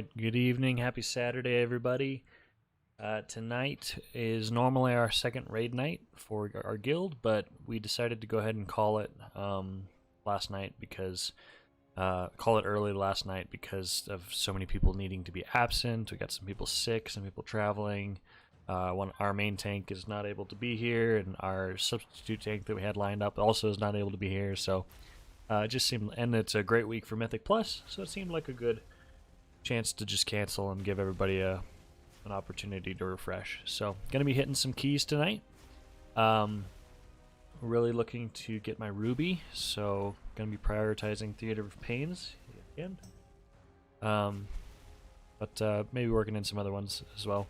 Alright, good evening. Happy Saturday, everybody. Tonight is normally our second raid night for our guild, but we decided to go ahead and call it last night because call it early last night because of so many people needing to be absent. We got some people sick, some people traveling. Our main tank is not able to be here, and our substitute tank that we had lined up also is not able to be here. So it just seemed, and it's a great week for Mythic Plus, so it seemed like a good chance to just cancel and give everybody an opportunity to refresh. So gonna be hitting some keys tonight. Really looking to get my ruby, so gonna be prioritizing Theater of Pains again. But maybe working in some other ones as well.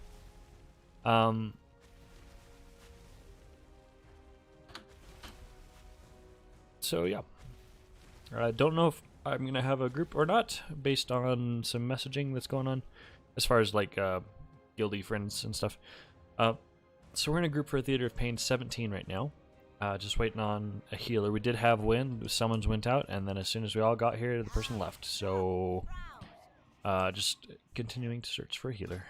So yeah, I don't know if I'm gonna have a group or not based on some messaging that's going on as far as like guildy friends and stuff. So we're in a group for Theater of Pain 17 right now. Just waiting on a healer. We did have wind, someone's went out, and then as soon as we all got here, the person left. So just continuing to search for a healer.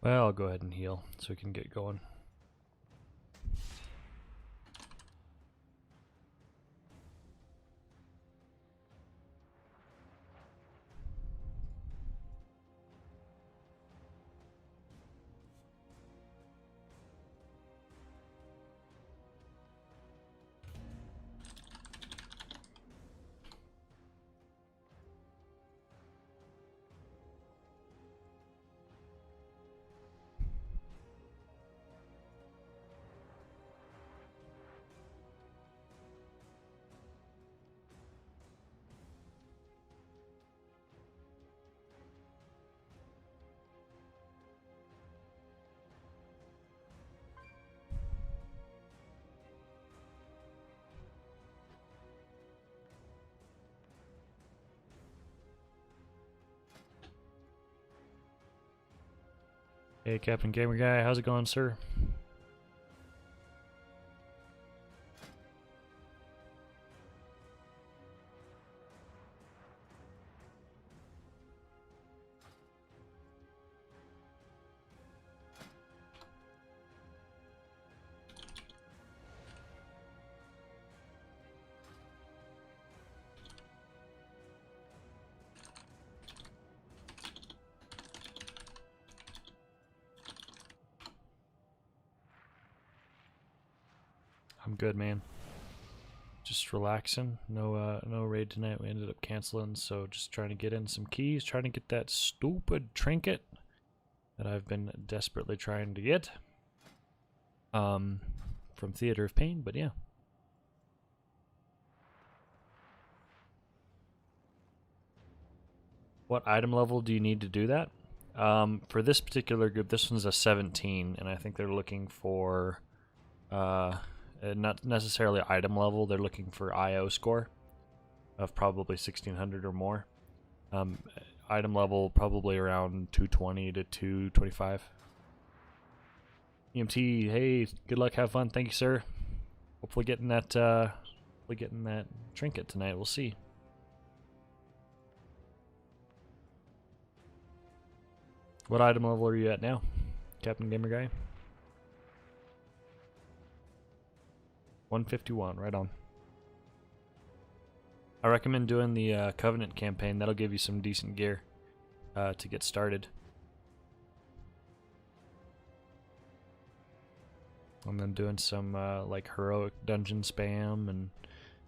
Well, I'll go ahead and heal so we can get going. Hey, Captain Gamer Guy, how's it going, sir? I'm good, man. Just relaxing. No raid tonight. We ended up canceling, so just trying to get in some keys, trying to get that stupid trinket that I've been desperately trying to get. From Theater of Pain, but yeah. What item level do you need to do that? For this particular group, this one's a 17, and I think they're looking for not necessarily item level, they're looking for IO score of probably 1600 or more. Um, Item level probably around 220 to 225. EMT, hey, good luck, have fun. Thank you, sir. Hopefully getting that trinket tonight. We'll see. What item level are you at now, Captain Gamer Guy? 151, right on. I recommend doing the Covenant campaign. That'll give you some decent gear to get started. And then doing some like heroic dungeon spam and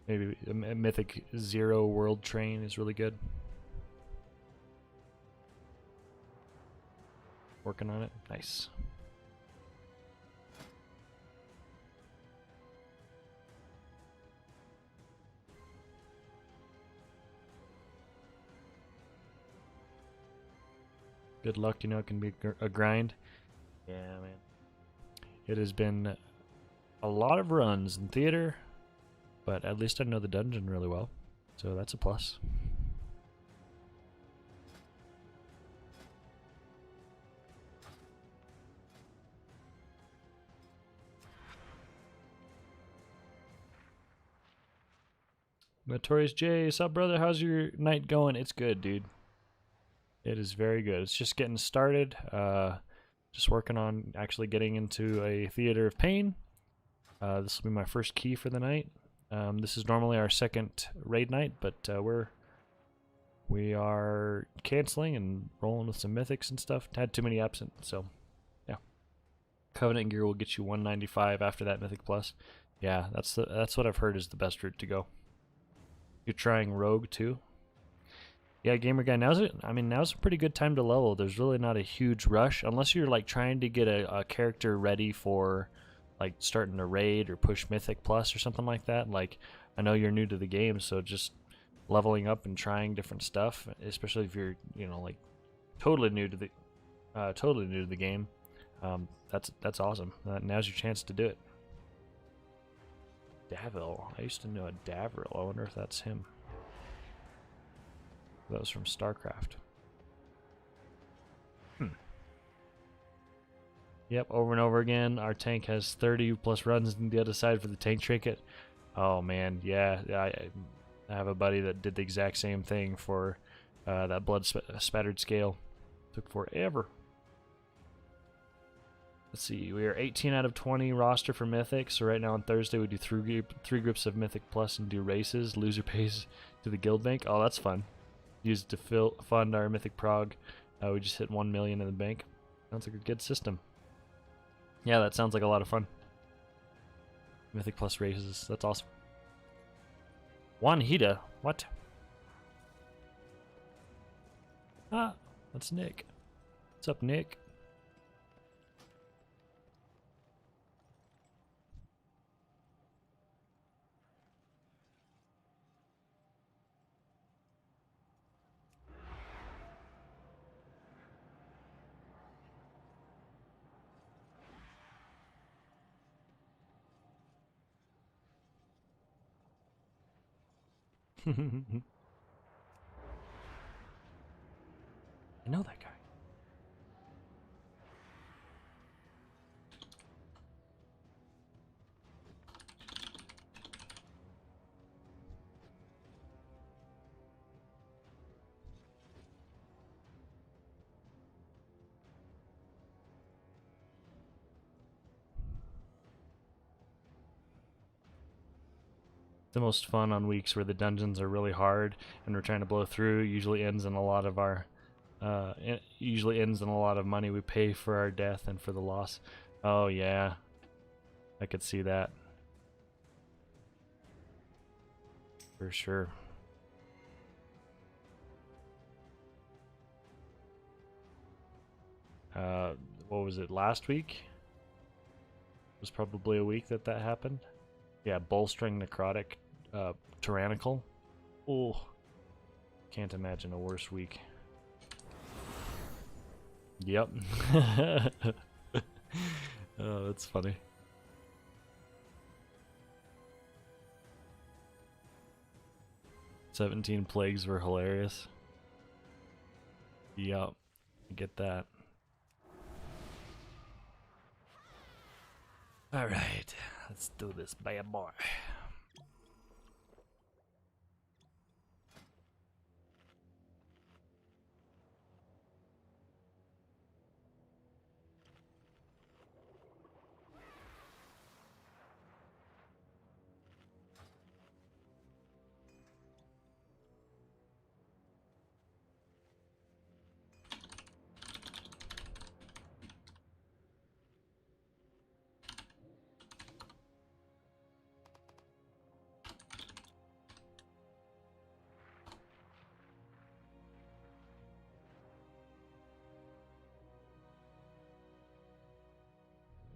maybe a Mythic 0 world train is really good. Working on it. Nice. Good luck, you know, it can be a grind. Yeah, man. It has been a lot of runs in theater, but at least I know the dungeon really well, so that's a plus. Notorious J, sup brother, how's your night going? It's good, dude. It is very good. It's just getting started. Just working on actually getting into a Theater of Pain. This will be my first key for the night. This is normally our second raid night, but we are canceling and rolling with some mythics and stuff. Had too many absent, so yeah. Covenant gear will get you 195 after that Mythic Plus. Yeah, that's what I've heard is the best route to go. You're trying Rogue too? Yeah, Gamer Guy, now's a pretty good time to level. There's really not a huge rush unless you're like trying to get a character ready for like starting a raid or push Mythic Plus or something like that. Like, I know you're new to the game, so just leveling up and trying different stuff, especially if you're, you know, like totally new to the game. That's awesome. Now's your chance to do it. Davil. I used to know a Davril. I wonder if that's him. That was from StarCraft. Yep, over and over again. Our tank has 30 plus runs on the other side for the tank trinket. Oh man, yeah. I have a buddy that did the exact same thing for that blood spattered scale. Took forever. Let's see, we are 18 out of 20 roster for Mythic. So right now on Thursday we do three groups of Mythic Plus and do races. Loser pays to the guild bank. Oh, that's fun. Use it to fund our Mythic Prog. We just hit 1 million in the bank. Sounds like a good system. Yeah, that sounds like a lot of fun. Mythic Plus races, that's awesome. Juanita, what? Ah, that's Nick. What's up, Nick? I know that guy. The most fun on weeks where the dungeons are really hard and we're trying to blow through usually ends in a lot of our it usually ends in a lot of money we pay for our death and for the loss. Oh yeah, I could see that for sure. What was it, last week? It was probably a week that happened. Yeah, bolstering necrotic tyrannical. Oh, can't imagine a worse week. Yep. Oh, that's funny. "17 plagues" were hilarious. Yup, I get that. All right, let's do this bad boy.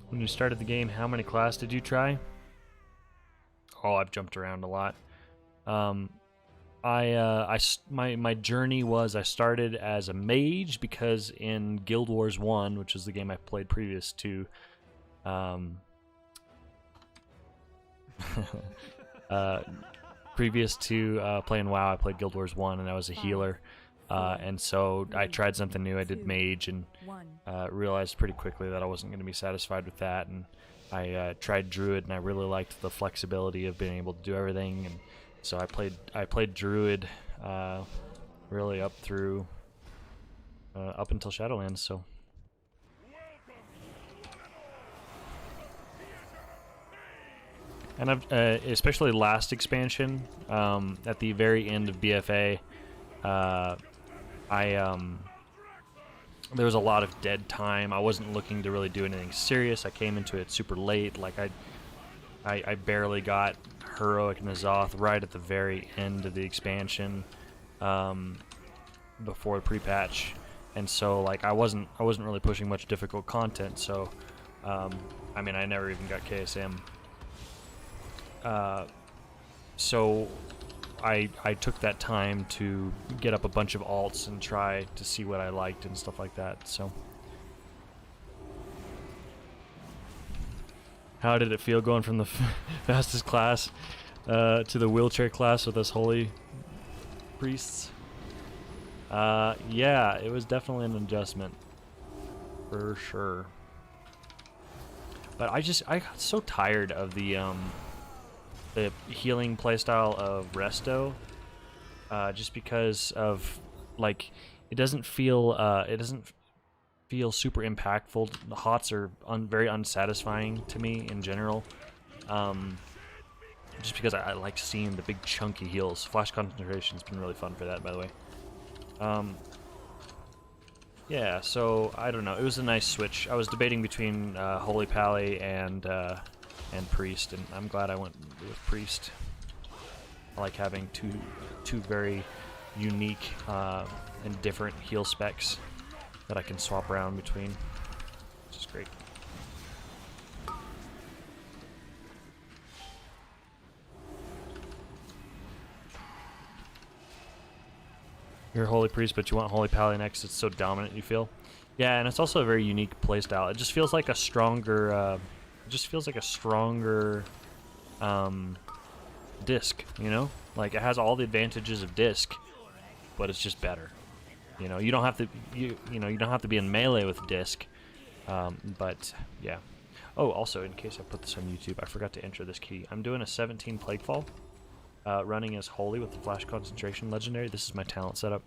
When you started the game, how many classes did you try? Oh, I've jumped around a lot. My journey was I started as a mage because in Guild Wars 1, which is the game I played previous to, playing WoW, I played Guild Wars 1 and I was a healer. And so I tried something new. I did mage and realized pretty quickly that I wasn't going to be satisfied with that. And I tried druid, and I really liked the flexibility of being able to do everything. And so I played druid really up until Shadowlands. So. And I've especially last expansion at the very end of BFA. There was a lot of dead time. I wasn't looking to really do anything serious. I came into it super late. Like I barely got Heroic N'Zoth right at the very end of the expansion, before the pre-patch, and so like I wasn't really pushing much difficult content. So, I mean, I never even got KSM. So I took that time to get up a bunch of alts and try to see what I liked and stuff like that. So how did it feel going from the fastest class to the wheelchair class with us holy priests? Yeah, it was definitely an adjustment for sure. But I got so tired of the healing playstyle of Resto, just because of like it doesn't feel super impactful. The HOTS are very unsatisfying to me in general, just because I like seeing the big chunky heals. Flash Concentration's been really fun for that, by the way. Yeah, so I don't know. It was a nice switch. I was debating between Holy Pally and Priest, and I'm glad I went with Priest. I like having two very unique and different heal specs that I can swap around between, which is great. You're Holy Priest, but you want Holy Pally next. It's so dominant, you feel? Yeah, and it's also a very unique playstyle. It just feels like a stronger... disc, you know? Like, it has all the advantages of disc, but it's just better. You know, you don't have to you don't have to be in melee with disc. But yeah. Oh, also, in case I put this on YouTube, I forgot to enter this key. I'm doing a 17 Plaguefall, running as Holy with the Flash Concentration Legendary. This is my talent setup.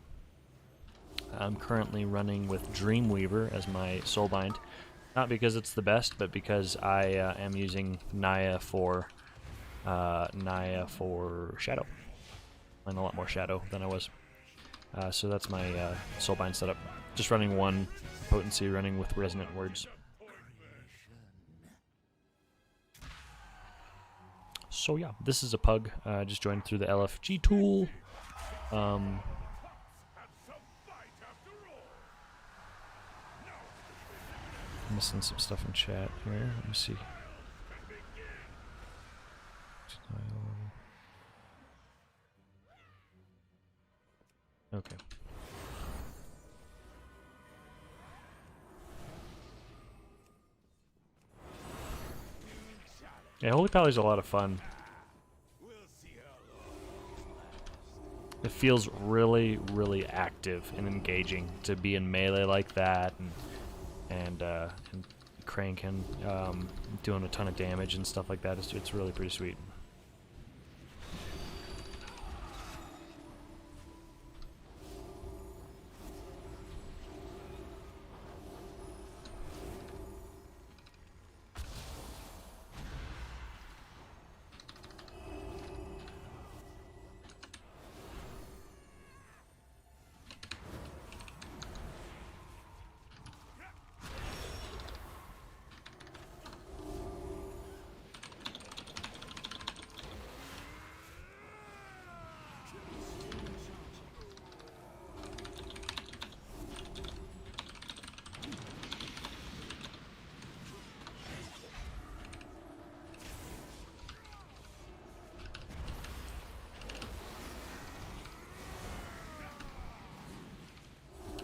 I'm currently running with Dreamweaver as my Soulbind. Not because it's the best, but because I am using Naya for Shadow. And a lot more Shadow than I was. So that's my Soulbind setup. Just running one potency, running with Resonant Words. So yeah, this is a pug. I just joined through the LFG tool. Missing some stuff in chat here. Let me see. Okay. Yeah, Holy Pally's a lot of fun. it feels really, really active and engaging to be in melee like that, and cranking, doing a ton of damage and stuff like that. It's really pretty sweet.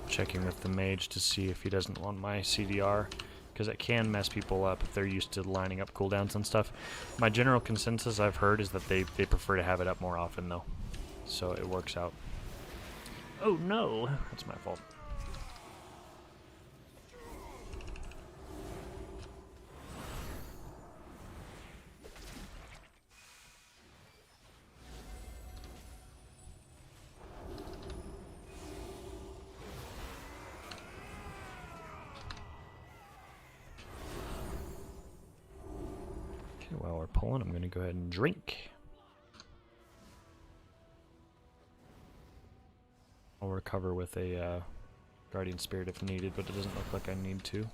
Checking with the mage to see if he doesn't want my CDR, because it can mess people up if they're used to lining up cooldowns and stuff. My general consensus I've heard is that they prefer to have it up more often though, so it works out. Oh no, that's my fault. While we're pulling, I'm going to go ahead and drink. I'll recover with a Guardian Spirit if needed, but it doesn't look like I need to.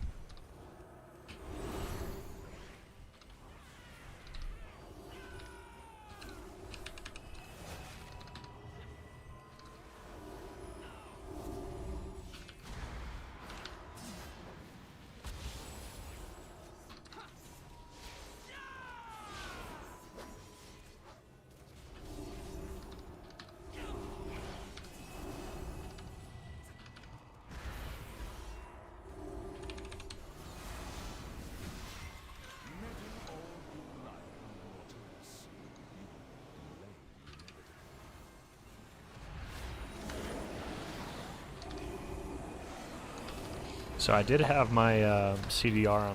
So I did have my CDR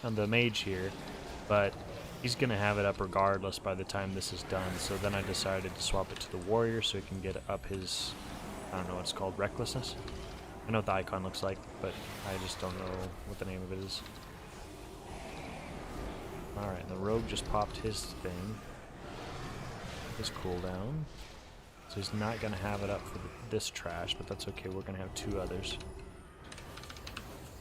on the mage here, but he's gonna have it up regardless by the time this is done. So then I decided to swap it to the warrior so he can get up his, I don't know what it's called, recklessness. I know what the icon looks like, but I just don't know what the name of it is. All right, the rogue just popped his thing, his cooldown. So he's not gonna have it up for this trash, but that's okay. We're gonna have two others.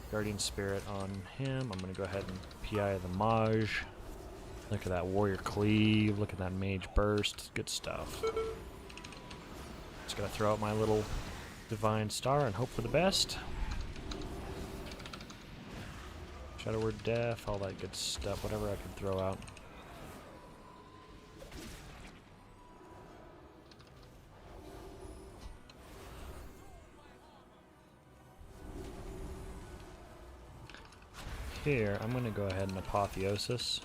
Guardian Spirit on him. I'm going to go ahead and PI the Mage. Look at that Warrior Cleave. Look at that Mage Burst. Good stuff. Just got to throw out my little Divine Star and hope for the best. Shadow Word Death, all that good stuff. Whatever I can throw out. Here, I'm going to go ahead and Apotheosis.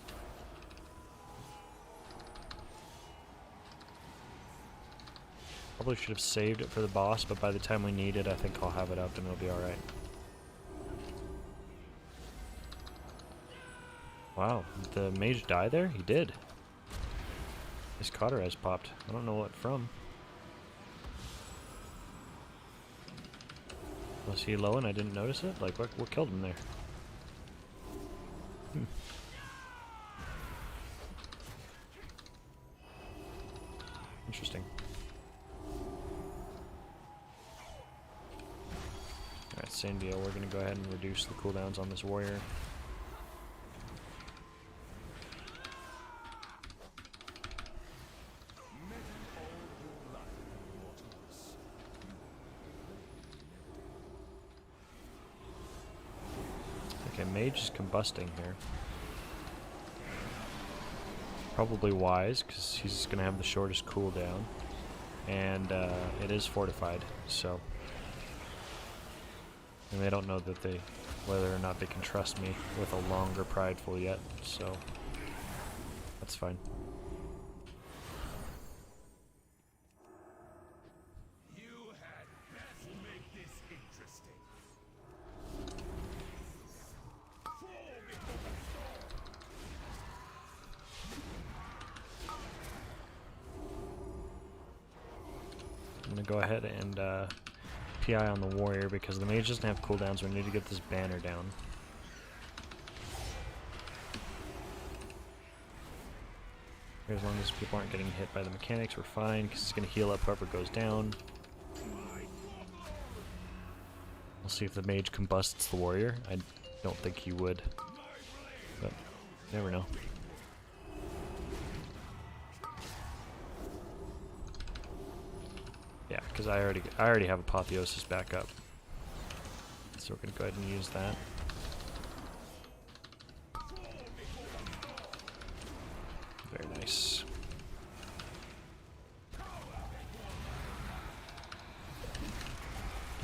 Probably should have saved it for the boss, but by the time we need it, I think I'll have it up and it'll be alright. Wow, did the mage die there? He did. His Cauterize popped. I don't know what from. Was he low and I didn't notice it? Like, what killed him there? Interesting. Alright, same deal. We're going to go ahead and reduce the cooldowns on this warrior. Okay, mage is combusting here. Probably wise, because he's going to have the shortest cooldown. And it is fortified, so... And they don't know that whether or not they can trust me with a longer prideful yet, so... That's fine. gonna go ahead and PI on the warrior because the mage doesn't have cooldowns, so we need to get this banner down. As long as people aren't getting hit by the mechanics, we're fine, because it's going to heal up whoever goes down. We'll see if the mage combusts the warrior. I don't think he would, but you never know. Yeah, because I already have Apotheosis back up, so we're going to go ahead and use that. Very nice.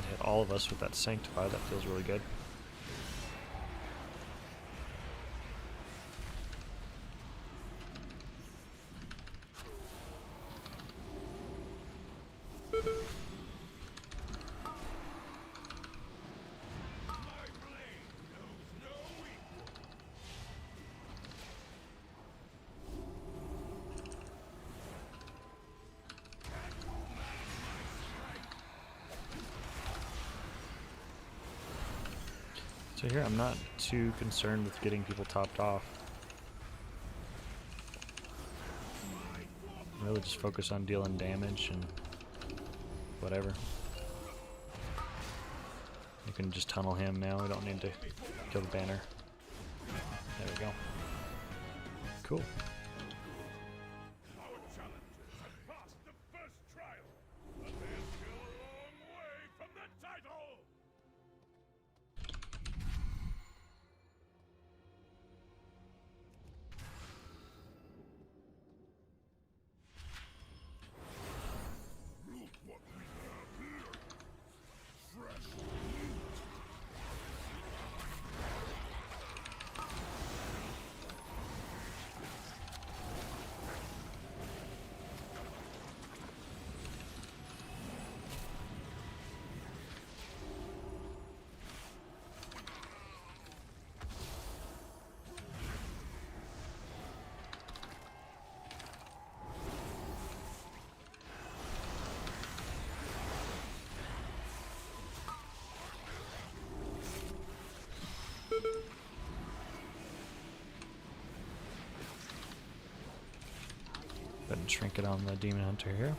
Hit all of us with that Sanctify, that feels really good. So here, I'm not too concerned with getting people topped off. Really just focus on dealing damage and whatever. You can just tunnel him now, we don't need to kill the banner. There we go. Cool. Go ahead and shrink it on the Demon Hunter here.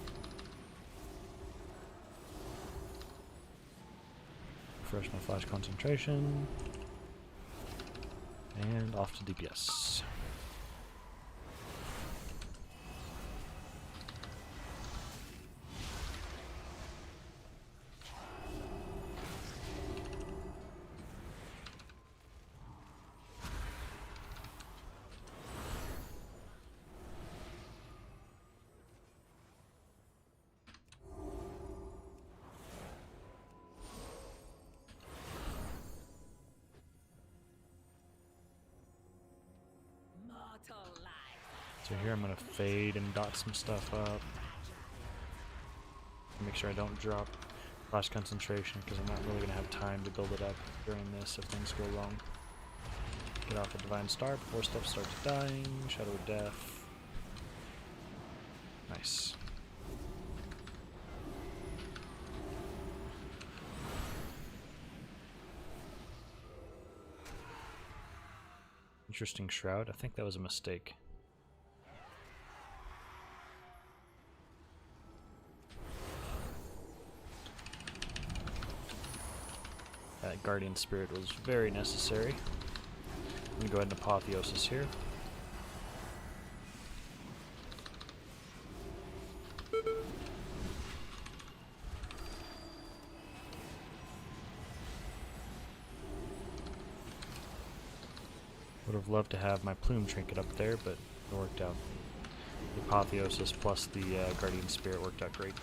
Refresh my flash concentration. And off to DPS. So here I'm going to fade and dot some stuff up. Make sure I don't drop flash concentration because I'm not really going to have time to build it up during this if things go wrong. Get off a Divine Star before stuff starts dying. Shadow of Death. Nice. Interesting Shroud. I think that was a mistake. That Guardian Spirit was very necessary. I'm going to go ahead and Apotheosis here. Would have loved to have my Plume Trinket up there, but it worked out. The Apotheosis plus the Guardian Spirit worked out great.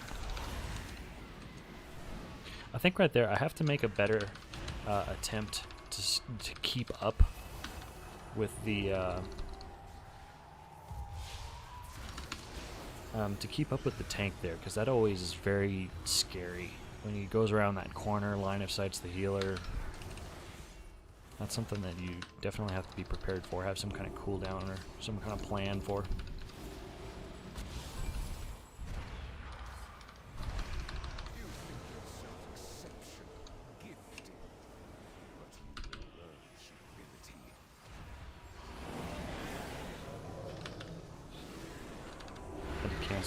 I think right there I have to make a better attempt to keep up with the tank there, because that always is very scary when he goes around that corner, line of sight's the healer. That's something that you definitely have to be prepared for, have some kind of cooldown or some kind of plan for.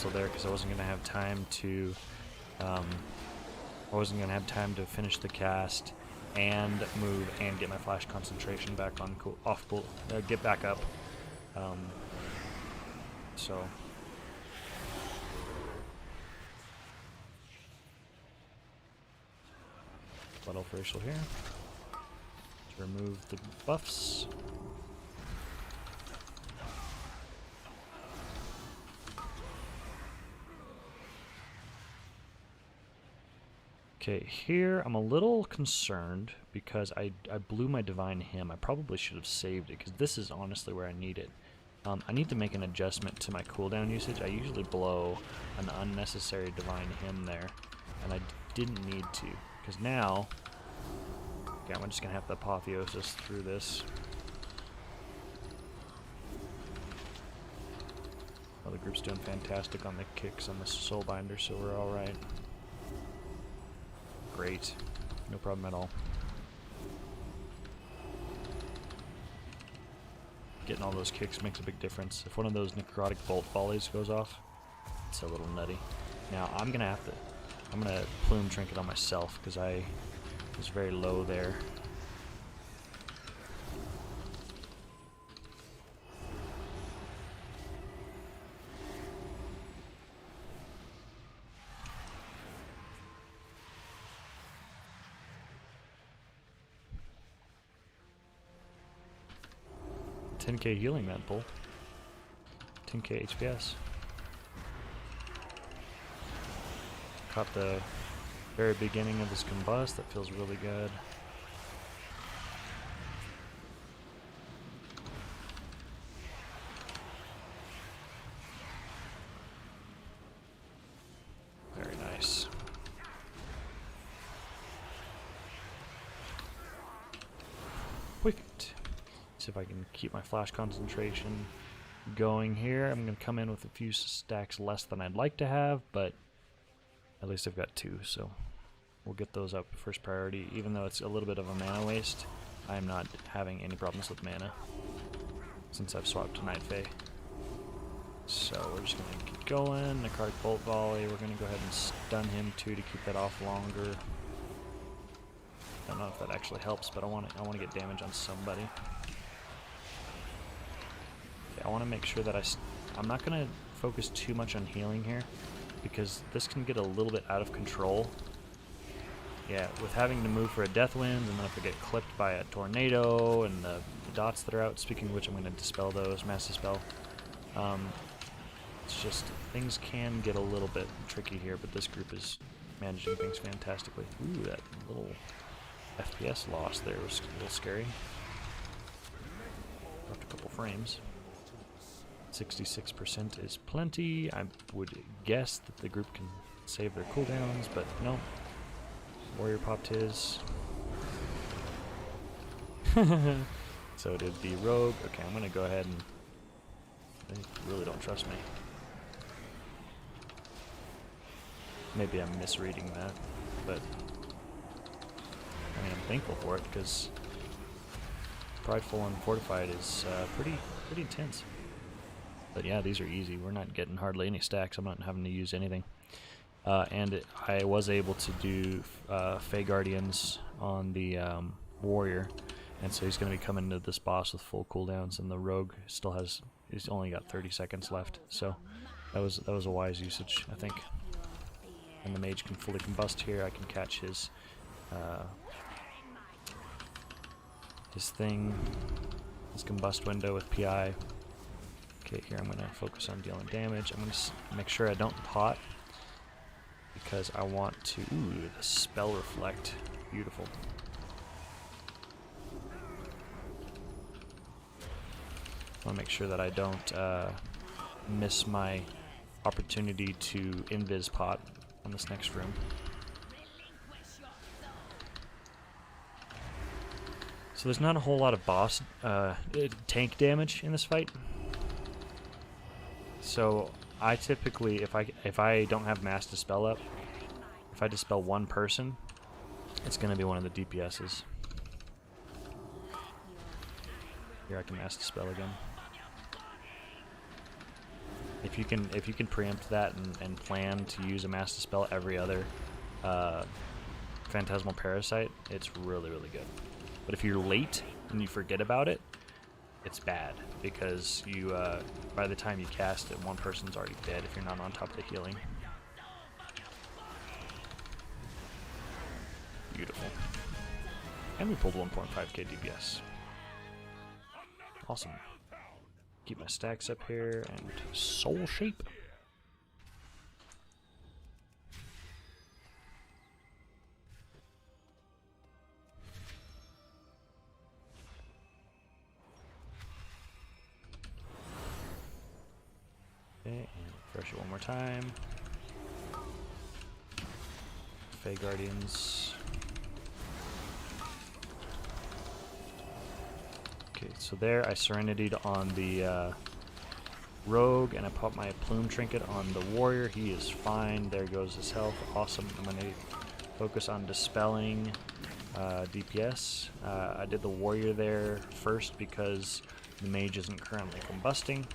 cancel there because I wasn't going to have time to finish the cast and move and get my flash concentration back on get back up. So Blood Elf Racial here to remove the buffs. Okay, here I'm a little concerned because I blew my Divine Hymn. I probably should have saved it because this is honestly where I need it. I need to make an adjustment to my cooldown usage. I usually blow an unnecessary Divine Hymn there, and I didn't need to because now, okay, I'm just going to have the Apotheosis through this. Well, the group's doing fantastic on the kicks on the Soulbinder, so we're alright. Great. No problem at all. Getting all those kicks makes a big difference. If one of those necrotic bolt volleys goes off, it's a little nutty. Now I'm gonna plume trinket on myself because I was very low there. $10k healing that bull. 10k HPS. Caught the very beginning of his combust. That feels really good. Very nice. Perfect. See if I can keep my flash concentration going here. I'm going to come in with a few stacks less than I'd like to have, but at least I've got 2, so we'll get those up first priority. Even though it's a little bit of a mana waste, I'm not having any problems with mana since I've swapped to Night Fae. So we're just going to keep going. Necrotic Bolt Volley. We're going to go ahead and stun him too to keep that off longer. Don't know if that actually helps, but I want to get damage on somebody. I want to make sure that I'm not going to focus too much on healing here because this can get a little bit out of control. Yeah, with having to move for a Deathwind, and then if I get clipped by a Tornado and the dots that are out, speaking of which, I'm going to dispel those, Mass Dispel. It's just, things can get a little bit tricky here, but this group is managing things fantastically. Ooh, that little FPS loss there was a little scary. Left a couple frames. 66% is plenty. I would guess that the group can save their cooldowns, but no. Warrior popped his. So did the rogue. Okay, I'm going to go ahead and... They really don't trust me. Maybe I'm misreading that, but... I mean, I'm thankful for it, because... Prideful and Fortified is pretty intense. But yeah, these are easy. We're not getting hardly any stacks. I'm not having to use anything. I was able to do Fey Guardians on the Warrior, and so he's going to be coming to this boss with full cooldowns, and the Rogue still has, he's only got 30 seconds left, so that was a wise usage, I think. And the Mage can fully combust here. I can catch his thing, his combust window with PI. Okay, here I'm going to focus on dealing damage. I'm going to make sure I don't pot, because I want to... Ooh, the Spell Reflect. Beautiful. I want to make sure that I don't miss my opportunity to invis pot on this next room. So there's not a whole lot of boss tank damage in this fight. So I typically, if I don't have Mass Dispel up, if I dispel one person, it's going to be one of the DPSs. Here I can Mass Dispel again. If you can preempt that and plan to use a Mass Dispel every other Phantasmal Parasite, it's really, really good. But if you're late and you forget about it, it's bad, because you by the time you cast it, one person's already dead if you're not on top of the healing. Beautiful. And we pulled 1.5k DPS. Awesome. Keep my stacks up here and Soul Shape. Okay, and refresh it one more time. Fey Guardians. Okay, so there I Serenity'd on the Rogue, and I popped my Plume Trinket on the Warrior. He is fine. There goes his health. Awesome. I'm going to focus on dispelling DPS. I did the Warrior there first because the Mage isn't currently combusting.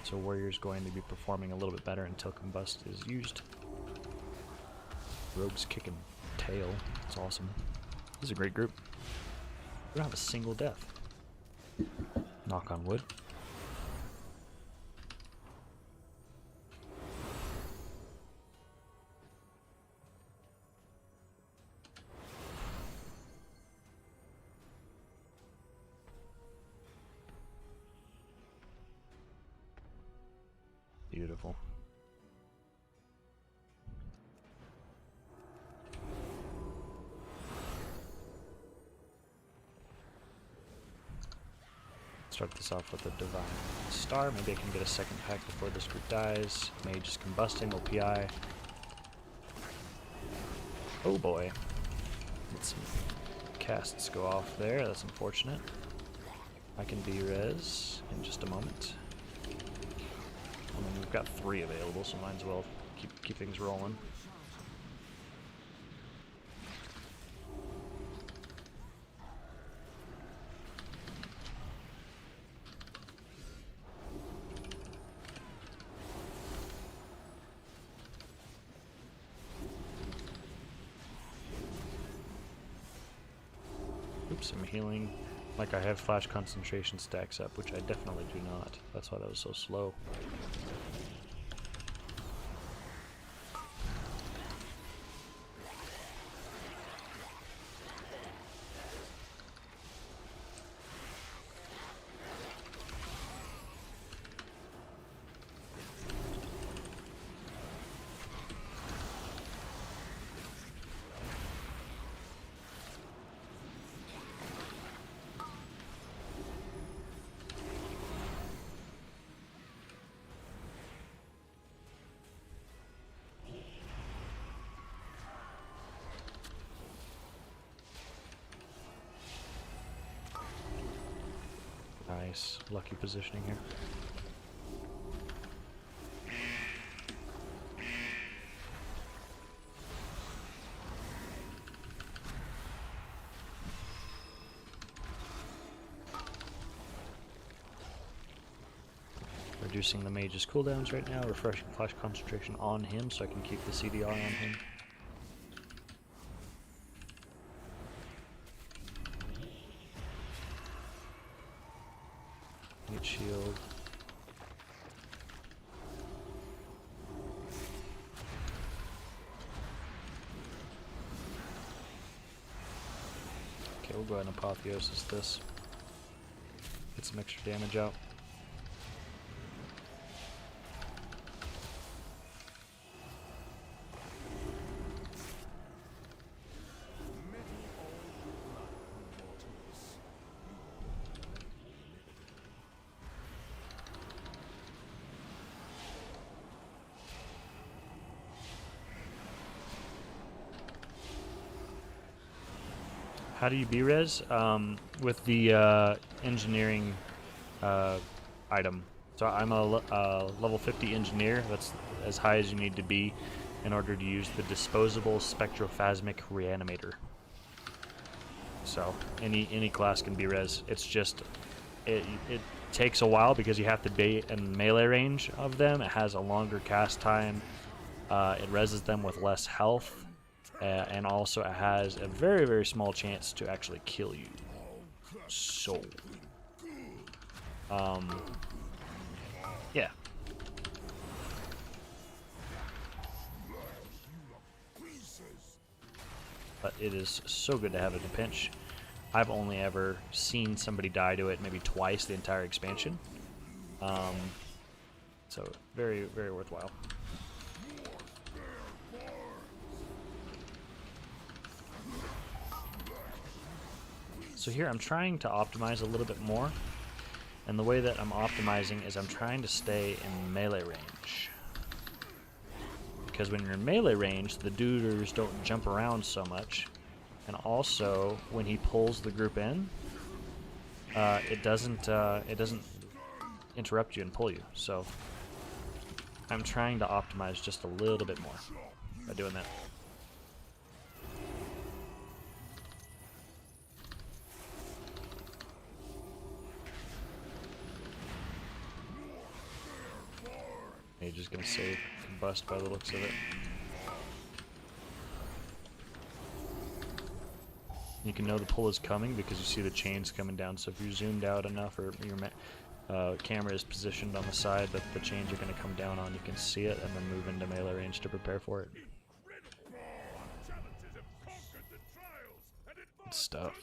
So Warrior's going to be performing a little bit better until Combust is used. Rogue's kicking tail. It's awesome. This is a great group. We don't have a single death. Knock on wood. Beautiful. Start this off with a Divine Star. Maybe I can get a second pack before this group dies. Mage is combusting, OPI. Oh boy. Let some casts go off there. That's unfortunate. I can B-res in just a moment. I mean, we've got 3 available, so might as well keep things rolling. Oops, I'm healing like I have Flash Concentration stacks up, which I definitely do not. That's why that was so slow. Nice, lucky positioning here. Reducing the mage's cooldowns right now, refreshing Flash Concentration on him so I can keep the CDR on him. Shield. Okay, we'll go ahead and Apotheosis this. Get some extra damage out. How do you B-res? With the engineering item. So I'm a level 50 engineer. That's as high as you need to be in order to use the disposable spectrophasmic reanimator. So any class can B-res. It's just it takes a while because you have to be in melee range of them. It has a longer cast time. It reses them with less health. And also it has a very, very small chance to actually kill you. So, yeah. But it is so good to have it in a pinch. I've only ever seen somebody die to it maybe twice the entire expansion. So very, very worthwhile. So here I'm trying to optimize a little bit more. And the way that I'm optimizing is I'm trying to stay in melee range. Because when you're in melee range, the duders don't jump around so much. And also, when he pulls the group in, it doesn't interrupt you and pull you. So I'm trying to optimize just a little bit more by doing that. You're just gonna save combust by the looks of it. You can know the pull is coming because you see the chains coming down. So if you're zoomed out enough, or your camera is positioned on the side that the chains are going to come down on, you can see it and then move into melee range to prepare for it. Good stuff.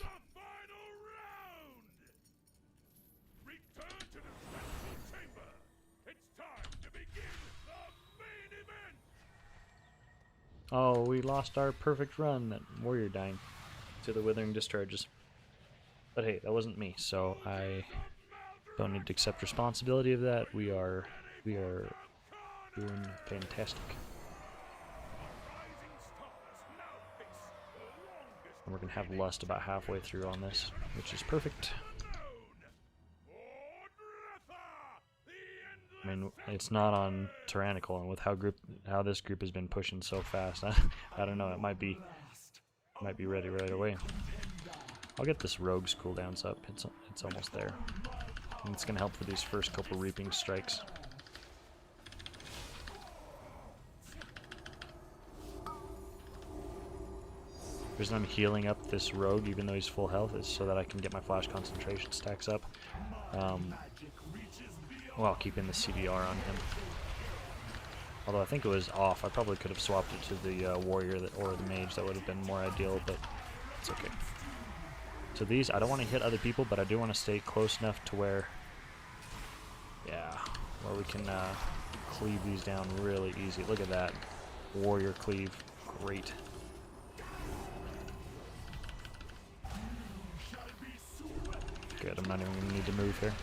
Oh, we lost our perfect run. That warrior dying to the withering discharges. But hey, that wasn't me, so I don't need to accept responsibility of that. We are doing fantastic. And we're gonna have lust about halfway through on this, which is perfect. I mean, it's not on Tyrannical, and with how this group has been pushing so fast, I don't know. It might be ready right away. I'll get this rogue's cooldowns up. It's almost there. And it's gonna help for these first couple reaping strikes. The reason I'm healing up this rogue, even though he's full health, is so that I can get my flash concentration stacks up. While keeping the CDR on him. Although I think it was off. I probably could have swapped it to the warrior or the mage. That would have been more ideal, but it's okay. So these, I don't want to hit other people, but I do want to stay close enough to where, where we can cleave these down really easy. Look at that. Warrior cleave. Great. Good, I'm not even going to need to move here.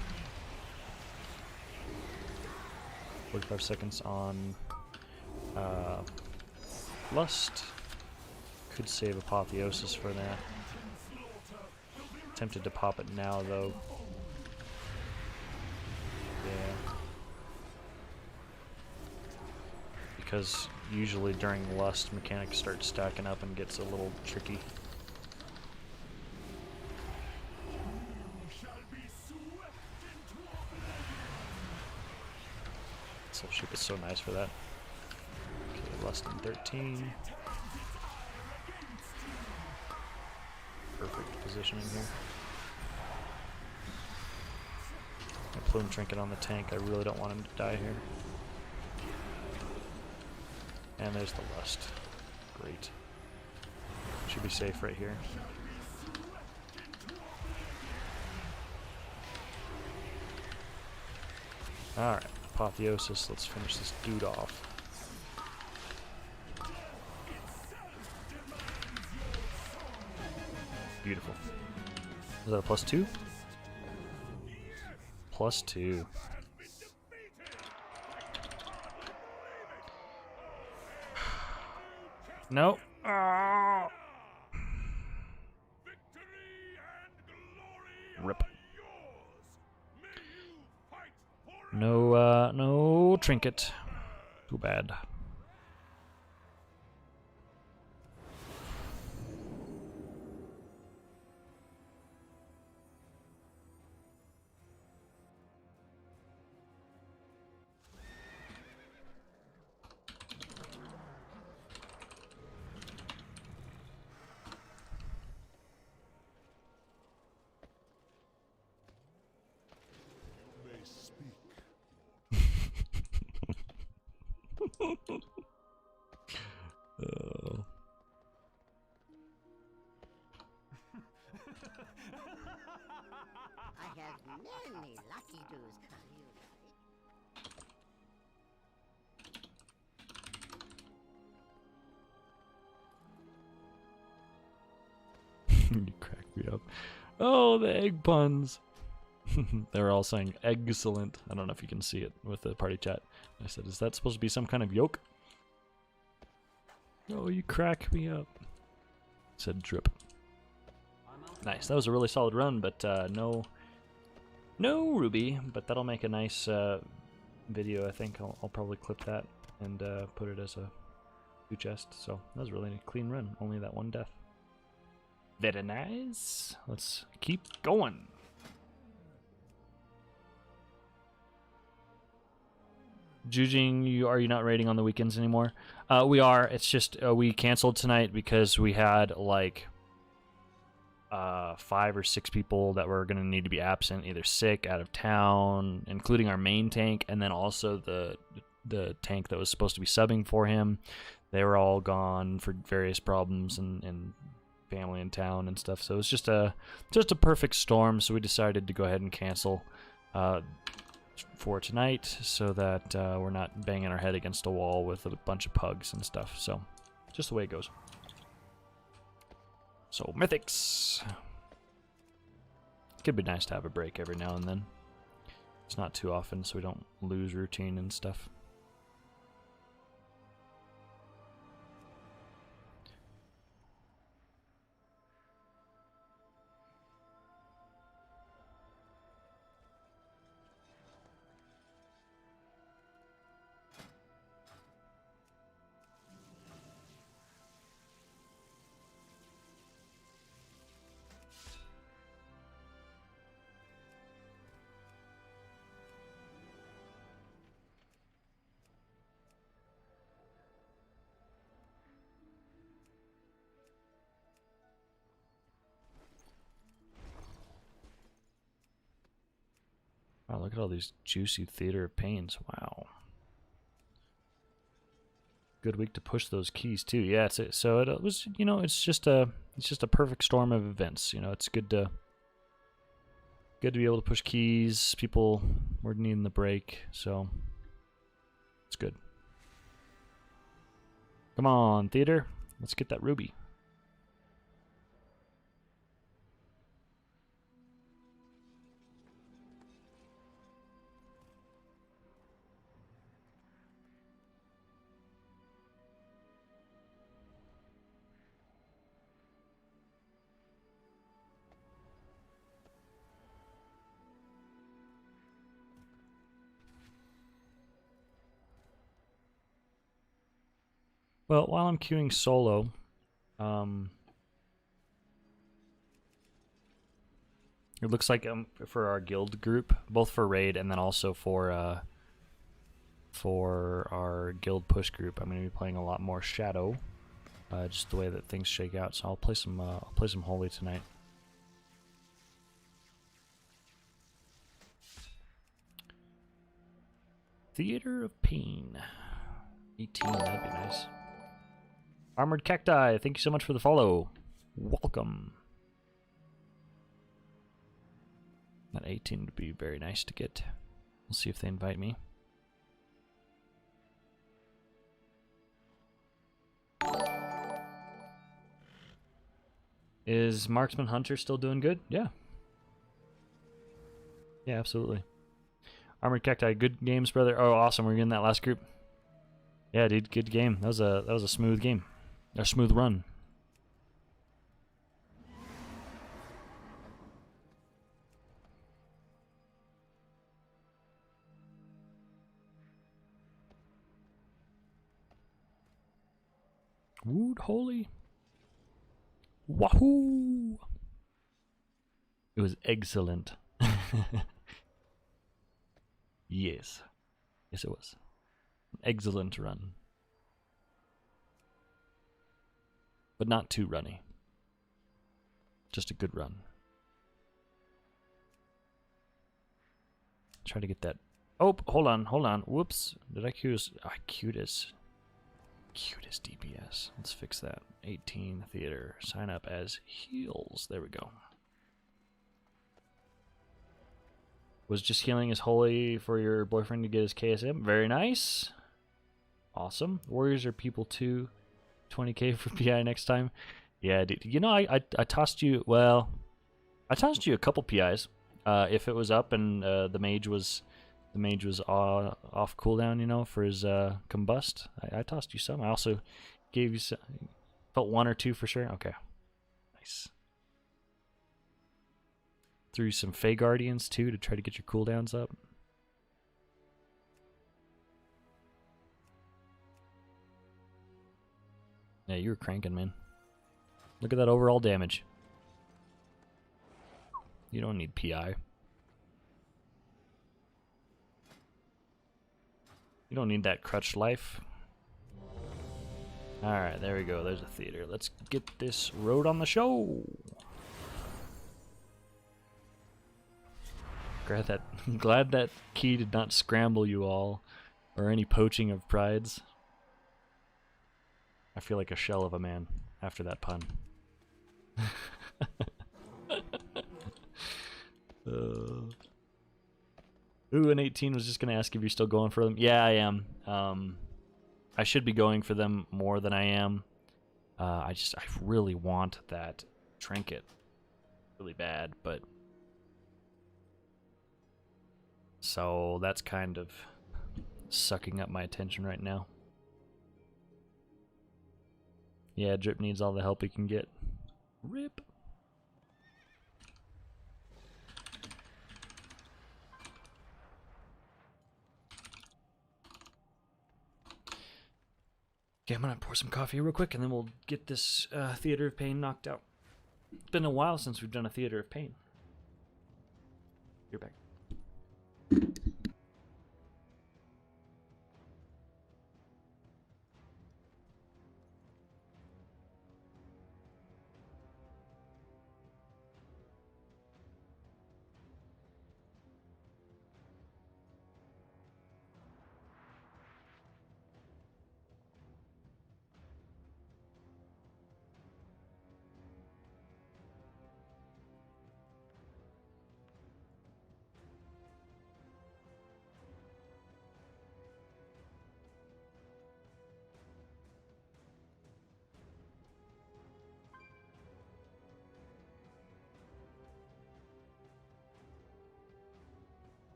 45 seconds on Lust. Could save Apotheosis for that. Tempted to pop it now, though. Yeah. Because usually during Lust, mechanics start stacking up and gets a little tricky. Soulship is so nice for that. Okay, less than 13. Perfect positioning here. A plume trinket on the tank. I really don't want him to die here. And there's the lust. Great. Should be safe right here. Alright. Apotheosis, let's finish this dude off. Beautiful. Is that a +2? +2. Nope. Rip. No trinket. Too bad. Oh. I have many lucky doos. You crack me up. Oh, the egg puns. They were all saying excellent. I don't know if you can see it with the party chat. I said, is that supposed to be some kind of yolk? Oh, you crack me up. Said drip. Nice. That was a really solid run, but no ruby. But that'll make a nice video. I think I'll probably clip that and put it as a loot chest. So that was really a clean run. Only that one death. Very nice. Let's keep going. Jujing, are you not raiding on the weekends anymore? We are. It's just we canceled tonight because we had like 5 or 6 people that were going to need to be absent, either sick, out of town, including our main tank, and then also the tank that was supposed to be subbing for him. They were all gone for various problems and family in town and stuff. So it was just a perfect storm. So we decided to go ahead and cancel for tonight, so that we're not banging our head against a wall with a bunch of pugs and stuff. So just the way it goes. So mythics. Could be nice to have a break every now and then. It's not too often, so we don't lose routine and stuff. Wow, look at all these juicy Theater of Pains. Wow. Good week to push those keys too. Yeah, so it was, you know, it's just a perfect storm of events. You know, it's good to be able to push keys. People were needing the break, so it's good. Come on, Theater. Let's get that ruby. Well, while I'm queuing solo, it looks like for our guild group, both for raid and then also for our guild push group, I'm going to be playing a lot more Shadow, just the way that things shake out. So I'll play some Holy tonight. Theater of Pain, 18. That'd be nice. Armored Cacti, thank you so much for the follow. Welcome. That 18 would be very nice to get. We'll see if they invite me. Is Marksman Hunter still doing good? Yeah. Yeah, absolutely. Armored Cacti, good games, brother. Oh, awesome. We're in that last group. Yeah, dude, good game. That was a smooth game. A smooth run. Wood Holy. Wahoo! It was excellent. Yes. Yes, it was. An excellent run. But not too runny. Just a good run. Try to get that Oh, hold on, hold on. Whoops. Did I cute as DPS. Let's fix that. 18 theater. Sign up as heals. There we go. Was just healing as holy for your boyfriend to get his KSM. Very nice. Awesome. Warriors are people too. 20k for PI next time. Yeah, dude. You know, I tossed you. Well, I tossed you a couple PIs. If it was up and the mage was off cooldown, you know, for his combust. I tossed you some. I also gave you some. Felt one or two for sure. Okay, nice. Threw you some Fey Guardians too to try to get your cooldowns up. Yeah, you were cranking, man. Look at that overall damage. You don't need PI. You don't need that crutch life. Alright, there we go. There's a theater. Let's get this road on the show. Glad that key did not scramble you all, or any poaching of prides. I feel like a shell of a man after that pun. Ooh, an 18 was just going to ask if you're still going for them. Yeah, I am. I should be going for them more than I am. I really want that trinket really bad, but... So that's kind of sucking up my attention right now. Yeah, Drip needs all the help he can get. RIP. Okay, I'm gonna pour some coffee real quick and then we'll get this Theater of Pain knocked out. It's been a while since we've done a Theater of Pain. You're back.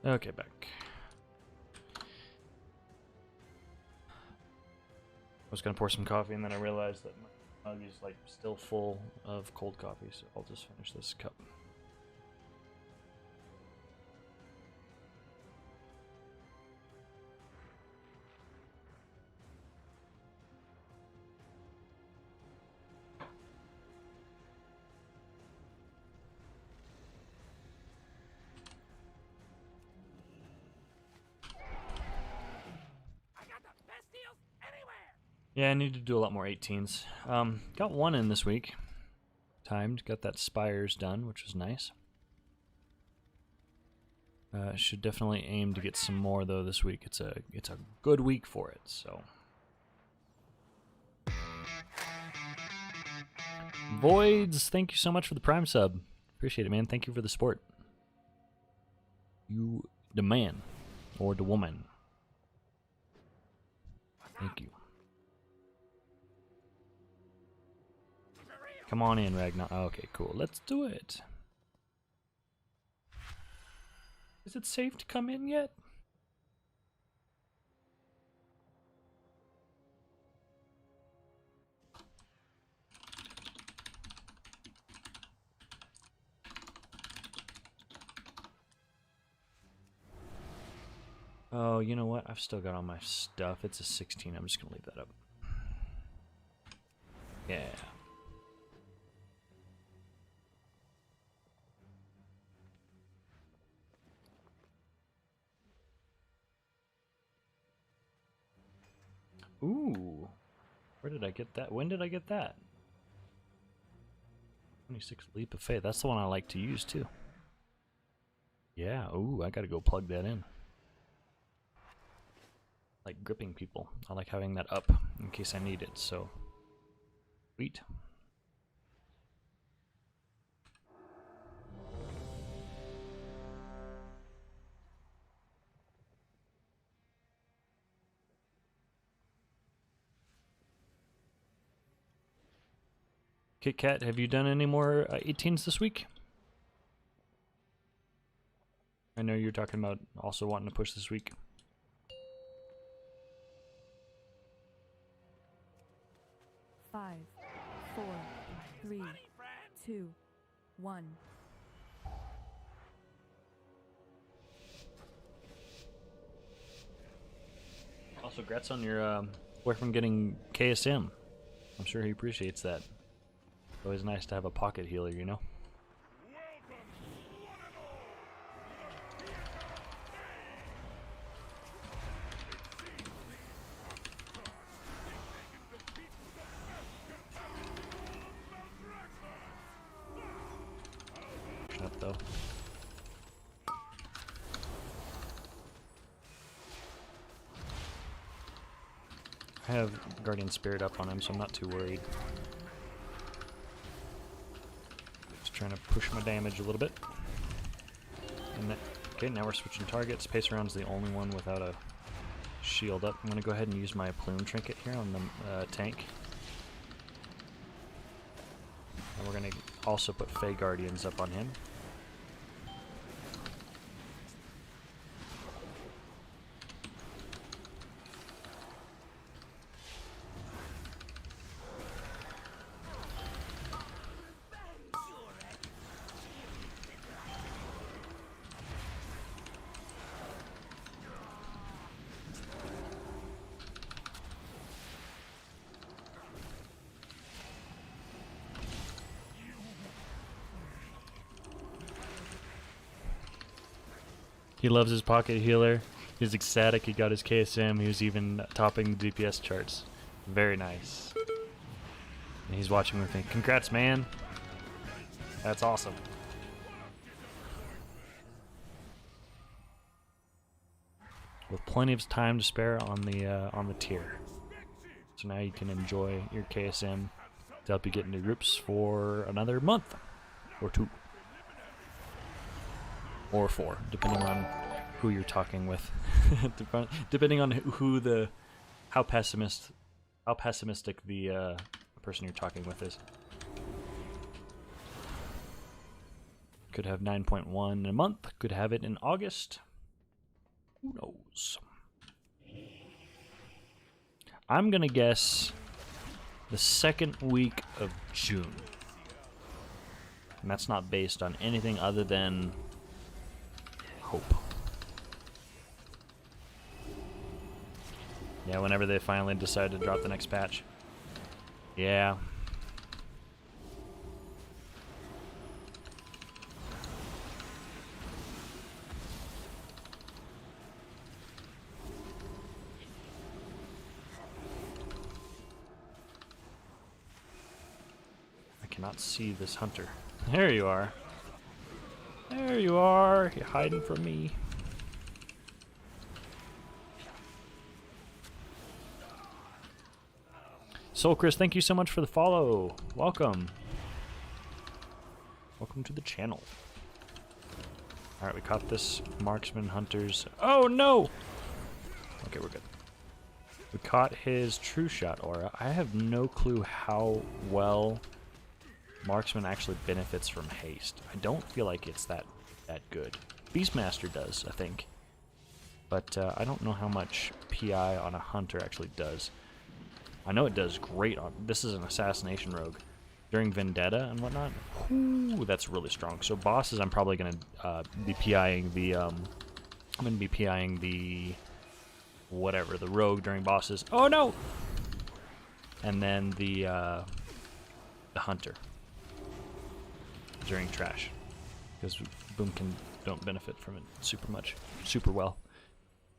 Okay, back. I was gonna pour some coffee and then I realized that my mug is like still full of cold coffee, so I'll just finish this cup. Yeah, I need to do a lot more 18s. Got one in this week. Timed. Got that Spires done, which was nice. Should definitely aim to get some more though this week. It's a good week for it. So. Voids, thank you so much for the Prime sub. Appreciate it, man. Thank you for the support. You the man or the woman. Thank you. Come on in, Ragnar. Okay, cool. Let's do it. Is it safe to come in yet? Oh, you know what? I've still got all my stuff. It's a 16. I'm just going to leave that up. Yeah. Ooh. Where did I get that? When did I get that? 26 Leap of Faith. That's the one I like to use too. Yeah, ooh, I gotta go plug that in. Like gripping people. I like having that up in case I need it, so. Sweet. Kit Kat, have you done any more 18s this week? I know you're talking about also wanting to push this week. Five, 4, 3, 2, 1. Also, congrats on your boyfriend getting KSM. I'm sure he appreciates that. Always nice to have a pocket healer, you know? Shut up, though. I have Guardian Spirit up on him, so I'm not too worried. Just trying to push my damage a little bit. And okay, now we're switching targets. Pace Around's the only one without a shield up. I'm going to go ahead and use my Plume Trinket here on the tank. And we're going to also put Fey Guardians up on him. He loves his pocket healer. He's ecstatic he got his KSM. He was even topping the DPS charts. Very nice. And he's watching with me. Congrats, man. That's awesome. With plenty of time to spare on the tier. So now you can enjoy your KSM to help you get into groups for another month or 2. Or 4, depending on who you're talking with. Depending on how pessimistic the person you're talking with is. Could have 9.1 in a month. Could have it in August. Who knows? I'm gonna guess the second week of June, and that's not based on anything other than hope. Yeah, whenever they finally decide to drop the next patch. Yeah. I cannot see this hunter. There you are. There you are. You're hiding from me. Soul Chris, thank you so much for the follow. Welcome. Welcome to the channel. Alright, we caught this marksman hunters. Oh no! Okay, we're good. We caught his true shot aura. I have no clue how well marksman actually benefits from haste. I don't feel like it's that good. Beastmaster does, I think. But I don't know how much PI on a hunter actually does. I know it does great on... This is an assassination rogue. During Vendetta and whatnot. Ooh, that's really strong. So bosses, I'm probably going to be PIing the... I'm going to be PIing the... whatever, the rogue during bosses. Oh no! And then the hunter. During trash. Because Boomkin don't benefit from it super well.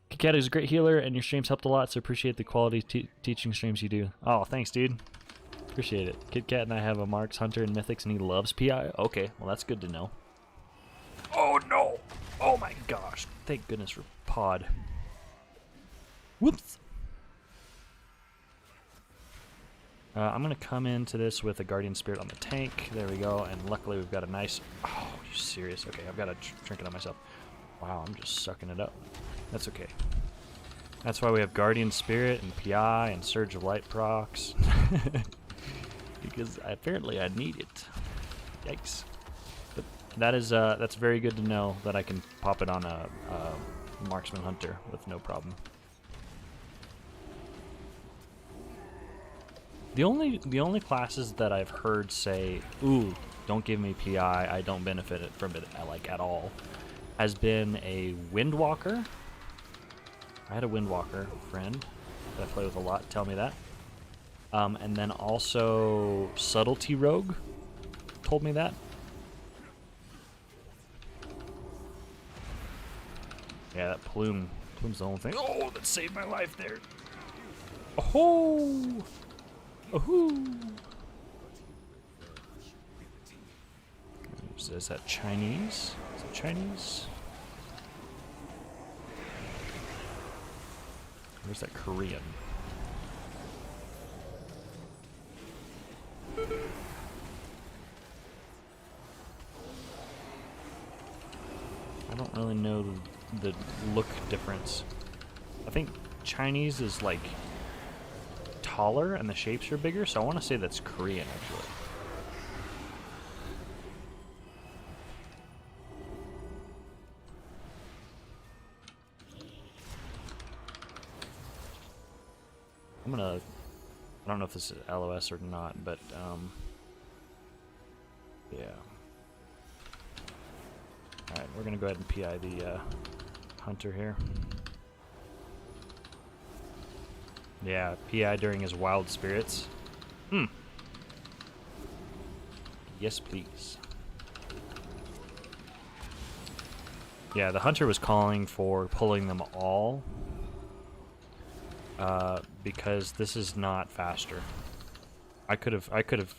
Cat is a great healer, and your streams helped a lot, so appreciate the quality teaching streams you do. Oh, thanks, dude. Appreciate it. Kit Kat and I have a Marks, Hunter, and Mythics, and he loves PI. Okay, well, that's good to know. Oh, no! Oh, my gosh. Thank goodness for Pod. Whoops! I'm going to come into this with a Guardian Spirit on the tank. There we go, and luckily we've got a nice... Oh, are you serious? Okay, I've got a trinket on myself. Wow, I'm just sucking it up. That's okay. That's why we have Guardian Spirit and PI and Surge of Light procs. Because apparently I need it. Yikes. But that is that's very good to know that I can pop it on a Marksman Hunter with no problem. The only classes that I've heard say, "Ooh, don't give me PI, I don't benefit from it like at all," has been a Windwalker. I had a Windwalker friend that I play with a lot tell me that. And then also Subtlety Rogue told me that. Yeah, that plume's the whole thing. Oh, that saved my life there. Oh, oh. Is that Chinese? Is it Chinese? Where's that Korean? I don't really know the look difference. I think Chinese is like taller and the shapes are bigger, so I want to say that's Korean actually. I don't know if this is LOS or not, but yeah. Alright, we're gonna go ahead and PI the Hunter here. Yeah, PI during his Wild Spirits. Yes, please. Yeah, the Hunter was calling for pulling them all. Because this is not faster. I could have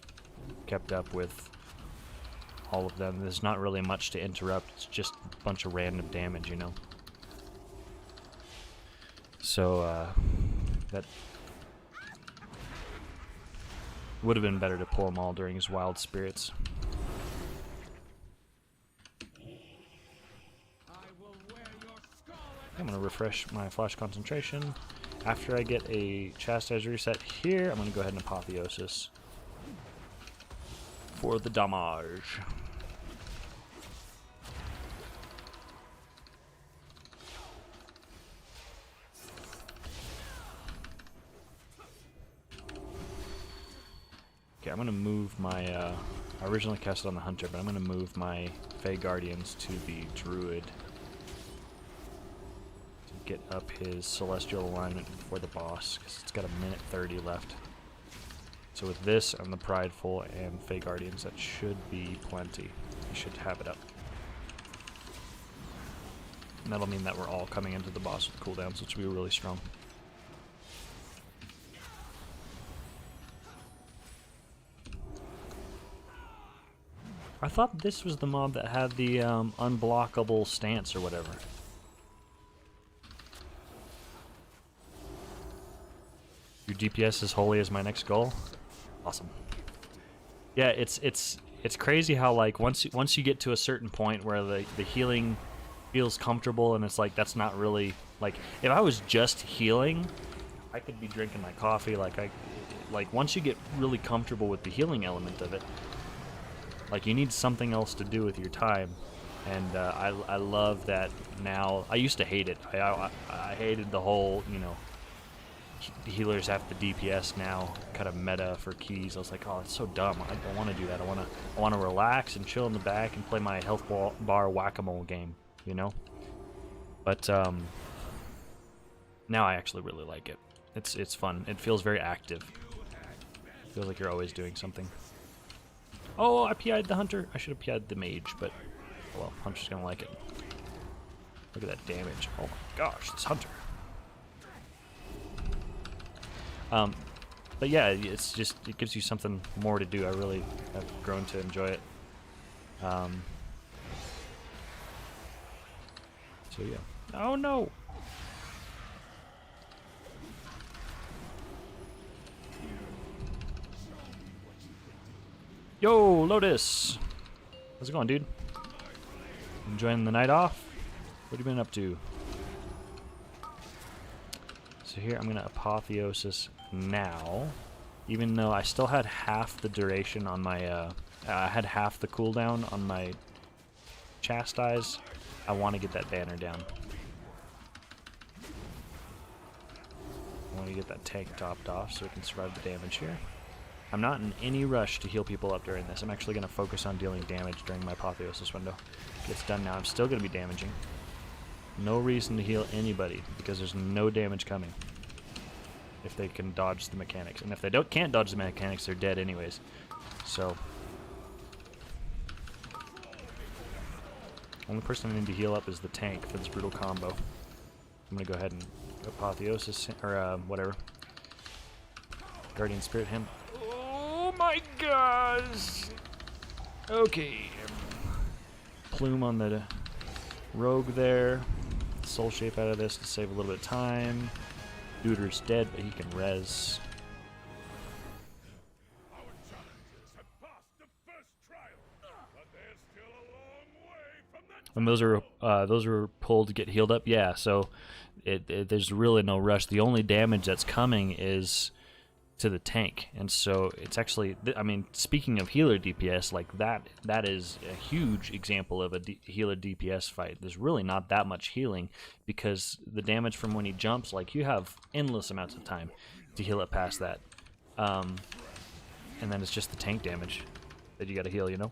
kept up with all of them. There's not really much to interrupt. It's just a bunch of random damage, you know. So that would have been better to pull them all during his Wild Spirits. I'm gonna refresh my Flash Concentration. After I get a Chastise reset here, I'm going to go ahead and Apotheosis for the damage. Okay, I'm going to move my... I originally cast it on the Hunter, but I'm going to move my Fey Guardians to the Druid. Get up his Celestial alignment before the boss, because it's got a minute 30 left. So with this and the Prideful and Fey Guardians, that should be plenty. You should have it up. And that'll mean that we're all coming into the boss with cooldowns, which will be really strong. I thought this was the mob that had the unblockable stance or whatever. Your DPS is holy as my next goal. Awesome. Yeah, it's crazy how like once you get to a certain point where the healing feels comfortable and it's like that's not really like if I was just healing, I could be drinking my coffee like once you get really comfortable with the healing element of it, like you need something else to do with your time. And I love that now. I used to hate it. I hated the whole, you know, healers have the DPS now kind of meta for keys. I was like, oh, it's so dumb. I don't want to do that. I want to relax and chill in the back and play my health bar whack-a-mole game, you know. But now I actually really like it. It's fun. It feels very active. It feels like you're always doing something. Oh, I PI'd the Hunter. I should have PI'd the Mage, but oh well, Hunter's gonna like it. Look at that damage. Oh my gosh, this hunter. But yeah, it's just, it gives you something more to do. I really have grown to enjoy it. So yeah. Oh no! Yo, Lotus! How's it going, dude? Enjoying the night off? What have you been up to? So here I'm gonna Apotheosis now, even though I still had half the duration on my, I had half the cooldown on my Chastise. I want to get that banner down. I want to get that tank topped off so we can survive the damage here. I'm not in any rush to heal people up during this. I'm actually going to focus on dealing damage during my Apotheosis window. It's done now. I'm still going to be damaging. No reason to heal anybody because there's no damage coming if they can dodge the mechanics. And if they can't dodge the mechanics, they're dead anyways. So, only person I need to heal up is the tank for this brutal combo. I'm going to go ahead and Apotheosis, or whatever. Guardian Spirit him. Oh my gosh! Okay. Plume on the rogue there. Soul shape out of this to save a little bit of time. Duder's dead, but he can res. And those are pulled to get healed up. Yeah, so there's really no rush. The only damage that's coming is to the tank, and so it's actually, I mean, speaking of healer DPS, like that is a huge example of a healer DPS fight. There's really not that much healing because the damage from when he jumps, like, you have endless amounts of time to heal it past that, and then it's just the tank damage that you gotta heal, you know.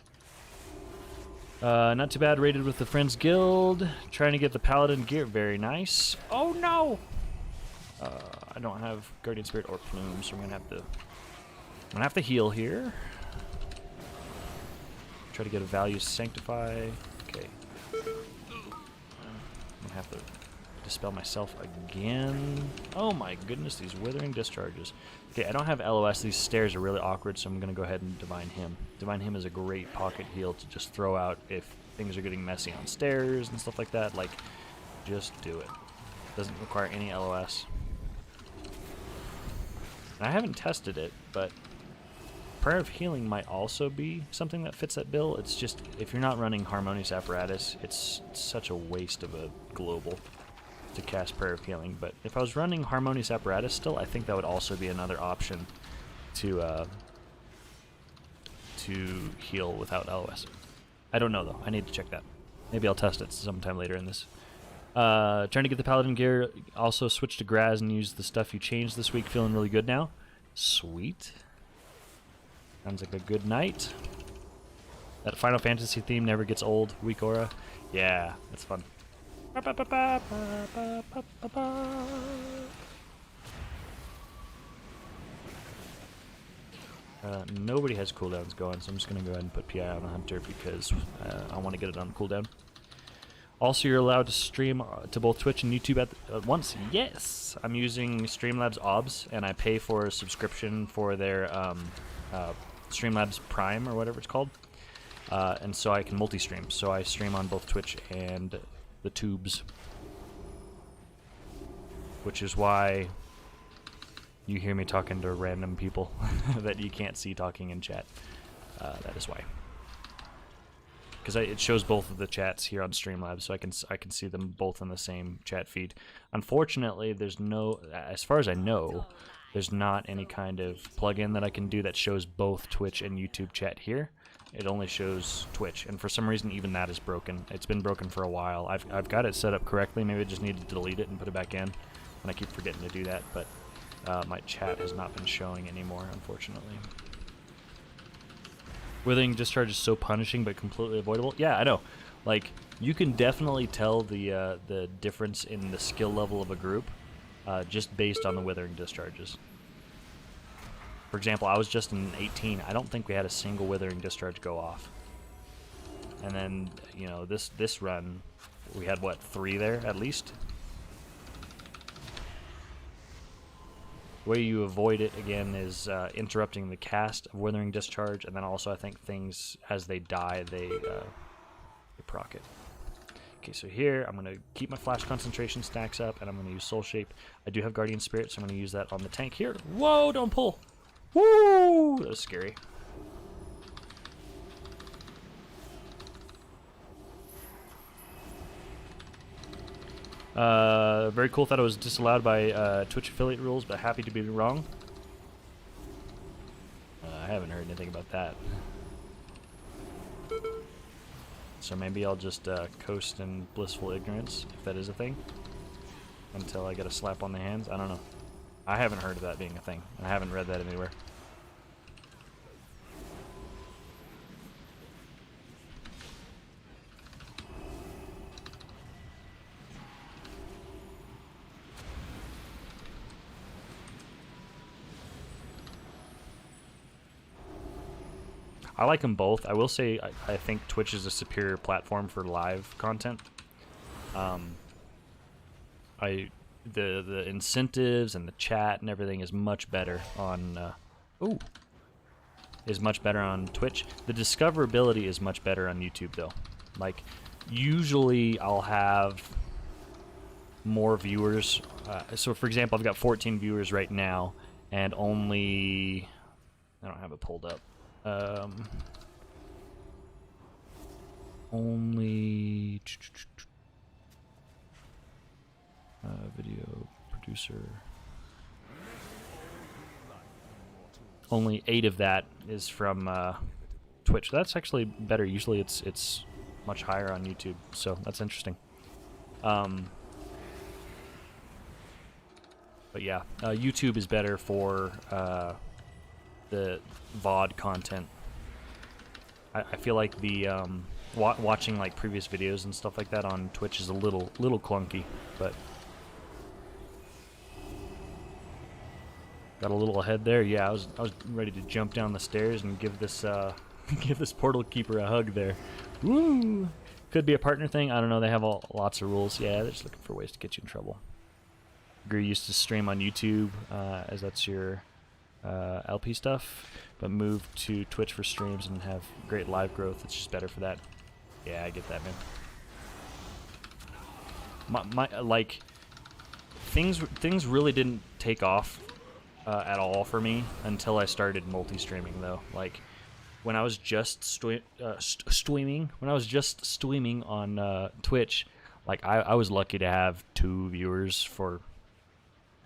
Not too bad. Rated with the Friends Guild, trying to get the Paladin gear. Very nice. Oh no, I don't have Guardian Spirit or Plume, so I'm gonna have to heal here. Try to get a value Sanctify. Okay. I'm gonna have to dispel myself again. Oh my goodness, these Withering Discharges. Okay, I don't have LOS. These stairs are really awkward, so I'm gonna go ahead and Divine Hymn. Divine Hymn is a great pocket heal to just throw out if things are getting messy on stairs and stuff like that. Like, just do it. Doesn't require any LOS. I haven't tested it, but Prayer of Healing might also be something that fits that bill. It's just, if you're not running Harmonious Apparatus, it's such a waste of a global to cast Prayer of Healing. But if I was running Harmonious Apparatus still, I think that would also be another option to heal without LOS. I don't know, though. I need to check that. Maybe I'll test it sometime later in this. Trying to get the Paladin gear. Also switch to Graz and use the stuff you changed this week. Feeling really good now. Sweet. Sounds like a good night. That Final Fantasy theme never gets old. Weak Aura. Yeah, that's fun. Nobody has cooldowns going, so I'm just going to go ahead and put PI on the Hunter because I want to get it on cooldown. Also, you're allowed to stream to both Twitch and YouTube at once. Yes! I'm using Streamlabs OBS, and I pay for a subscription for their Streamlabs Prime, or whatever it's called. And so I can multi-stream. So I stream on both Twitch and the tubes. Which is why you hear me talking to random people that you can't see talking in chat. That is why. Because it shows both of the chats here on Streamlabs, so I can see them both in the same chat feed. Unfortunately, there's no, as far as I know, there's not any kind of plugin that I can do that shows both Twitch and YouTube chat here. It only shows Twitch, and for some reason even that is broken. It's been broken for a while. I've got it set up correctly. Maybe I just need to delete it and put it back in, and I keep forgetting to do that. But my chat has not been showing anymore, unfortunately. Withering Discharge is so punishing but completely avoidable. Yeah, I know. Like, you can definitely tell the difference in the skill level of a group just based on the Withering Discharges. For example, I was just in 18. I don't think we had a single Withering Discharge go off. And then, you know, this run, we had what, 3 there at least. The way you avoid it again is interrupting the cast of Withering Discharge, and then also I think things as they die they proc it. Okay, so here I'm gonna keep my flash concentration stacks up, and I'm gonna use Soul Shape. I do have Guardian Spirit, so I'm gonna use that on the tank here. Whoa! Don't pull. Woo! That was scary. Very cool. Thought it was disallowed by Twitch affiliate rules, but happy to be wrong. I haven't heard anything about that. So maybe I'll just coast in blissful ignorance, if that is a thing, until I get a slap on the hands. I don't know. I haven't heard of that being a thing. I haven't read that anywhere. I like them both. I will say I think Twitch is a superior platform for live content. The incentives and the chat and everything is much better on Twitch. The discoverability is much better on YouTube though. Like usually I'll have more viewers. So for example, I've got 14 viewers right now, and only I don't have it pulled up. Only video producer. Only 8 of that is from Twitch. That's actually better. Usually it's much higher on YouTube, so that's interesting. But yeah, YouTube is better for the VOD content. I feel like the watching like previous videos and stuff like that on Twitch is a little clunky, but got a little ahead there. Yeah, I was ready to jump down the stairs and give this give this portal keeper a hug there. Woo! Could be a partner thing. I don't know. They have lots of rules. Yeah, they're just looking for ways to get you in trouble. Agree, used to stream on YouTube as that's your LP stuff, but moved to Twitch for streams and have great live growth. It's just better for that. Yeah, I get that, man. My like things really didn't take off at all for me until I started multi-streaming though. Like when I was just streaming on Twitch, like I was lucky to have 2 viewers for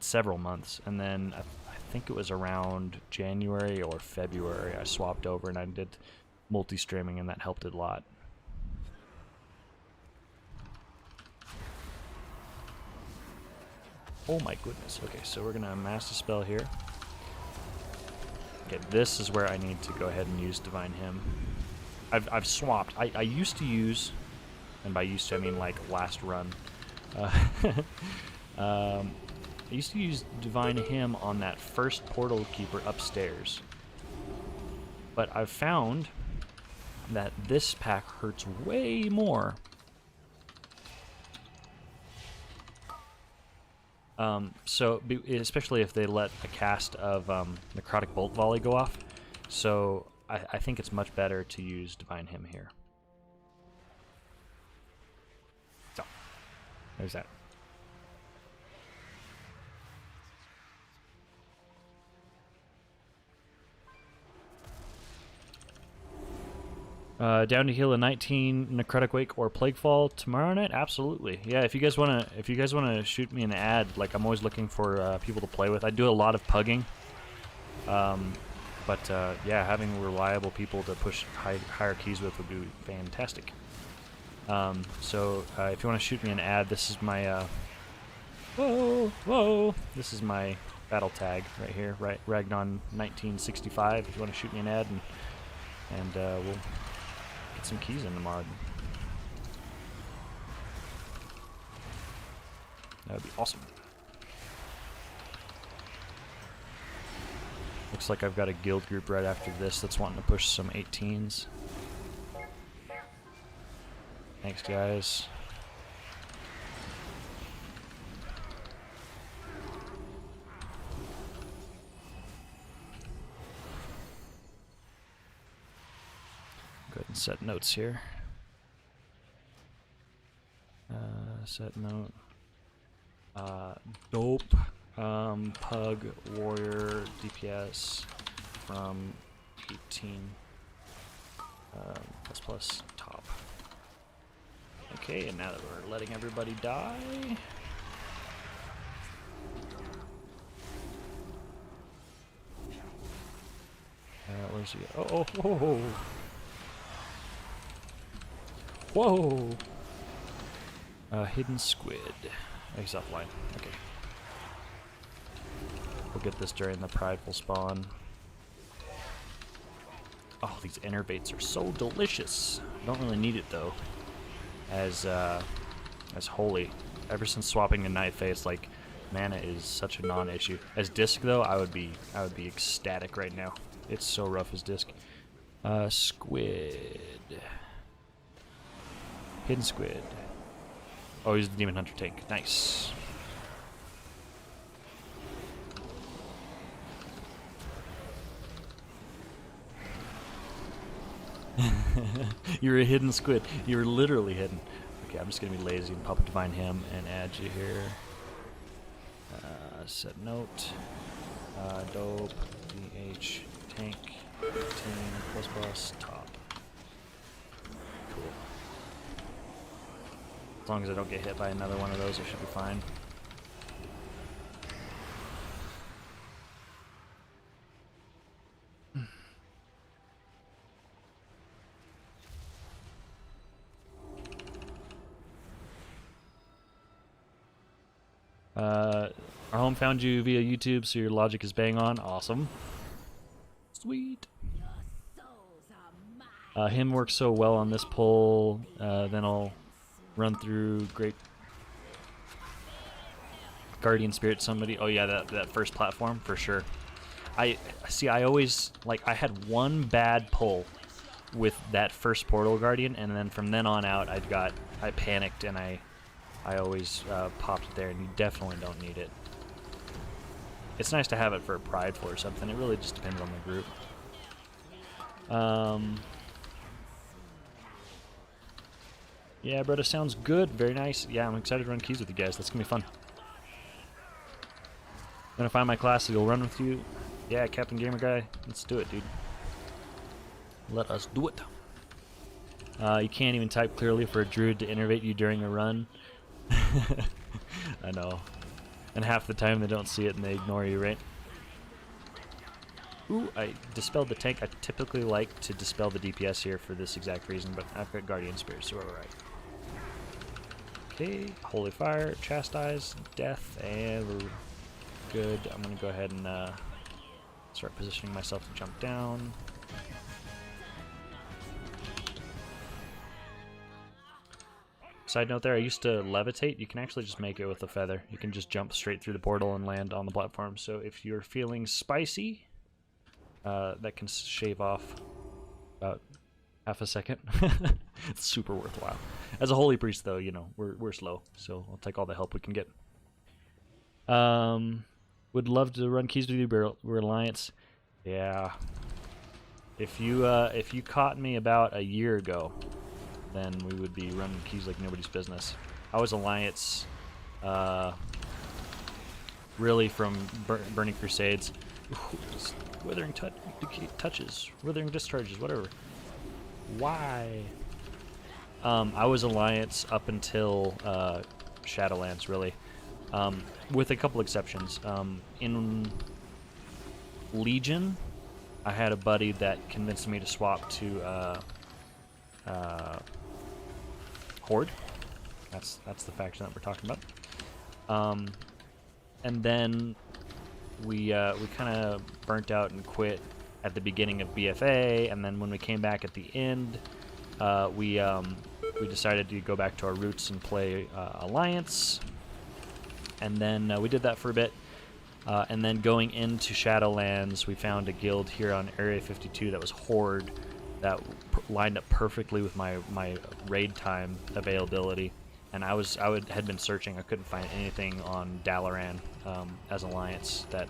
several months, and then I think it was around January or February I swapped over and I did multi-streaming, and that helped a lot. Oh my goodness. Okay, so we're gonna mass Dispel here. Okay, this is where I need to go ahead and use Divine Hymn. I've swapped. I used to use, and by used to I mean like last run. I used to use Divine Hymn on that first portal keeper upstairs, but I've found that this pack hurts way more. So especially if they let a cast of Necrotic Bolt Volley go off, so I think it's much better to use Divine Hymn here. So there's that. Down to heal a 19 Necrotic Wake or Plaguefall tomorrow night? Absolutely. Yeah, if you guys wanna shoot me an ad, like I'm always looking for people to play with. I do a lot of pugging, but yeah, having reliable people to push higher keys with would be fantastic. So if you want to shoot me an ad, this is my this is my battle tag right here, right? Ragnon 1965. If you want to shoot me an ad, and we'll get some keys in tomorrow. That would be awesome. Looks like I've got a guild group right after this that's wanting to push some 18s. Thanks, guys. set notes here. Set note. Dope. Pug warrior DPS from 18 plus top. Okay, and now that we're letting everybody die. Where's he? Oh, whoa. Whoa! Hidden squid. He's offline. Okay. We'll get this during the prideful spawn. Oh, these innervates are so delicious. Don't really need it though. As holy. Ever since swapping to Night Face, like mana is such a non-issue. As disc though, I would be ecstatic right now. It's so rough as disc. Squid. Hidden squid. Oh, he's the Demon Hunter tank. Nice. You're a hidden squid. You're literally hidden. Okay, I'm just gonna be lazy and pop a Divine Hymn and add you here. Set note. Dope. DH tank. 18 plus top. Cool. As long as I don't get hit by another one of those, I should be fine. Our home found you via YouTube, so your logic is bang on. Awesome. Sweet. Him works so well on this pull. Then I'll run through Great Guardian Spirit. Somebody. Oh yeah, that first platform for sure. I always I had one bad pull with that first Portal Guardian, and then from then on out, I panicked and I always popped it there, and you definitely don't need it. It's nice to have it for a prideful or something. It really just depends on the group. Yeah, brother, sounds good. Very nice. Yeah, I'm excited to run keys with you guys. That's gonna be fun. Gonna find my class, you'll run with you. Yeah, Captain Gamer Guy. Let's do it, dude. Let us do it. You can't even type clearly for a druid to innervate you during a run. I know. And half the time they don't see it and they ignore you, right? Ooh, I dispelled the tank. I typically like to dispel the DPS here for this exact reason, but I've got Guardian Spirit, so we're alright. Okay, Holy Fire, Chastise, Death, and we're good. I'm going to go ahead and start positioning myself to jump down. Side note there, I used to levitate. You can actually just make it with a feather. You can just jump straight through the portal and land on the platform. So if you're feeling spicy, that can shave off about half a second. It's super worthwhile. As a holy priest, though, you know, we're slow, so I'll take all the help we can get. Would love to run keys with you, we're Alliance. Yeah. If you caught me about a year ago, then we would be running keys like nobody's business. I was Alliance, really from Burning Crusades. Withering touches, Withering Discharges, whatever. Why? I was Alliance up until Shadowlands, really, with a couple exceptions. In Legion, I had a buddy that convinced me to swap to Horde. That's the faction that we're talking about. And then we kind of burnt out and quit at the beginning of BFA, and then when we came back at the end, we decided to go back to our roots and play Alliance, and then we did that for a bit, and then going into Shadowlands, we found a guild here on Area 52 that was Horde, that lined up perfectly with my raid time availability, and had been searching. I couldn't find anything on Dalaran as Alliance that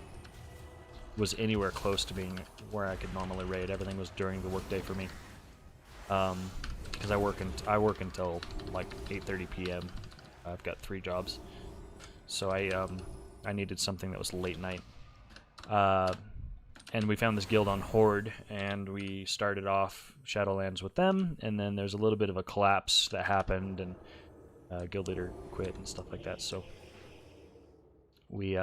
was anywhere close to being where I could normally raid. Everything was during the workday for me. because I work until like 8:30 p.m. I've got 3 jobs, so I needed something that was late night. And we found this guild on Horde, and we started off Shadowlands with them, and then there's a little bit of a collapse that happened, and guild leader quit and stuff like that, so we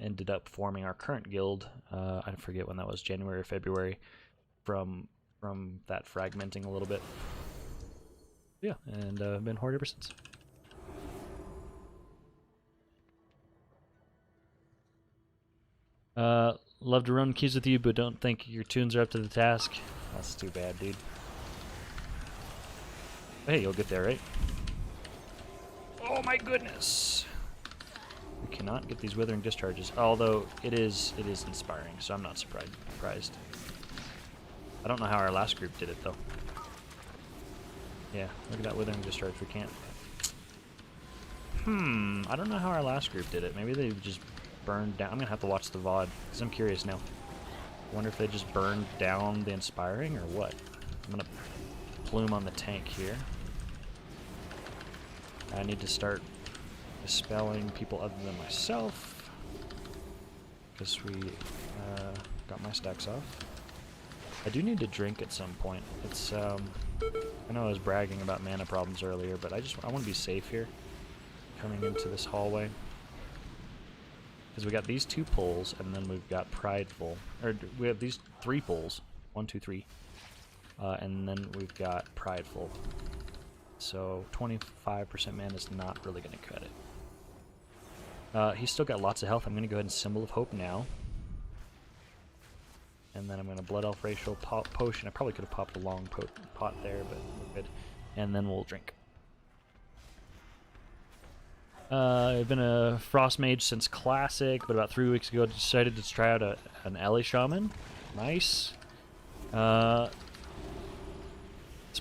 ended up forming our current guild. I forget when that was, January or February, from that fragmenting a little bit. Yeah, and I've been Horde ever since. Love to run keys with you, but don't think your tunes are up to the task. That's too bad, dude. Hey, you'll get there, right? Oh my goodness! We cannot get these withering discharges, although it is inspiring, so I'm not surprised. I don't know how our last group did it though. Yeah, look at that withering discharge. We can't. I don't know how our last group did it. Maybe they just burned down. I'm gonna have to watch the VOD because I'm curious now. I wonder if they just burned down the inspiring or what. I'm gonna plume on the tank here. I need to start dispelling people other than myself because we got my stacks off. I do need to drink at some point. It's I know I was bragging about mana problems earlier, but I want to be safe here coming into this hallway. Because we got these 2 pulls, and then we've got Prideful. Or we have these 3 pulls. 1, 2, 3. And then we've got Prideful. So 25% mana is not really going to cut it. He's still got lots of health. I'm going to go ahead and Symbol of Hope now. And then I'm going to Blood Elf Racial Potion. I probably could have popped a long pot there, but we're good. And then we'll drink. I've been a Frost Mage since Classic, but about 3 weeks ago I decided to try out an Ellie Shaman. Nice. That's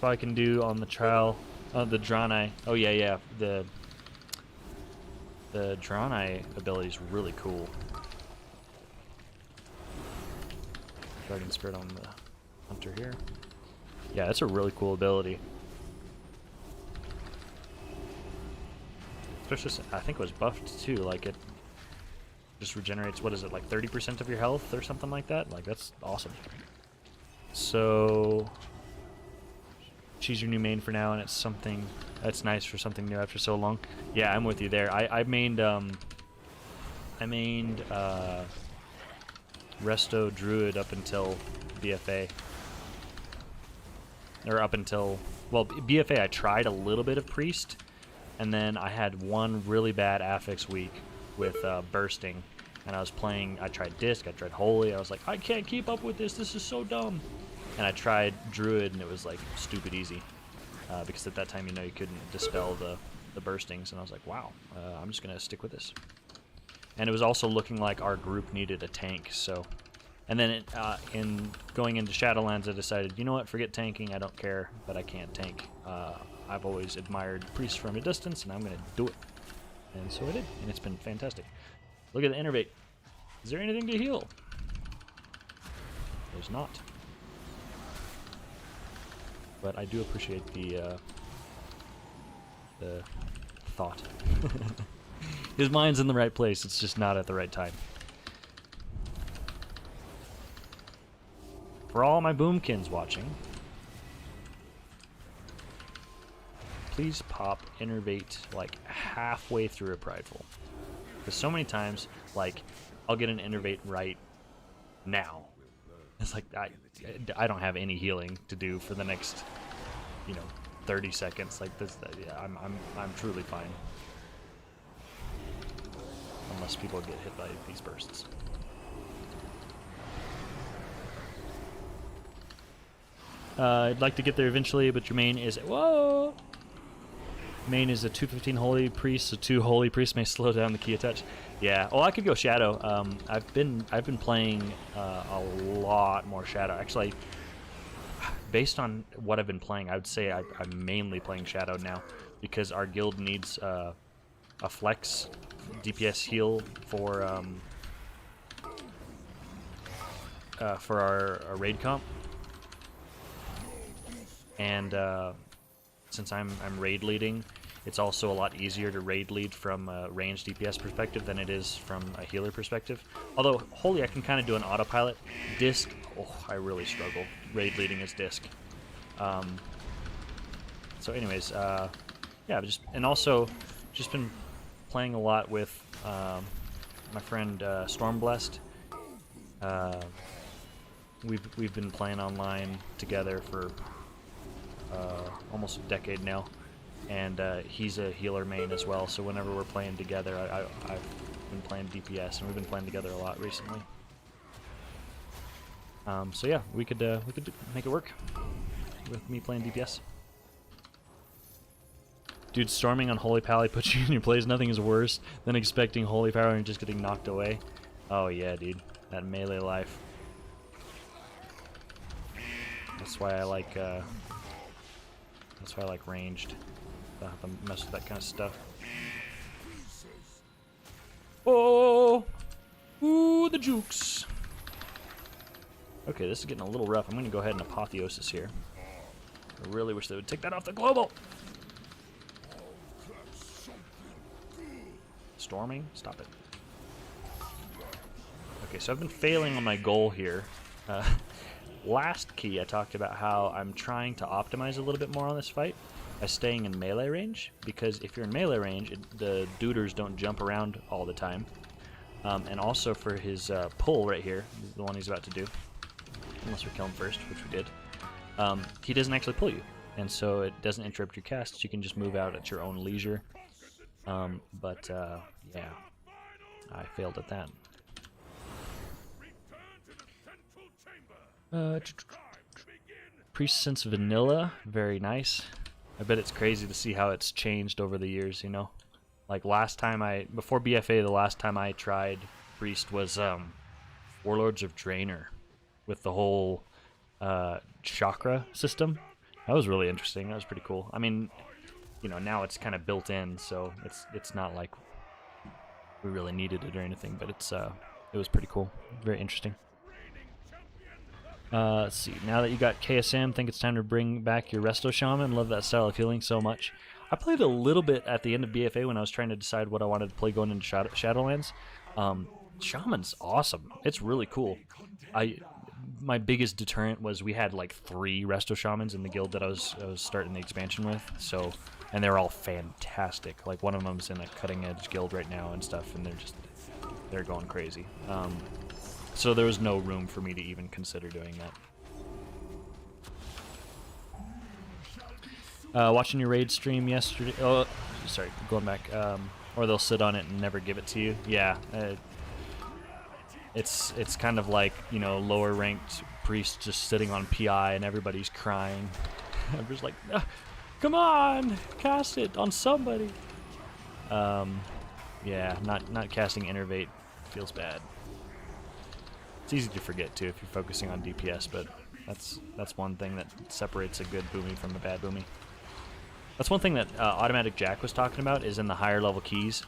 what I can do on the trial. The Draenei. Oh yeah. The Draenei ability is really cool. Guardian Spirit on the Hunter here. Yeah, that's a really cool ability. Especially, I think it was buffed too, like it just regenerates, what is it, like 30% of your health or something like that? Like, that's awesome. So, choose your new main for now, and it's something that's nice for something new after so long. Yeah, I'm with you there. I mained Resto Druid up until BFA. Or up until, well, BFA I tried a little bit of Priest, and then I had one really bad affix week with Bursting, and I tried Disc, I tried Holy, I was like, I can't keep up with this is so dumb. And I tried Druid, and it was like stupid easy, because at that time, you couldn't dispel the Burstings, and I was like, wow, I'm just going to stick with this. And it was also looking like our group needed a tank, so... And then in going into Shadowlands, I decided, you know what, forget tanking, I don't care that I can't tank. I've always admired Priests from a distance, and I'm going to do it. And so I did, and it's been fantastic. Look at the Innervate. Is there anything to heal? There's not. But I do appreciate the thought. His mind's in the right place, it's just not at the right time. For all my boomkins watching, please pop Innervate like halfway through a Prideful. Because so many times, like, I'll get an Innervate right now. It's like, I don't have any healing to do for the next, 30 seconds. Like this, yeah, I'm truly fine. Unless people get hit by these bursts. I'd like to get there eventually, but your main is... Whoa! Main is a 215 Holy Priest, so 2 Holy Priests may slow down the Kia touch. Yeah, well, I could go Shadow. I've been playing a lot more Shadow. Actually, based on what I've been playing, I would say I'm mainly playing Shadow now, because our guild needs a flex DPS heal for our raid comp. and since I'm raid leading, it's also a lot easier to raid lead from a ranged DPS perspective than it is from a healer perspective. Although Holy, I can kind of do an autopilot. Disc, oh, I really struggle raid leading as Disc. So anyways, yeah, and also just been playing a lot with my friend Stormblessed. We've been playing online together for almost a decade now, and he's a healer main as well. So whenever we're playing together, I've been playing DPS, and we've been playing together a lot recently. So yeah, we could make it work with me playing DPS. Dude, storming on Holy Pally puts you in your place. Nothing is worse than expecting Holy Power and just getting knocked away. Oh yeah, dude, that melee life. That's why I like ranged. Don't have to mess with that kind of stuff. Oh, ooh, the jukes. Okay, this is getting a little rough. I'm gonna go ahead and apotheosis here. I really wish they would take that off the global. Storming? Stop it. Okay, so I've been failing on my goal here. Last key, I talked about how I'm trying to optimize a little bit more on this fight by staying in melee range, because if you're in melee range, the duders don't jump around all the time. And also for his pull right here, the one he's about to do, unless we kill him first, which we did, he doesn't actually pull you, and so it doesn't interrupt your casts. You can just move out at your own leisure. Yeah, I failed at that. Priest Sense Vanilla, very nice. I bet it's crazy to see how it's changed over the years, you know? Like last time before BFA, the last time I tried Priest was Warlords of Draenor with the whole chakra system. That was really interesting. That was pretty cool. I mean, you know, now it's kind of built in, so it's not like we really needed it or anything, but it was pretty cool. Very interesting. Let's see. Now that you got KSM, think it's time to bring back your Resto Shaman. Love that style of healing so much. I played a little bit at the end of BFA when I was trying to decide what I wanted to play going into Shadowlands. Shaman's awesome. It's really cool. My biggest deterrent was we had like 3 Resto Shamans in the guild that I was starting the expansion with. So, and they're all fantastic. Like one of them's in a cutting edge guild right now and stuff, and they're going crazy. So there was no room for me to even consider doing that. Watching your raid stream yesterday. Oh, sorry, going back. Or they'll sit on it and never give it to you. Yeah, it's kind of like, you know, lower ranked priests just sitting on PI and everybody's crying. I'm just like, come on, cast it on somebody. Yeah, not casting Innervate feels bad. It's easy to forget too if you're focusing on DPS, but that's one thing that separates a good Boomy from a bad Boomy. That's one thing that Automatic Jack was talking about, is in the higher level keys.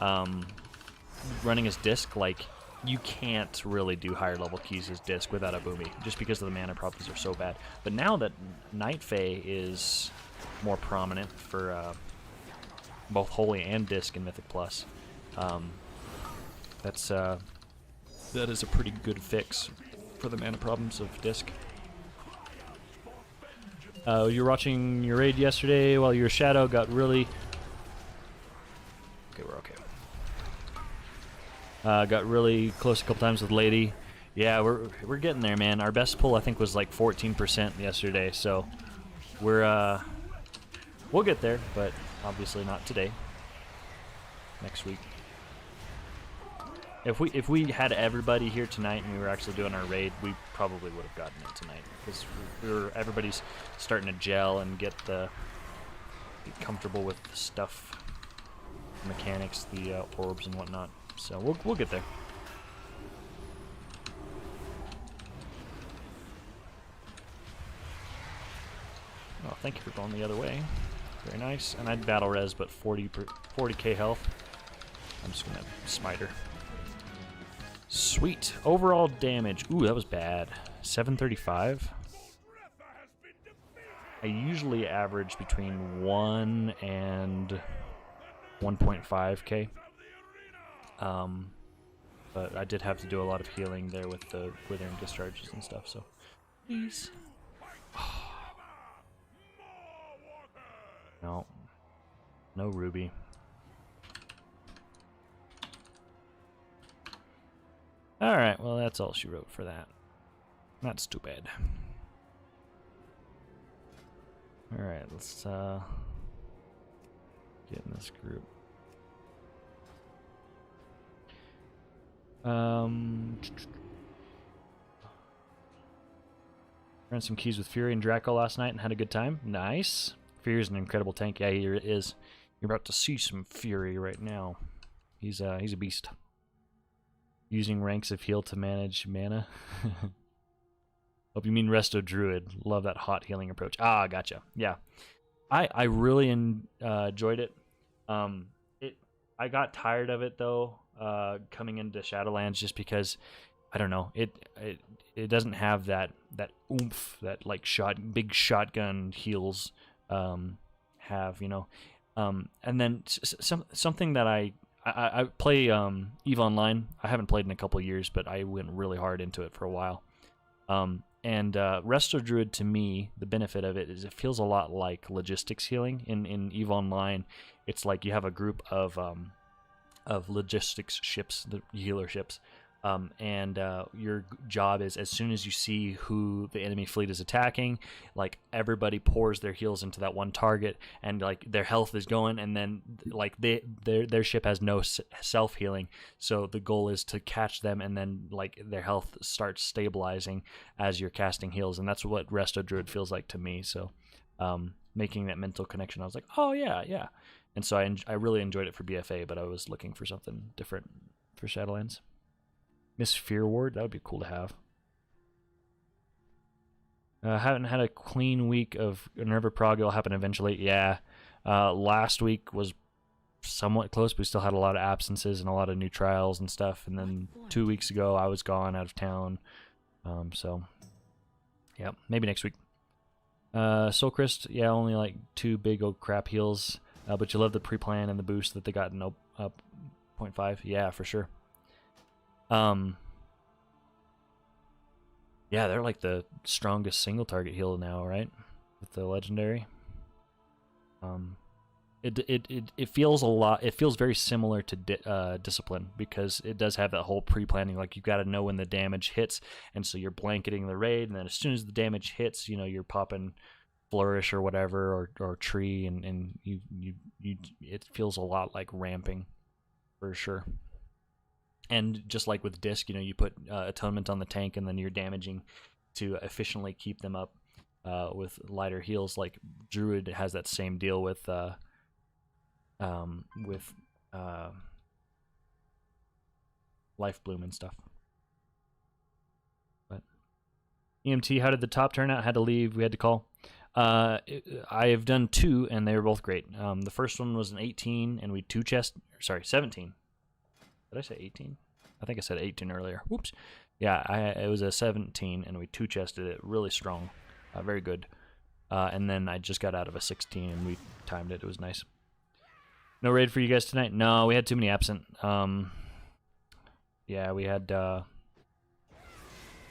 Running as Disc, like, you can't really do higher level keys as Disc without a Boomy, just because of the mana problems are so bad. But now that Night Fae is more prominent for both Holy and Disc in Mythic Plus, that is a pretty good fix for the mana problems of Disc. You were watching your raid yesterday while your Shadow got really... Okay, we're okay. Got really close a couple times with Lady. Yeah, we're getting there, man. Our best pull, I think, was like 14% yesterday, so we'll get there, but obviously not today. Next week. If we had everybody here tonight and we were actually doing our raid, we probably would have gotten it tonight, because everybody's starting to gel and get comfortable with the stuff, mechanics, the orbs and whatnot. So we'll get there. Oh, thank you for going the other way. Very nice. And I'd battle res, but 40k health. I'm just gonna smite her. Sweet. Overall damage. Ooh, that was bad. 735. I usually average between 1 and 1.5k. But I did have to do a lot of healing there with the withering discharges and stuff. So, please. No, no ruby. All right, well that's all she wrote for that. That's too bad. All right, let's get in this group. Ran some keys with Fury and Draco last night and had a good time. Nice. Fury's an incredible tank. Yeah, he is. You're about to see some Fury right now. He's a beast. Using ranks of heal to manage mana. Hope you mean Resto Druid. Love that hot healing approach. Ah, gotcha. Yeah, I really enjoyed it. I got tired of it though. Coming into Shadowlands, just because I don't know, it doesn't have that oomph that like big shotgun heals have, you know. And then something that I play EVE Online. I haven't played in a couple of years, but I went really hard into it for a while. And Resto Druid, to me, the benefit of it is it feels a lot like logistics healing. In EVE Online, it's like you have a group of logistics ships, the healer ships, and your job is, as soon as you see who the enemy fleet is attacking, like everybody pours their heals into that one target, and like their health is going, and then like their ship has no self healing, so the goal is to catch them, and then like their health starts stabilizing as you're casting heals, and that's what Resto Druid feels like to me. So making that mental connection, I was like, oh yeah. And so I really enjoyed it for BFA, but I was looking for something different for Shadowlands. Miss Fear Ward, that would be cool to have. Haven't had a clean week of Nerva Prague. It'll happen eventually. Yeah. Last week was somewhat close, but we still had a lot of absences and a lot of new trials and stuff. And then 2 weeks ago, I was gone out of town. So, yeah, maybe next week. Soul Crest, yeah, only like 2 big old crap heals. But you love the pre-plan and the boost that they got in 0.5. Yeah, for sure. Yeah, they're like the strongest single target heal now, right? With the legendary. It feels a lot. It feels very similar to Discipline, because it does have that whole pre-planning. Like, you got to know when the damage hits, and so you're blanketing the raid, and then as soon as the damage hits, you know, you're popping Flourish or whatever, or Tree, and you it feels a lot like ramping, for sure. And just like with Disc, you know, you put Atonement on the tank, and then you're damaging to efficiently keep them up with lighter heals. Like Druid has that same deal with Life Bloom and stuff. But EMT, how did the top turn out? Had to leave. We had to call. I have done 2, and they were both great. The first one was an 18, and we 17. Did I say 18? I think I said 18 earlier. Whoops. Yeah, it was a 17, and we 2-chested it really strong. Very good. And then I just got out of a 16, and we timed it. It was nice. No raid for you guys tonight? No, we had too many absent. Yeah, we had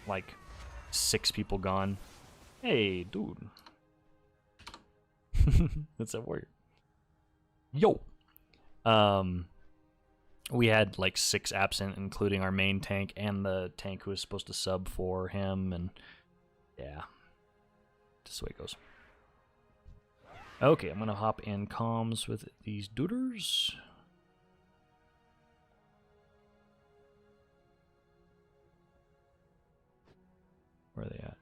like 6 people gone. Hey, dude. That's a word. Yo. We had like 6 absent, including our main tank and the tank who was supposed to sub for him, and yeah, just the way it goes. Okay, I'm gonna hop in comms with these duders. Where are they at?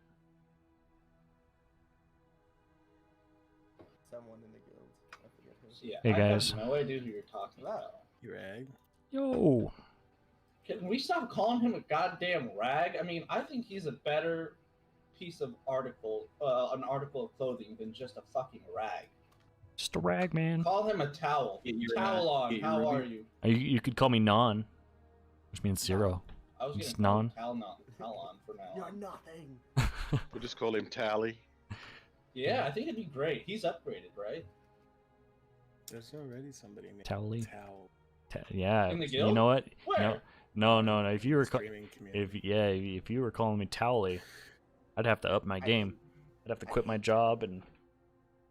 Someone in the guild. I forget who. Yeah, Hey, I guys. have no idea who you're talking about. You rag. Yo. Can we stop calling him a goddamn rag? I mean, I think he's a better piece of an article of clothing than just a fucking rag. Just a rag, man. Call him a towel. Get your Towel on. get your How are Ruby. you? You could call me Non, which means 0. I was It's gonna call him towel on for now. You're on. nothing. We'll just call him Tally. Yeah, I think it'd be great. He's upgraded, right? There's already somebody named Towley. Towel. Yeah, In the you guild? know what? Where? No. If you were Streaming community. if you were calling me Towley, I'd have to up my game. I'd have to quit my job and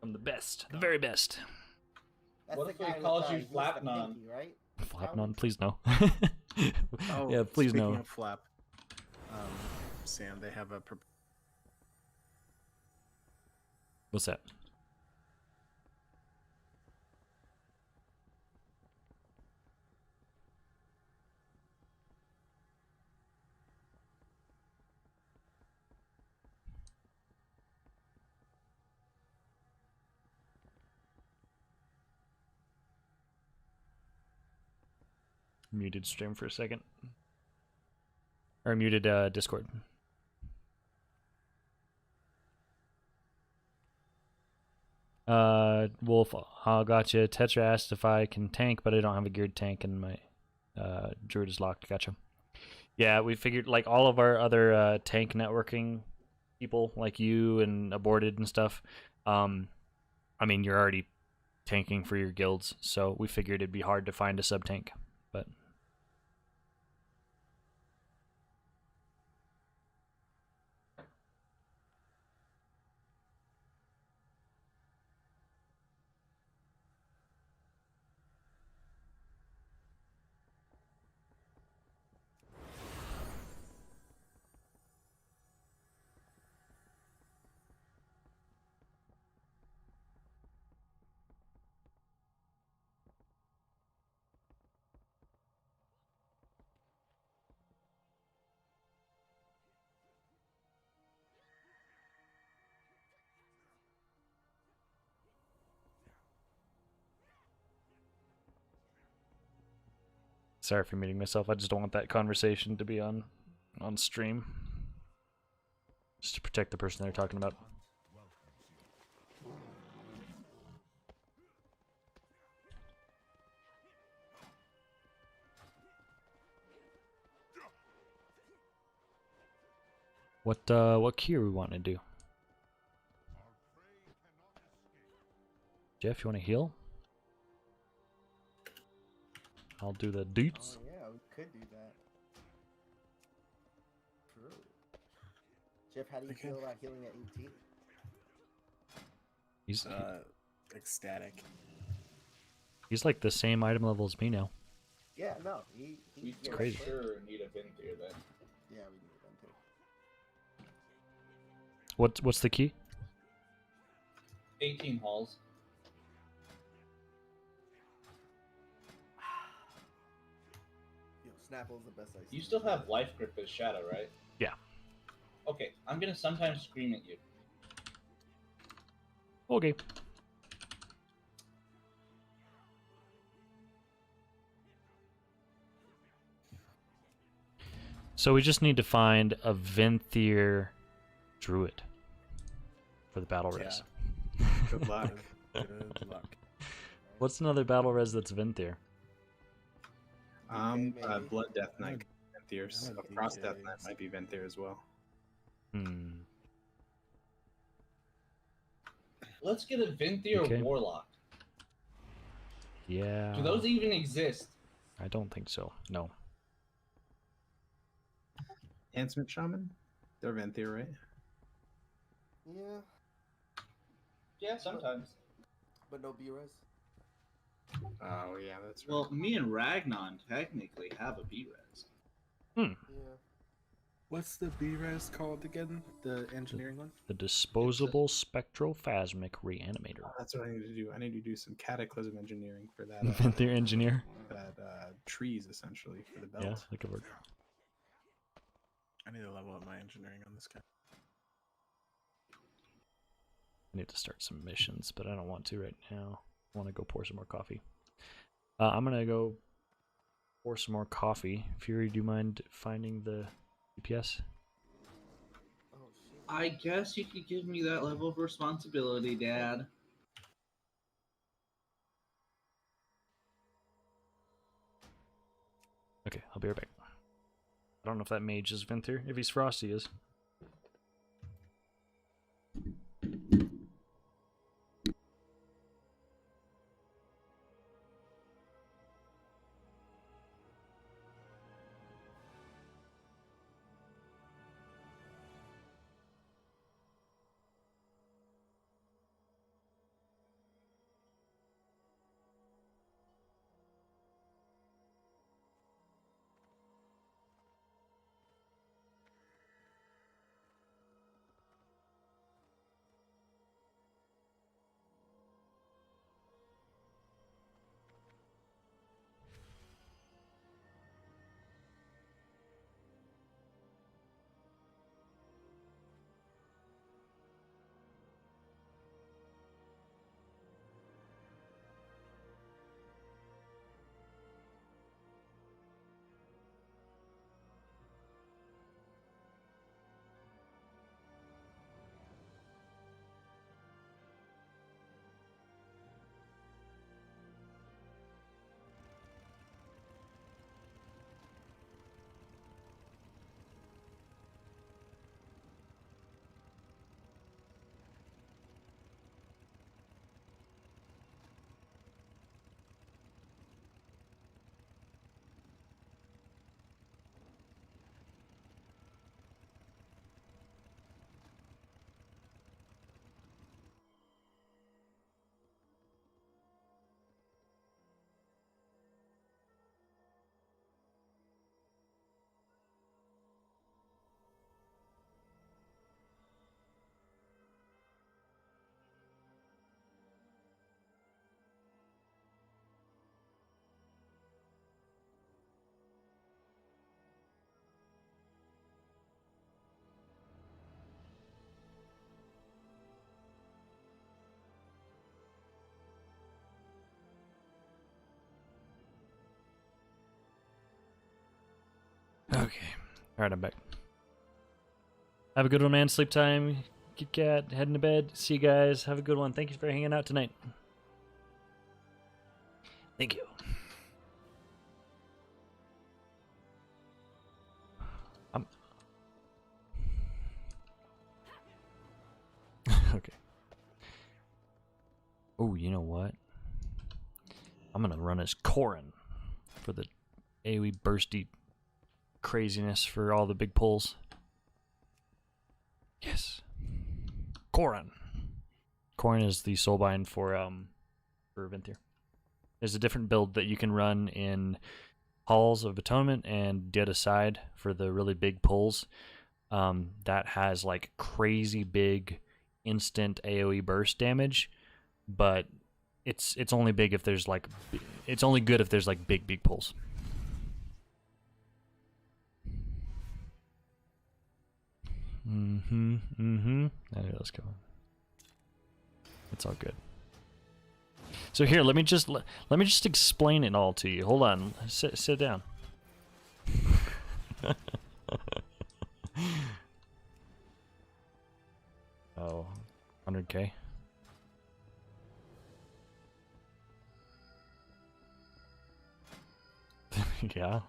I'm the best, the very best. That's What the if he guy calls with, you he was the Flapnon? pinky, right? Flapnon, please no. Oh, yeah, please speaking no. of Flap, Sam, they have a. What's that? Muted stream for a second. Or muted Discord. Wolf, gotcha. Tetra asked if I can tank, but I don't have a geared tank and my druid is locked. Gotcha. Yeah, we figured like all of our other tank networking people, like you and Aborted and stuff. I mean, you're already tanking for your guilds, so we figured it'd be hard to find a sub tank, but. Sorry for muting myself. I just don't want that conversation to be on stream. Just to protect the person they're talking about. What key are we wanting to do? Jeff, you want to heal? I'll do the deets. Oh yeah, we could do that. True. Jeff, how do you Okay. feel about healing at 18? Ecstatic. He's like the same item level as me now. Yeah, no, We yeah, for crazy. sure need a Vinthier then. Yeah, we need them too. What's the key? 18 halls. Yo, Snapple's the best ice. You still have Life Grip as Shadow, right? Yeah. Okay, I'm gonna sometimes scream at you. Okay. So we just need to find a Vinthier druid for the battle res. Good luck. Good luck. What's another battle res that's Vinthier? maybe. Blood Death Knight. Venthiers. I'm a Frost DJ. Death Knight might be Venthier as well. Hmm. Let's get a Vinthier Okay. Warlock. Yeah. Do those even exist? I don't think so. No. Enhancement Shaman? They're Venthier, right? Yeah, Yeah, sometimes. but no B-res. Oh, yeah, that's right. Well, me and Ragnon technically have a B-Res. Yeah. What's the B-Res called again? The engineering one? The disposable spectrophasmic reanimator. That's what I need to do. I need to do some cataclysm engineering for that. Vinthier engineer. That trees, essentially, for the belt. Yeah, that could work. I need to level up my engineering on this guy. I need to start some missions, but I don't want to right now. I want to go pour some more coffee. I'm gonna go pour some more coffee. Fury, do you mind finding the DPS? Oh shit. I guess you could give me that level of responsibility, Dad. Okay, I'll be right back. I don't know if that mage is Vinthier. If he's Frosty, he is. Okay. Alright, I'm back. Have a good one, man. Sleep time. Kit Kat, heading to bed. See you guys. Have a good one. Thank you for hanging out tonight. Thank you. Okay. Oh, you know what? I'm gonna run as Corrin for the AoE bursty craziness for all the big pulls. Yes. Corrin. Corrin is the soulbind for Venthyr. There's a different build that you can run in Halls of Atonement and Dead Aside for the really big pulls. That has like crazy big instant AoE burst damage, but it's only big if there's like it's only good if there's like big pulls. Okay, let's go. It's all good. So here, let me just explain it all to you. Hold on, sit down. Oh, 100K. Yeah.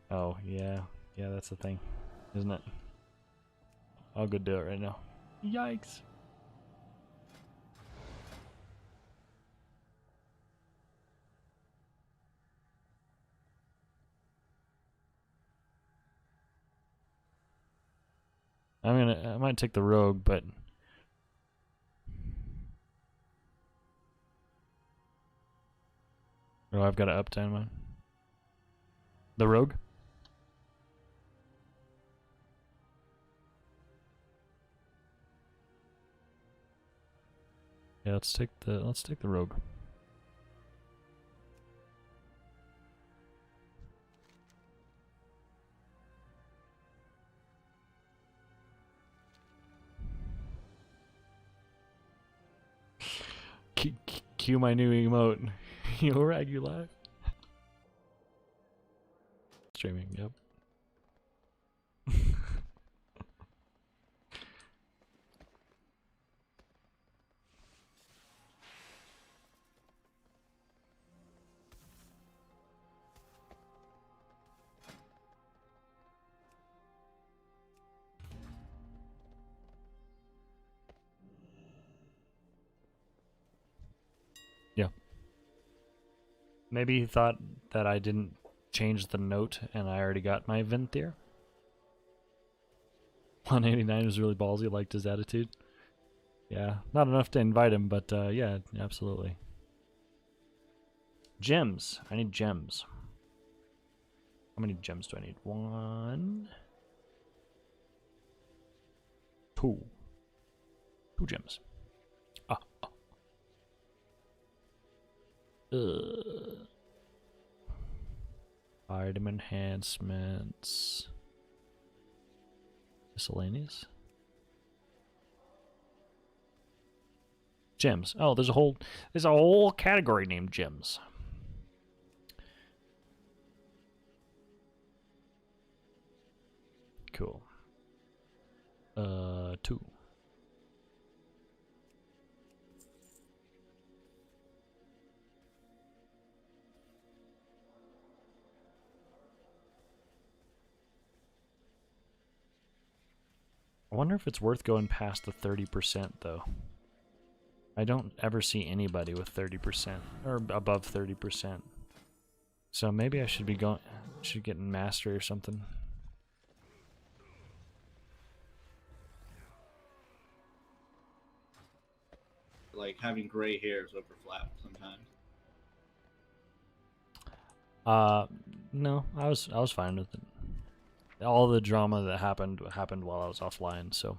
Oh, yeah. Yeah, that's the thing, isn't it? I'll go do it right now. Yikes. I might take the rogue, but oh, I've got to uptime mine. The rogue? Yeah, let's take the rogue. Cue my new emote. You'll rag you live. Streaming, yep. Yeah. Maybe he thought that I didn't change the note and I already got my Venthyr. 189 was really ballsy, liked his attitude. Yeah, not enough to invite him, but yeah, absolutely. Gems. I need gems. How many gems do I need? 1, 2. 2 gems. Item enhancements. Miscellaneous. Gems. Oh, there's a whole category named gems. Cool. 2. I wonder if it's worth going past the 30% though. I don't ever see anybody with 30% or above 30%. So maybe I should be getting mastery or something. Like having gray hairs over flat sometimes. No, I was fine with it. All the drama that happened while I was offline, so.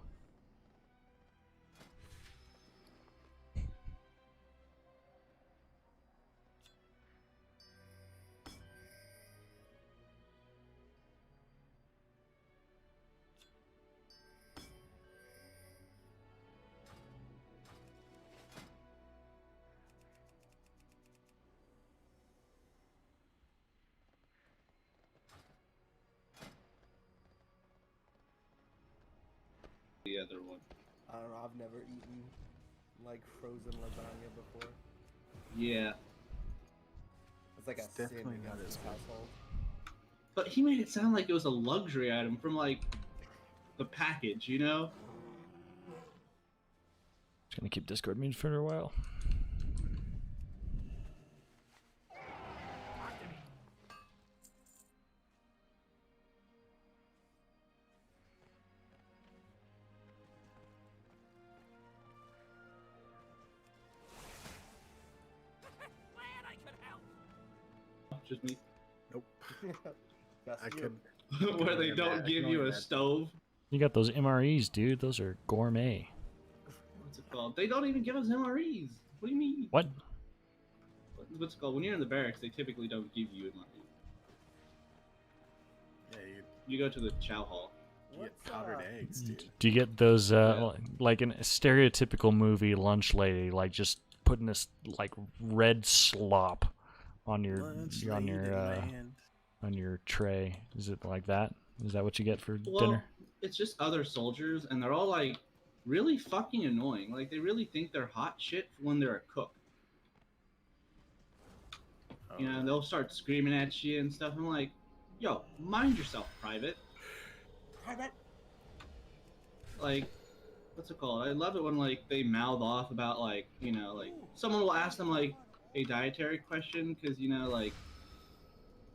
the other one? I don't know. I've never eaten like frozen lasagna before. Yeah, It's like It's a sin definitely in not this as good. household. but he made it sound like it was a luxury item from like the package, you know? Just gonna keep Discord muted for a while. Just me. Nope. That's I you. could. Where they Yeah, don't I give can you only a imagine. stove. You got those MREs, dude. Those are gourmet. What's it called? They don't even give us MREs. What do you mean? What? What's it called? When you're in the barracks, they typically don't give you MREs. Yeah, You go to the chow hall. you get powdered eggs, dude. Do you get those Yeah. like in a stereotypical movie lunch lady, like just putting this like red slop on your Lunch on lady your land. on your tray? Is it like that? Is that what you get for Well, dinner? it's just other soldiers, and they're all like really fucking annoying. Like they really think they're hot shit when they're a cook. You know, Oh, they'll start screaming at you and stuff. I'm like, yo, mind yourself, private. Private. Like, what's it called? I love it when like they mouth off about like, you know, like someone will ask them like a dietary question because you know like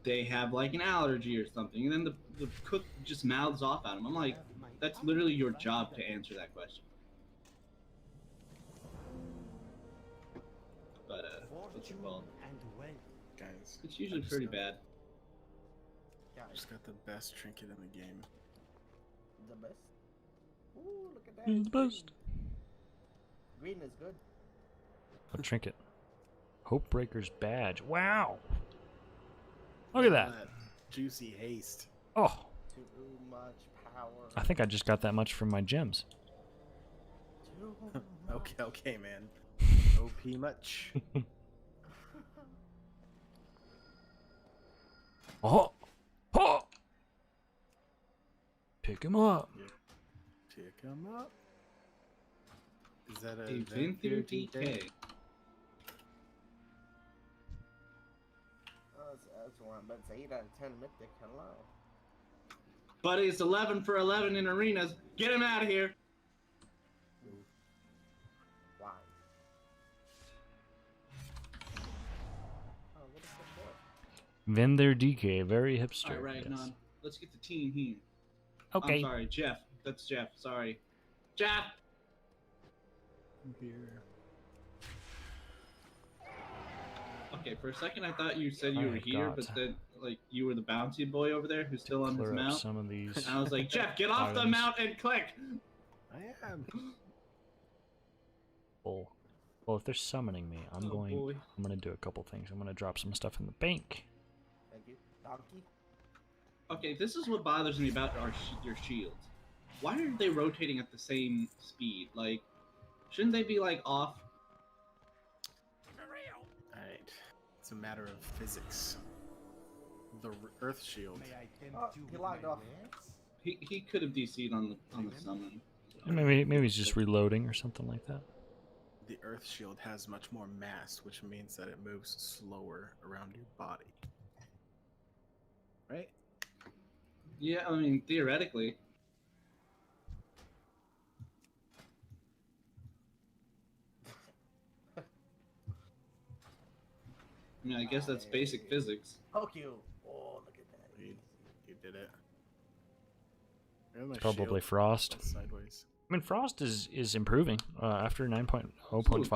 they have like an allergy or something, and then the cook just mouths off at them. I'm like, that's literally your job to answer that question. But what's it called? guys, It's usually I just pretty got- bad. Yeah, Just got the best trinket in the game. the best. Ooh, look at that. The best. Green is good. A trinket. Hopebreaker's badge. Wow. Look at that. Juicy haste. Oh, Too much power. I think I just got that much from my gems. Too Okay, okay, man. OP much. Oh, oh. Pick him up. Pick him up. Is that a A Venthyr DK. That's one, but it's 8 out of 10 mythic. Hello. But it's 11 for 11 in arenas. Get him out of here. Why? Oh, what is that for? Vendor DK, very hipster. All right, yes. Ragnon. Let's get the team here. Okay. I'm sorry, Jeff. That's Jeff. Sorry. Jeff! Beer. Okay, for a second I thought you said you I were here, but got- then, like, you were the bouncy boy over there who's still on his Clear up mount. some of these. And I was like, Jeff, get off the items. mount and click! I am. Well, if they're summoning me, I'm Oh, boy. gonna do a couple things. I'm gonna drop some stuff in the bank. Thank you. Donkey. Okay, this is what bothers me about your shields. Why are they rotating at the same speed? Like, shouldn't they be, like, off? Alright. It's a matter of physics. The Earth Shield. Oh, he logged off. He could have DC'd on the summon. Maybe he's just reloading or something like that. The Earth Shield has much more mass, which means that it moves slower around your body. Right? Yeah, I mean, theoretically. I mean, I guess that's basic physics. Poke you. Oh, look at that. You did it. Where's my Probably shield? Frost. Sideways. I mean, Frost is improving after Ooh, 9.0.5.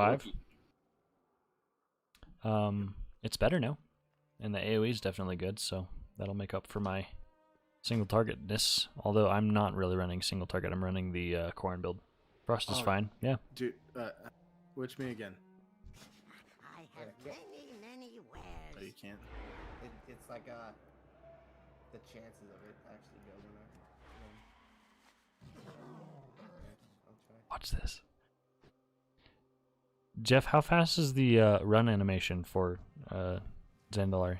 Loki. It's better now, and the AOE is definitely good, so that'll make up for my single targetness. Although I'm not really running single target, I'm running the Corrin build. Frost is Oh. fine. Yeah. Dude, which me again? I have many, many Oh, wares. you can't. It's like the chances of it actually going there. I'll try. Watch this. Jeff, how fast is the run animation for Zandalari?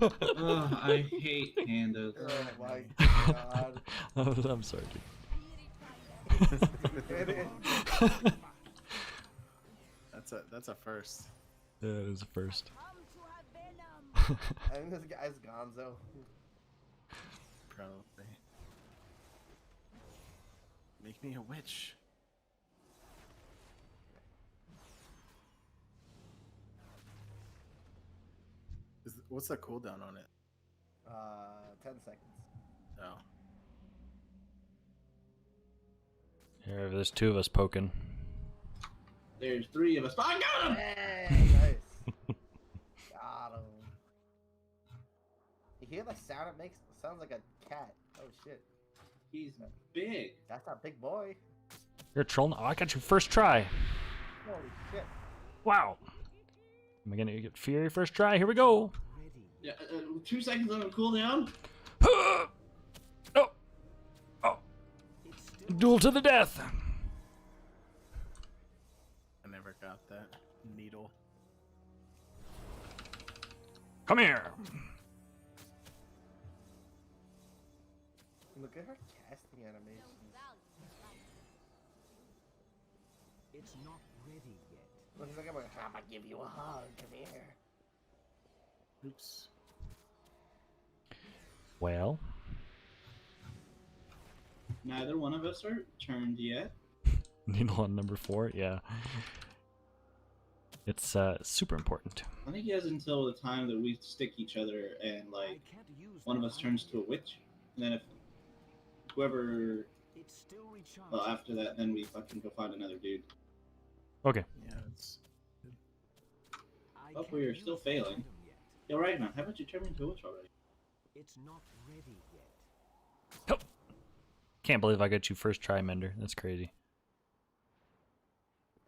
Oh, I hate pandas. Oh my god. I'm sorry, That's a first. dude. Yeah, it was a first. I think this guy's Gonzo. Probably. Make me a witch. What's the cooldown on it? 10 seconds. Oh. Here, there's two of us poking. There's 3 of us. I got him! Hey, nice. Got him. You hear the sound it makes? It sounds like a cat. Oh shit. He's big. That's a big boy. You're trolling. Oh, I got you first try. Holy shit. Wow. Am I gonna get Fury first try? Here we go. Yeah, 2 seconds on a cooldown. Oh. Oh. Duel to the death. I never got that needle. Come here. Look at her casting animation. It's not ready yet. Looks like I'm gonna give you a hug. Come here. Oops. Well, Neither one of us are turned yet. needle on number 4. Yeah. It's super important. I think he has until the time that we stick each other and like I can't use one of that us turns to a witch, and then if whoever, It's still recharging. well, after that, then we fucking go find another dude. Okay. Yeah, it's. I Oh, can't we are use still that failing. item yet. Yo, right now, haven't you turned me into a witch already? It's not ready yet. Can't believe I got you first try, Mender. That's crazy.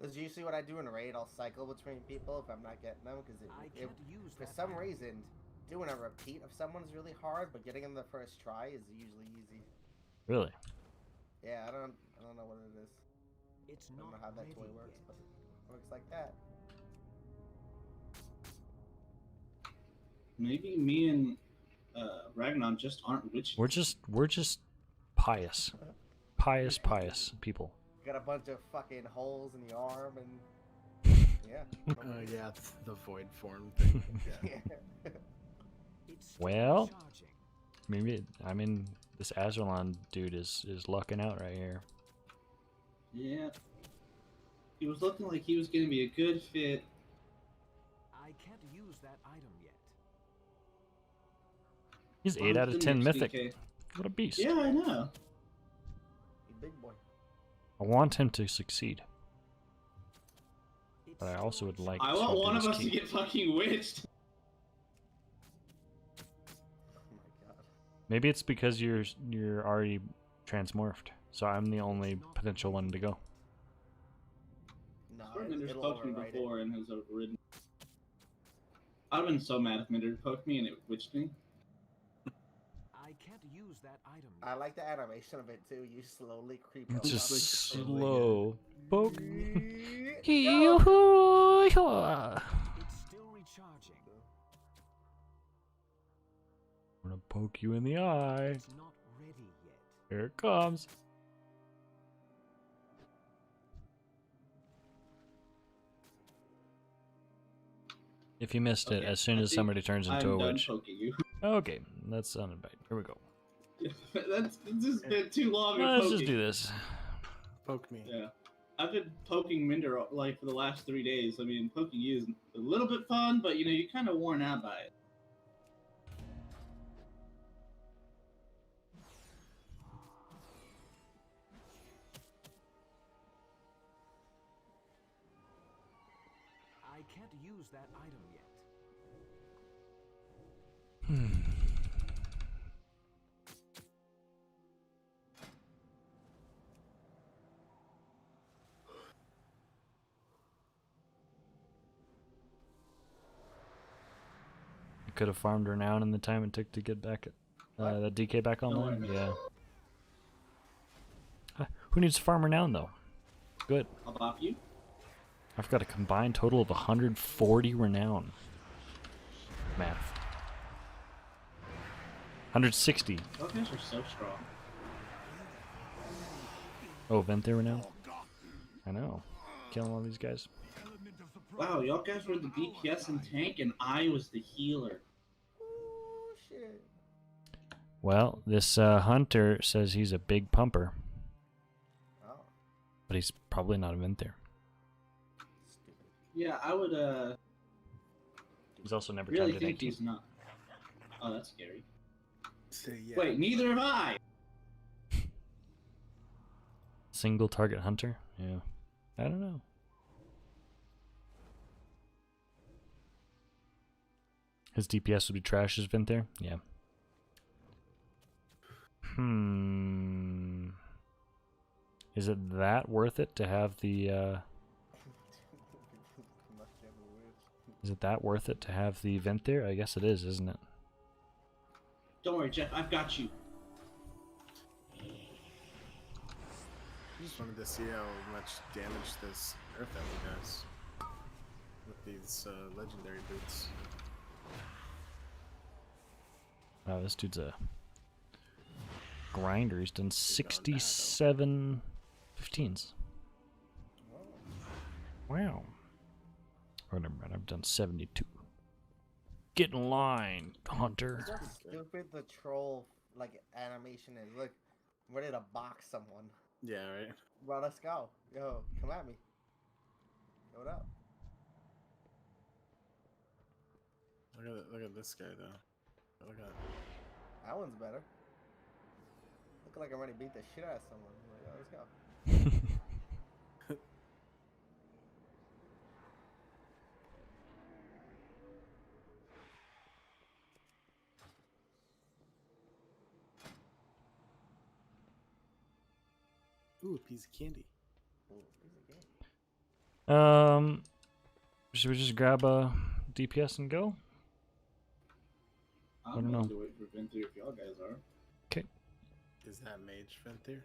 That's usually what I do in a raid. I'll cycle between people if I'm not getting them, because I can't use for that some item. reason, doing a repeat of someone's really hard, but getting them the first try is usually easy. Really? Yeah, I don't know what it is. It's I don't not know how that ready toy works, yet. but it works like that. Maybe me and Ragnar just aren't witches. We're just pious. Pious people. Got a bunch of fucking holes in the arm and yeah. Yeah, the void form thing. Yeah. Yeah. It's still Well, recharging. maybe this Azerlon dude is lucking out right here. Yeah. He was looking like he was going to be a good fit. I can't use that item yet. He's on 8 out of the 10 next mythic. DK. What a beast. Yeah, I know. You big boy. I want him to succeed, It's but I still also would like I to want do one of this us to keep. get fucking witched. Oh my god. Maybe it's because you're already transmorphed, so I'm the only potential one to go. No, Minder's it'll poked me override it. before and has overridden. I'd have been so mad if Minder poked me and it witched me. I can't use that item I yet. like the animation of it too. You slowly creep up. It's just like slow. Poke. Go! Yoo-hoo. It's still recharging. I'm gonna poke you in the eye. It's not ready yet. Here it comes. If you missed it, Okay, as soon I as think somebody turns into I'm a done witch. poking you. Okay, that's uninvited. Here we go. That's just been too long. of Let's poking. just do this. Poke me. Yeah. I've been poking Minder like for the last 3 days. I mean, poking you is a little bit fun, but you know, you're kind of worn out by it. I can't use that item yet. You could have farmed renown in the time it took to get back that DK back online. I Yeah. Who needs to farm renown though? Good. I'll bop you. I've got a combined total of 140 renown. Math. 160. Those guys are so strong. Oh, Venthyr now? I know. Killing all these guys. Wow, y'all guys were the DPS and tank, and I was the healer. Oh shit. Well, this hunter says he's a big pumper, Oh, but he's probably not a Venthyr. stupid. Yeah, I would He's also never really tried to think tank. he's not. Oh, that's scary. So, yeah. Wait, neither have I. Single target hunter? Yeah. I don't know. His DPS would be trash as Venthyr? Yeah. Is it that worth it to have the Must have a witch. is it that worth it to have the Venthyr? I guess it is, isn't it? Don't worry, Jeff. I've got you. Just wanted to see how much damage this Earth Ellie does with these legendary boots. Wow, this dude's a grinder. He's done 67 15s. Wow. Oh, never mind. I've done 72. Get in line, Hunter. Look how stupid the troll like animation is. Look, ready to box someone. Yeah, right. Well, let's go. Yo, come at me. What up? Look at this guy though. Look at That one's better. Look like I'm ready to beat the shit out of someone. Like, yo, let's go. ooh, a piece of candy. Ooh, piece of candy. Should we just grab a DPS and go? I don't know. To wait for Venthyr if y'all guys are. Is that Mage Venthyr?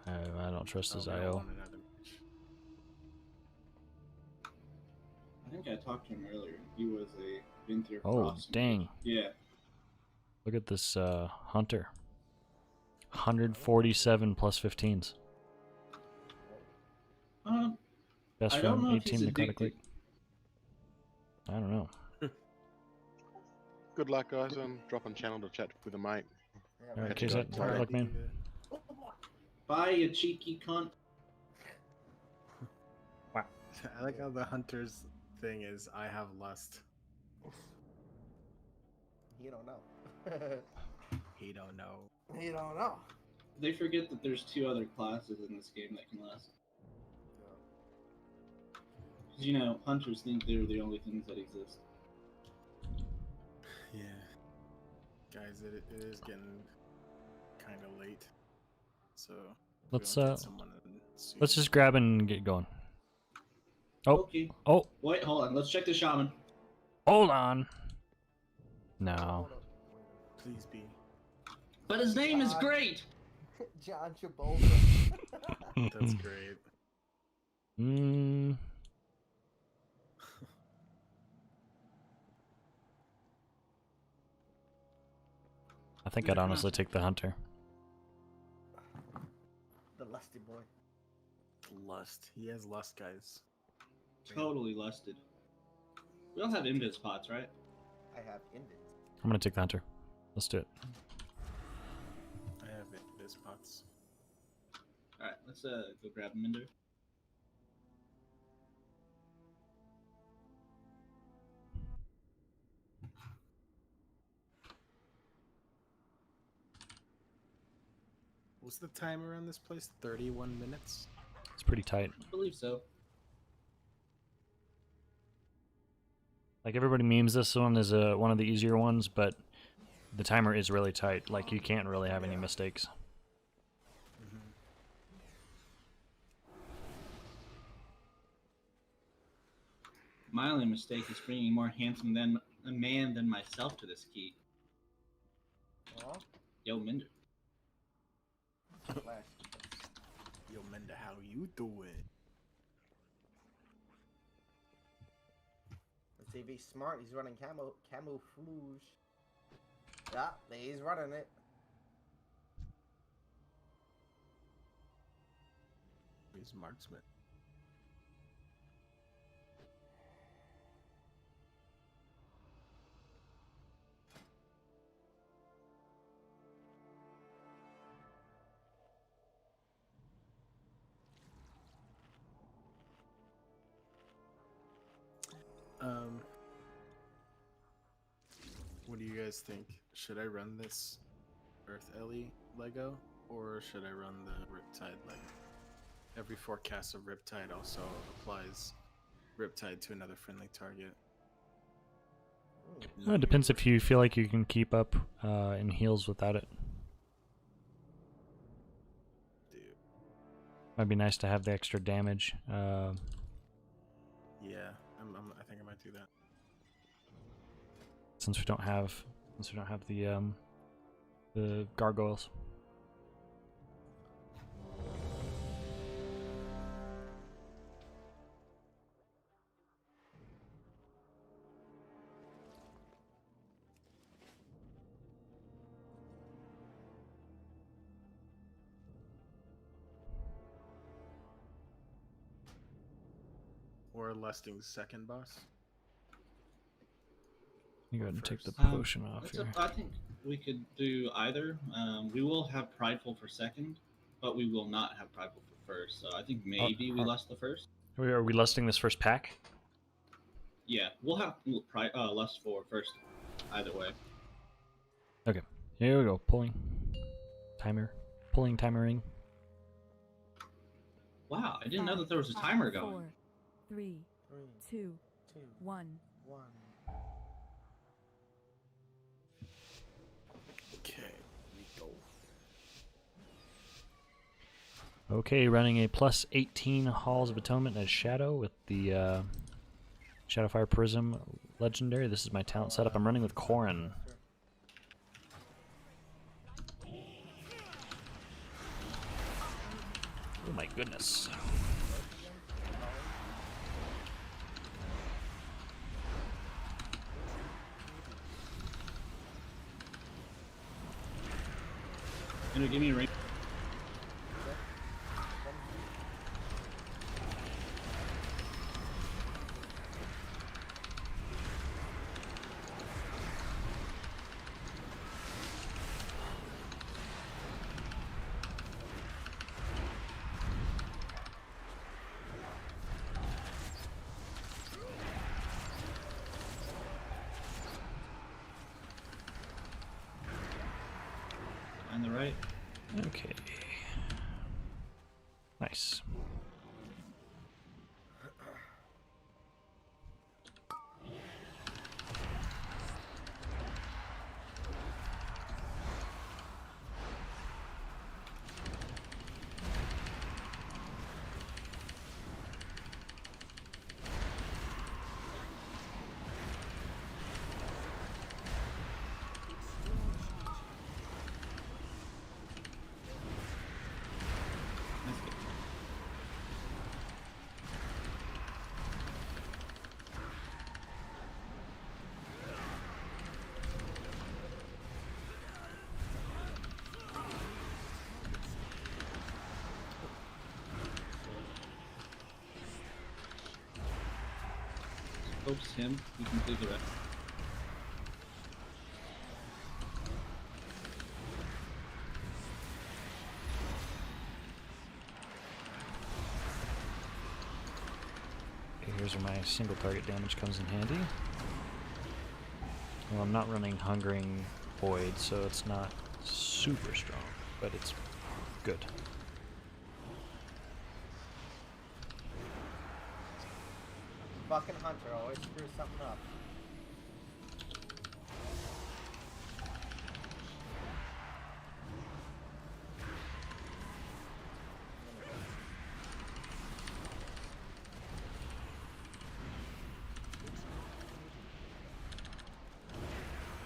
I don't trust his we don't IO. want another mage. I think I talked to him earlier. He was a Venthyr Oh, cross. dang. Yeah. Look at this hunter. 147 plus 15s. Best I don't from know if he's 18 necrotic addicted. rate. I don't know. Good luck, guys. Drop on channel to chat with a mate. Yeah, Alright, Catch you KZ, guys good later. luck, man. Bye, you cheeky cunt. I like how the hunter's thing is I have lust. You don't know. He don't know. You don't know. They forget that there's two other classes in this game that can last. Because, you know, hunters think they're the only things that exist. Yeah. Guys, it is getting kind of late. So if we Let's don't get someone in soon- let's just grab and get going. Oh, Okay. oh, Wait, hold on. Let's check the shaman. hold on. No. please be. But his name is God. great! John Travolta. That's great. I think I'd honestly take the hunter. The lusty boy. Lust. He has lust, guys. Totally lusted. We all have invis pots, right? I have Invis. I'm gonna take the hunter. Let's do it. I have it. Biz pots. Alright, let's go grab Minder. What's the timer on this place? 31 minutes? It's pretty tight. I believe so. Like everybody memes this one is one of the easier ones, but the timer is really tight. Like you can't really have any mistakes. My only mistake is bringing more handsome than a man than myself to this key. Aw, Yo, Minder. flash. Yo, Menda, how you doing? Let's see if he's smart. He's running camouflage. Yeah, he's running it. He's marksman. What do you guys think? Should I run this Earth Ellie Lego, or should I run the Riptide Lego? Every forecast of Riptide also applies Riptide to another friendly target. It depends if you feel like you can keep up in heals without it. Dude. Might be nice to have the extra damage. Yeah, I think I might do that. Since we don't have the gargoyles. Or Lusting's second boss. You go ahead and take the Um, potion off That's here. I think we could do either. We will have Prideful for second, but we will not have Prideful for first. So I think maybe we lust the first. Are we lusting this first pack? Yeah, we'll have Lust for first, either way. Okay. Here we go. Pulling timering. Wow, I didn't know that there was a timer going. 4, 3, 2, 1. Okay, we go. Okay, running a plus 18 Halls of Atonement as Shadow with the Shadowfire Prism Legendary. This is my talent setup. I'm running with Corrin. Oh my goodness. Can you give me a ring? On the right. Okay. Nice. Focus him. We can do the rest. Okay, here's where my single target damage comes in handy. Well, I'm not running Hungering Void, so it's not super strong, but it's good. Fucking Hunter always screws something up.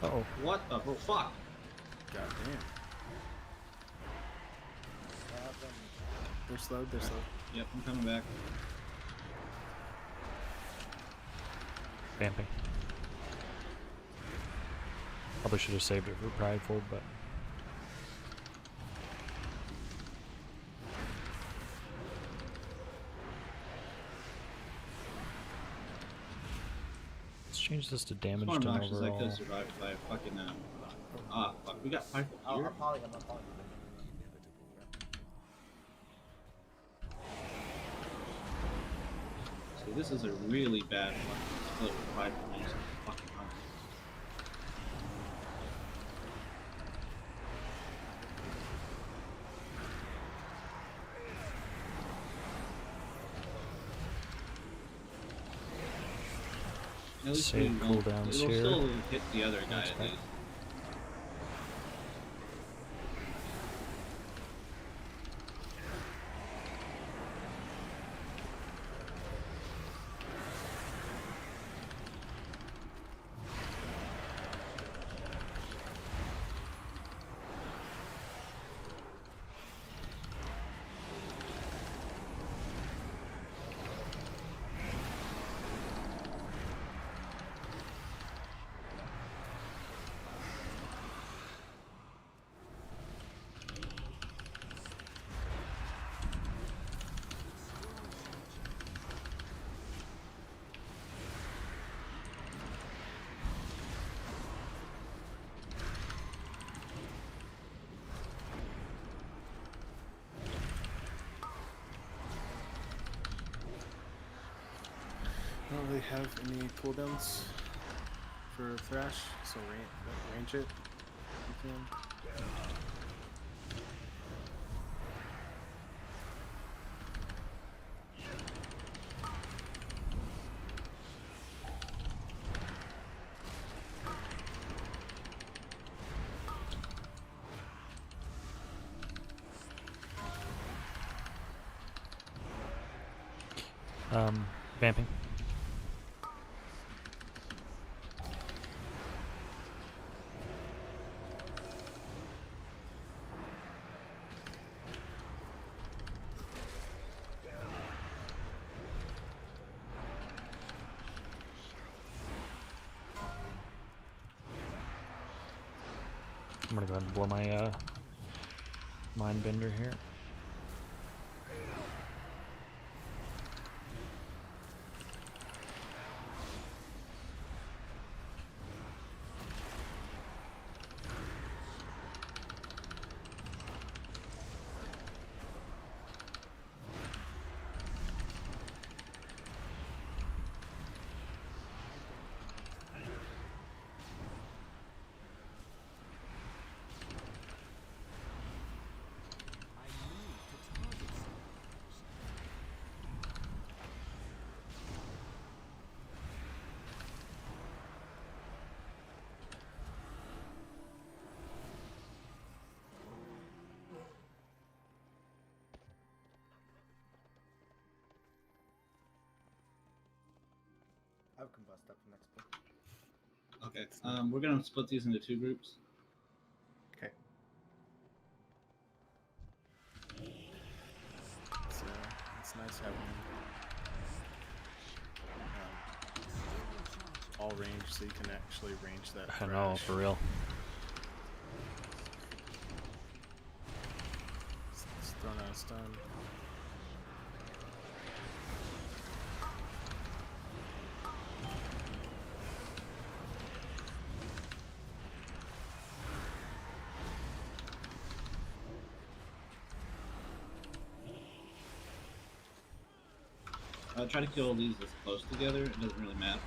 Uh-oh. What the fuck? God damn. Stab them. They're slowed, they're slowed. Yep, I'm coming back. Vamping. Probably should have saved it for Prideful, but let's change this to damage More done obnoxious. I could overall. have survived if I fucking ah, fuck. We got Prideful I'm here. poly, I'm not poly. So this is a really bad fucking split with Prideful and some fucking hunters. At least Save we won't- cooldowns it'll here. still hit the other guy That's at fine. least. Don't really have any cooldowns for Thrash, so range it if you can. Vamping. I'm gonna go ahead and blow my mind bender here. I have combust up for next play. Okay. We're gonna split these into two groups. Okay. So it's nice having all range, so you can actually range that. I know, Thrash. for real. It's thrown out of stun. Try to kill these as close together. It doesn't really matter.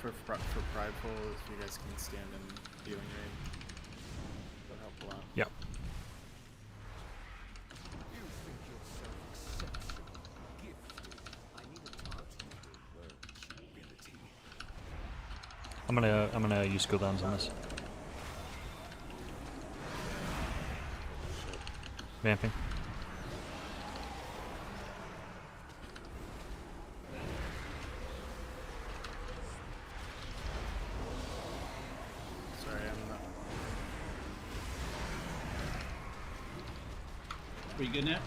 For Prideful, if you guys can stand in healing range, that'll help a lot. Yep. I'm gonna use cooldowns on this. Vamping. We good now?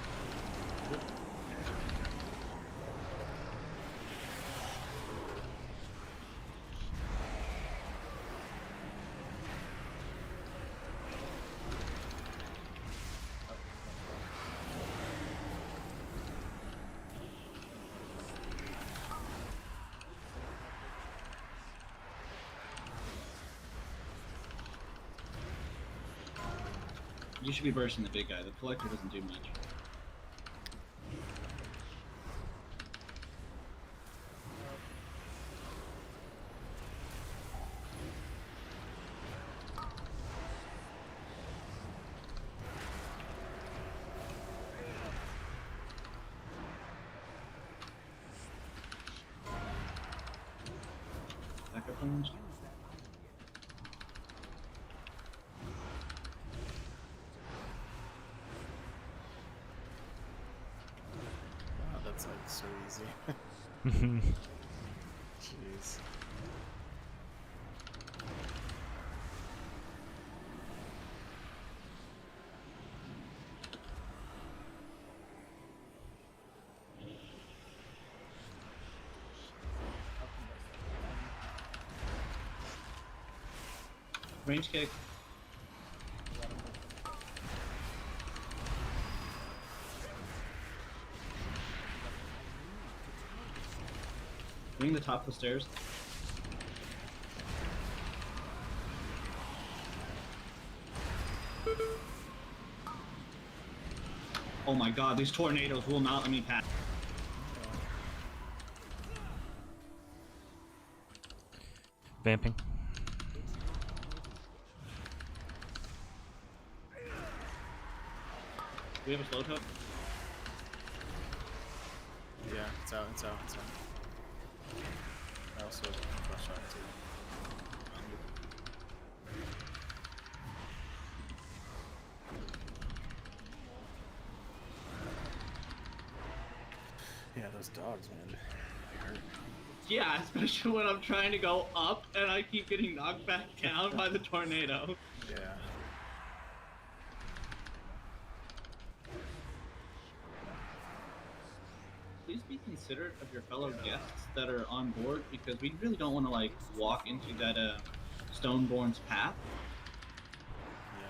You should be bursting the big guy. The collector doesn't do much. Backup plans? Wow, that's like so easy. Jeez. Range kick. Bring the top of the stairs. Oh my god, these tornadoes will not let me pass. Vamping. Do we have a slow toe? Yeah, it's out, it's out, it's out. I also flash out too. Yeah, those dogs, man. They hurt. Yeah, especially when I'm trying to go up and I keep getting knocked back down by the tornado. Yeah. Please be considerate of your fellow guests that are on board because we really don't want to like walk into that Stoneborn's path. Yeah.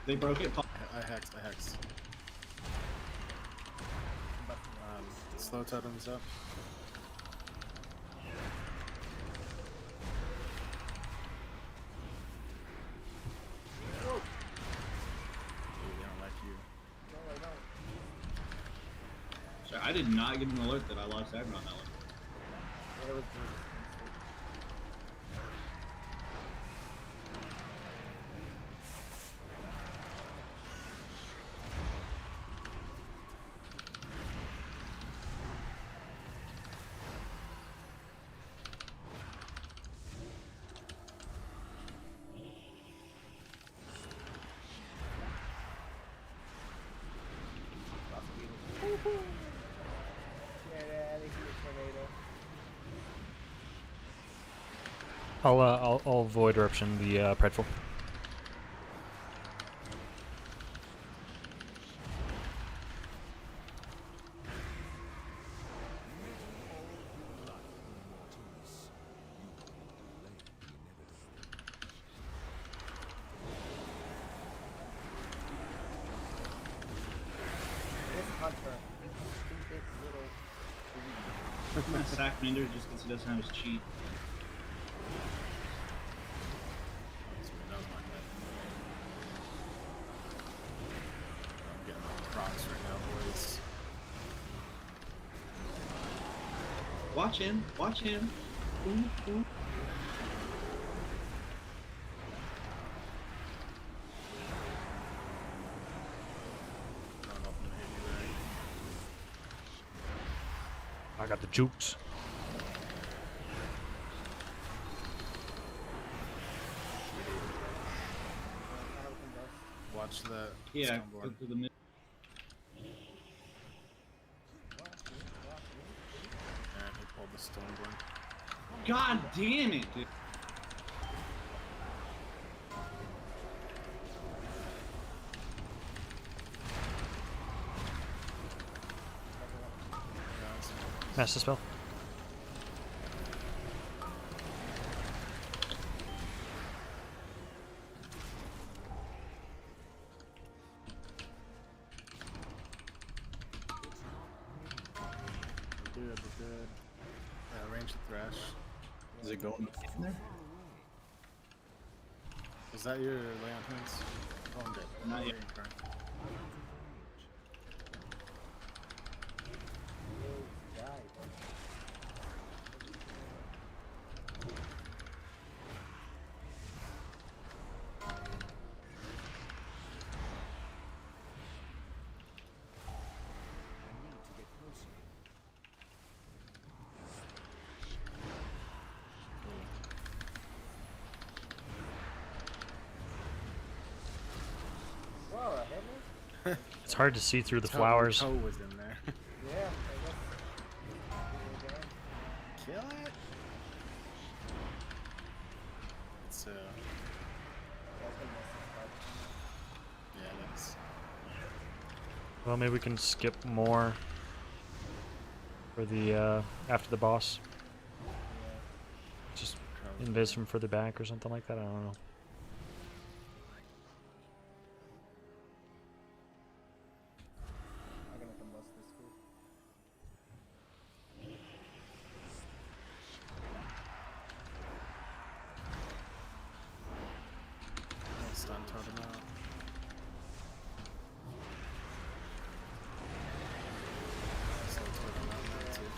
They broke it. I hexed. Slow totems up. Ooh, they don't like you. No, I don't. Sorry, I did not get an alert that I lost aggro on that one. Yeah, it was Get out of here, tornado. I'll avoid eruption the Prideful. This hunter, you stupid little. I'm gonna sack Minder just because he doesn't have his cheat. That was my bad. I'm getting procs right now, boys. Watch him. Watch him. Ooh, ooh. I don't know if I'm gonna hit you there. I got the jukes. Watch that. Yeah, Stoneborn. go through the mid. Stoneborn. God damn it, dude. Master spell. We're good. Range of Thresh. Is it going in there? Is that your lay on hands? Oh, I'm dead. Not yet. Whoa, hit me? It's hard to see through the Toe flowers. was in there. Yeah, I guess. Kill it. It's yeah, that's Well, maybe we can skip more for the after the boss. Just invis from further back or something like that. I don't know. I'm gonna combust this food. stun totem out. Slow totem out now too.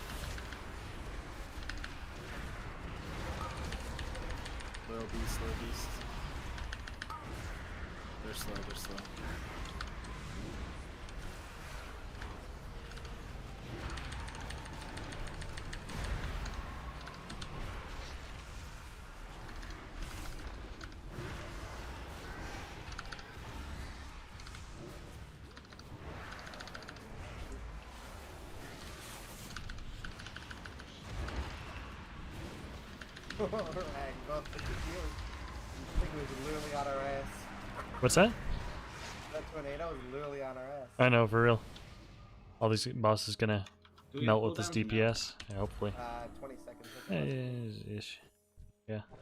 Little beast, slow beast. They're slow, they're slow. Alright, go for the shield. I think it was literally on our ass. What's that? That tornado was literally on our ass. I know, for real. All these bosses gonna Do we melt have with this cooldowns? No. DPS. Yeah, hopefully. 20 seconds. Ish. Yeah. Go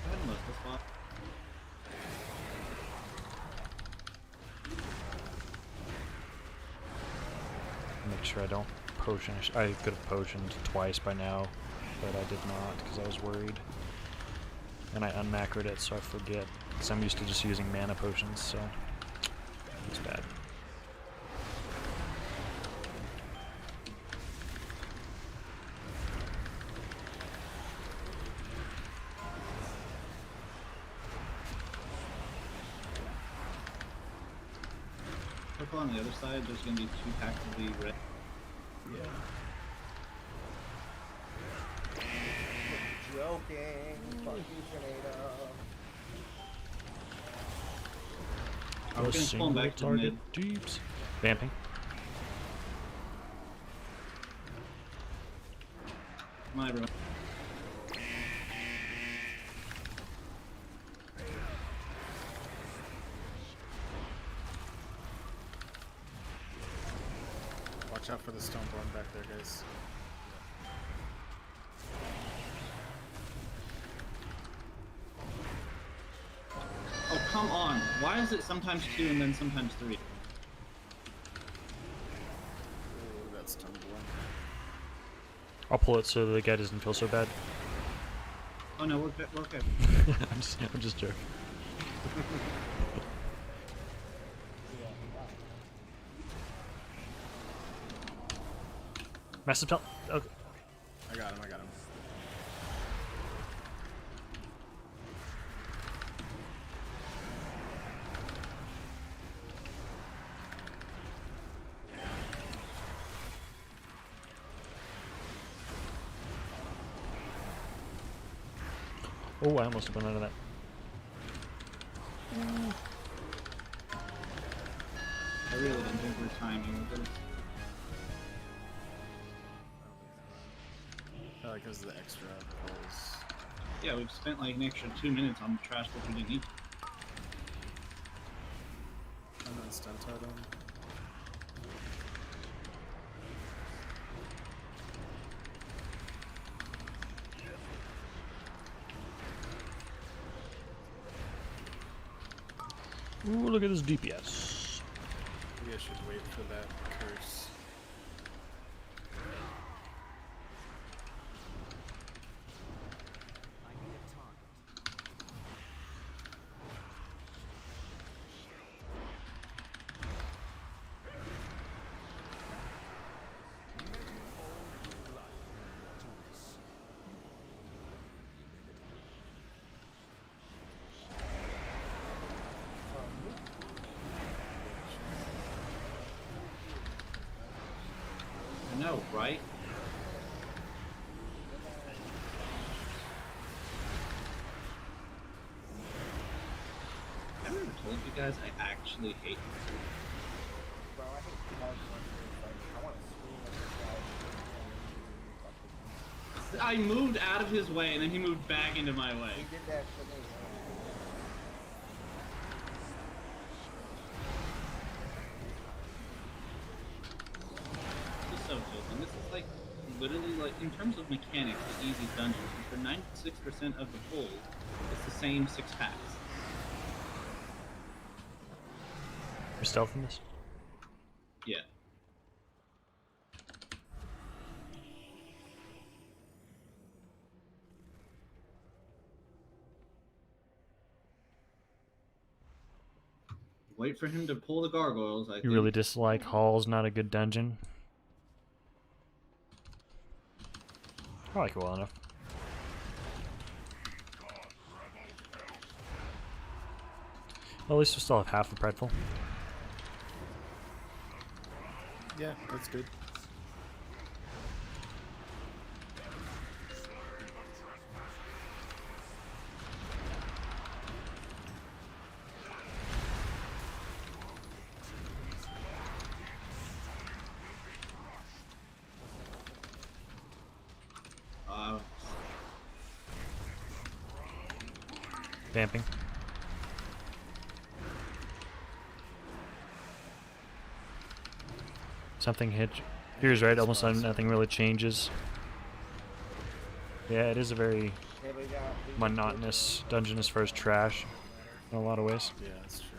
ahead and look this spot. Make sure I don't potion. I could have potioned twice by now, but I did not because I was worried. And I unmacroed it, so I forget. Because I'm used to just using mana potions, so it's bad. Purple on the other side, there's gonna be 2 packs of the red. Joking. Fuck you, tornado. I was gonna pull him back to mid. Jeeps. Vamping. Come on, everyone. Watch out for the Stoneborn back there, guys. Oh, come on. Why is it sometimes 2 and then sometimes 3? Ooh, that's Stoneborn. I'll pull it so the guy doesn't feel so bad. Oh no, we're good. We're okay. I'm just joking. Master spell. Okay. I got him, I got him. Oh, I almost went out of that. I really didn't think we were timing this. because of the extra pulls. Yeah, we've spent like an extra 2 minutes on trash that we didn't need. I'm on stun totem. Ooh, look at this DPS. Maybe I should wait for that curse. I need a target. I know, right? Have I ever told you guys I actually hate Bro, I hate hard ones. Like, I want to scream at this guy. I moved out of his way and then he moved back into my way. He did that for me. This is so joking. This is like literally like in terms of mechanics, the easy dungeon. For 96% of the pulls, it's the same 6 packs. You're stealthing this? Yeah. Wait for him to pull the gargoyles. I You think. really dislike Hall's not a good dungeon? I like it well enough. Well, at least we still have half the pretzel. Yeah, that's good. Vamping. Something hit. Here's right, almost nothing really changes. Yeah, it is a very Yeah, but we got monotonous dungeon as far as trash in a lot of ways. Yeah, that's true.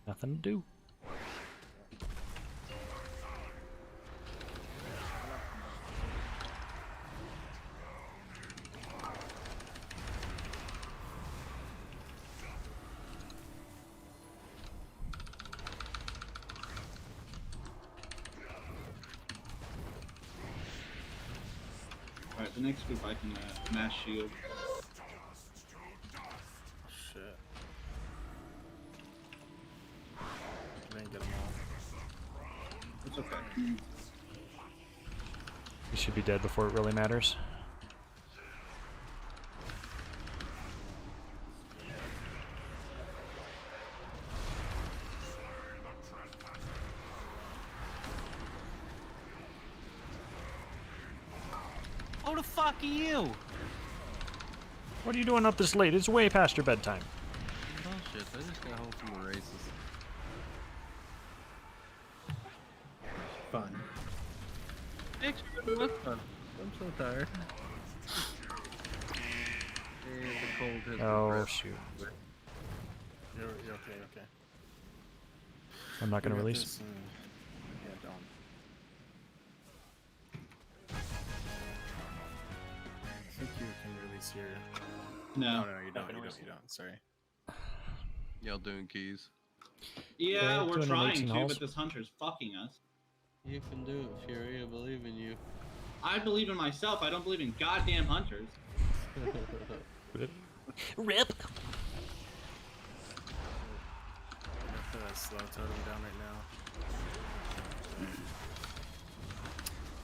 Nothing to do. Alright, the next group I can mass shield. Shit. I didn't get them all. It's okay. You should be dead before it really matters. Who the fuck are you? What are you doing up this late? It's way past your bedtime. Bullshit, I just got home from the races. Fun. Actually, it was fun. I'm so tired. And the cold hit the Oh breath. shoot. You're okay, okay. I'm not gonna We got release. this, yeah, don't. I think you can release your... No. No, you don't, you don't, sorry. Y'all doing keys. Yeah, Yeah, we're 218 trying to, halls. but this hunter's fucking us. You can do it, Fury. I believe in you. I believe in myself. I don't believe in goddamn hunters. Rip. Put that slow totem down right now.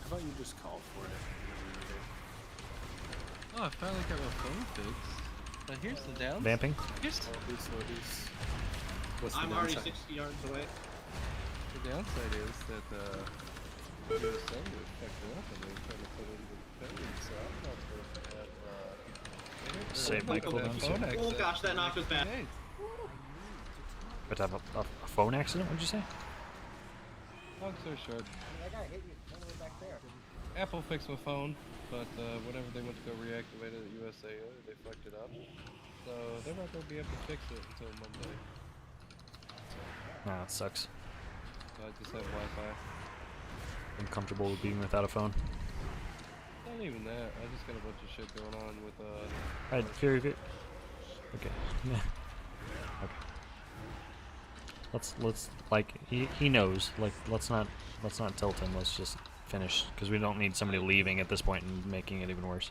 How about you just call for it? Oh, I finally got my phone fixed. But here's the down. Vamping. Here's Slow these. What's the I'm already downside? 60 yards away. The downside is that USA was fucked it up and they were trying to put it into the code, so I don't know if they have Save my my cooldown, so- Oh gosh, that knock was bad. But to have a phone accident, what'd you say? Long story short, I gotta hit you all the way back there. Apple fixed my phone, but whenever they went to go reactivate it at USAO, they fucked it up. So they're not going to be able to fix it until Monday. Nah, it sucks. So I just have Wi-Fi. I'm comfortable with being without a phone. Not even that. I just got a bunch of shit going on with Alright, Fury. Okay. Okay. Let's like he knows. Like let's not tilt him. Let's just finish because we don't need somebody leaving at this point and making it even worse.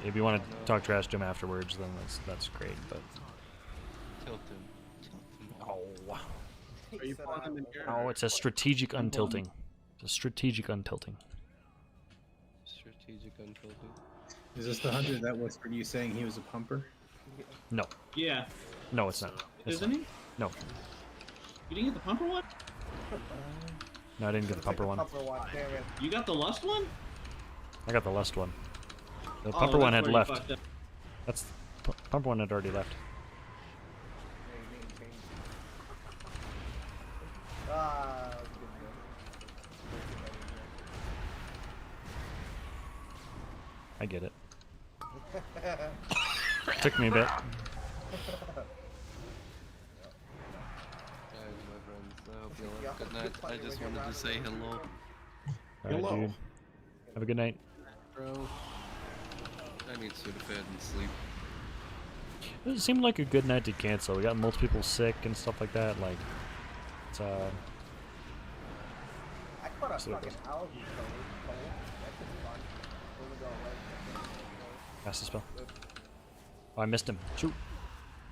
If you want to talk trash to him afterwards, then that's great. But tilt him. oh, Are you pulling him in here? oh, it's a strategic untilting. It's a strategic untilting. Strategic untilted. Is this the hunter that whispered you saying he was a pumper? No, Yeah. no, it's not. It's Isn't not. he? No, You didn't get the pumper one? no, I didn't get the pumper one. Pumper one, damn it. You got the lust one? I got the lust one. The Oh, pumper one that's had where you left. fucked up. That's pumper one had already left. Yeah, you need to change. Ah, that was I get it. Took me a bit. Guys, my friends, I hope you all have a good night. I just wanted to say hello. Alright, dude. Have a good night. Bro. I need Sudafed and sleep. It seemed like a good night to cancel. We got multiple people sick and stuff like that. Like, it's I caught a So- fucking algae cold. That's just fun. When we go away. cast a spell. Oh, I missed him. Shoot.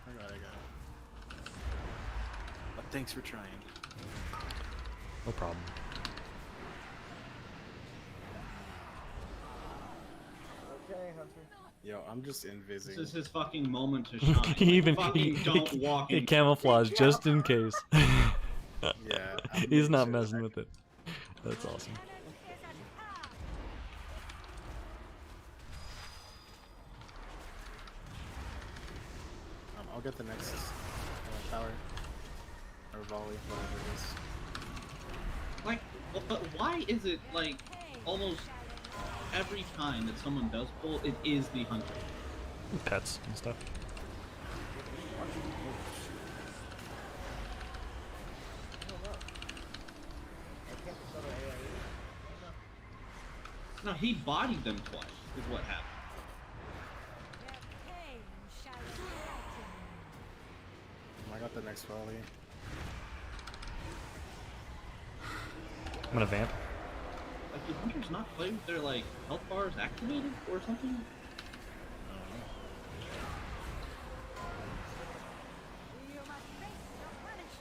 I got it. But thanks for trying. No problem. Okay, Hunter. Yo, I'm just This invising. is his fucking moment to shine. he even fucking don't walk he in. camouflaged just in case. Yeah. I'm He's making not sure messing that- with it. That's awesome. I'll get the next tower. Or volley, whatever it is. Like, but why is it like almost every time that someone does pull, it is the hunter? Pets and stuff. No, he bodied them twice. Is what happened. I got the next volley. I'm gonna vamp. Like, did hunters not play with their like health bars activated or something?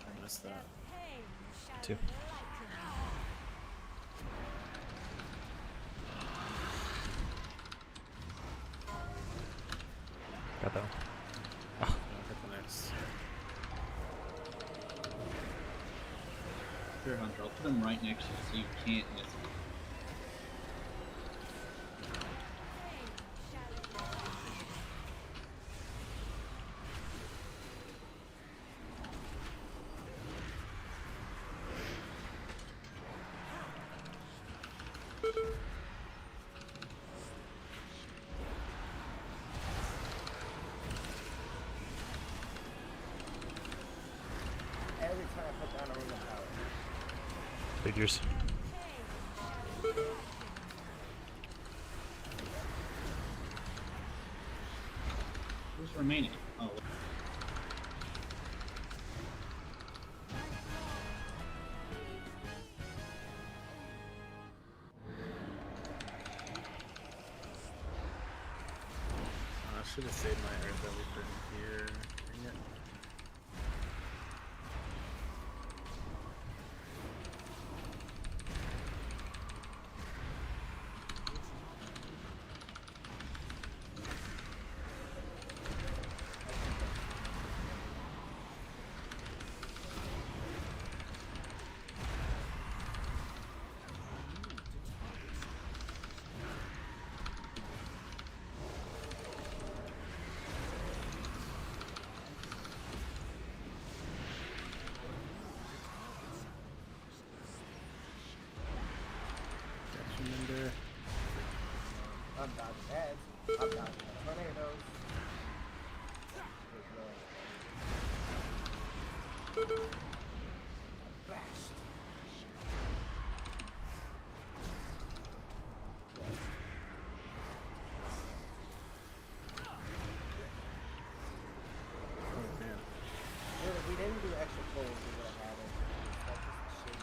I missed that. Too. Got that one. I'll get the next. Here, hunter, I'll put them right next to you so you can't miss them. Every time I put down a ring of power. Figures. Who's remaining? Oh. I should have saved my earth everything here. Dang it. I'm dodging heads. I'm dodging tornadoes. Blast. Oh man. If we didn't do extra pulls, we would have had it. That's just shit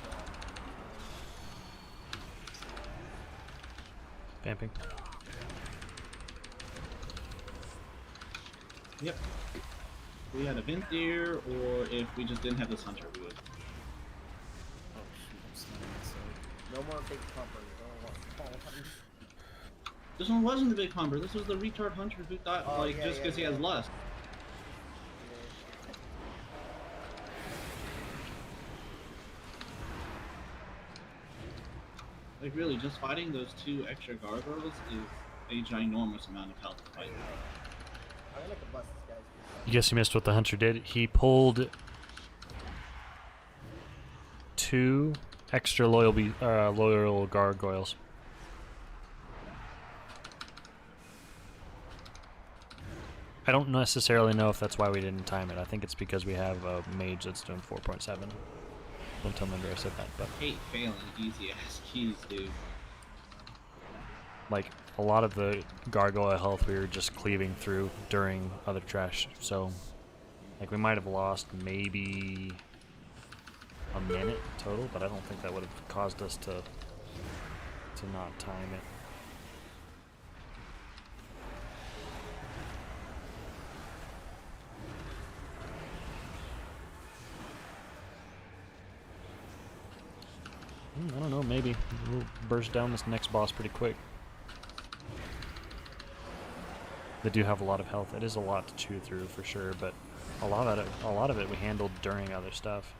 Vamping. Yep. If we had a Venthyr, or if we just didn't have this hunter, we would. Oh shoot, I'm stunned. So No more big pumpers. No more small ones. This one wasn't the big humber. This was the retard hunter who thought, Oh, like, yeah, just yeah, because he yeah. has lust. Like, really, just fighting those 2 extra gargoyles is a ginormous amount of health to fight. I'm gonna bust this guy's. You guess you missed what the hunter did. He pulled 2 extra loyal gargoyles. I don't necessarily know if that's why we didn't time it. I think it's because we have a mage that's doing 4.7. Don't tell Mender I said that, but Hate failing easy ass keys, dude. like a lot of the gargoyle health we were just cleaving through during other trash, so like we might have lost maybe a minute total, but I don't think that would have caused us to not time it. I don't know, maybe we'll burst down this next boss pretty quick. They do have a lot of health. It is a lot to chew through for sure, but a lot of it we handled during other stuff.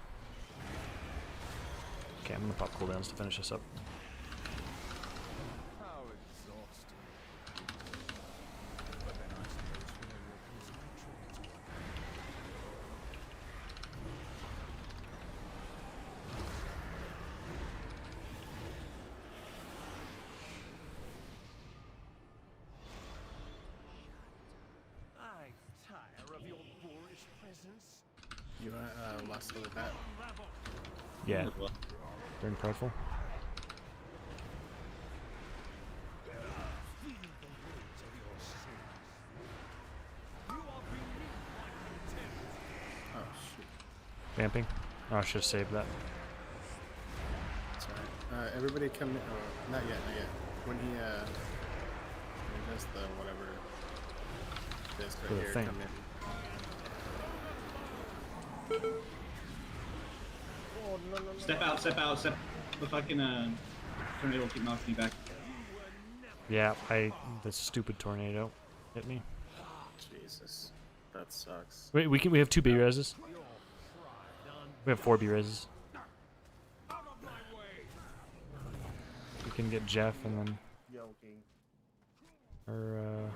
Okay, I'm gonna pop cooldowns to finish this up. How exhausting. But then I suppose failure comes naturally. I tire of your boorish presence. you lost with that. Unravel. Yeah, Well, during prideful. Feel the weight of your sins. You are beneath my contempt. Oh shoot. Vamping. Oh, I should have saved that. It's alright. Everybody come in. Oh, not yet, not yet. When he does the whatever this For right the here, thing. come in. Oh, no, no, no. step out, step out, step. The fucking tornado will keep knocking me back. Yeah, the stupid tornado hit me. Jesus, that sucks. Wait, we have 2 B reses. We have 4 B reses. Out of my way. We can get Jeff and then Joking. or A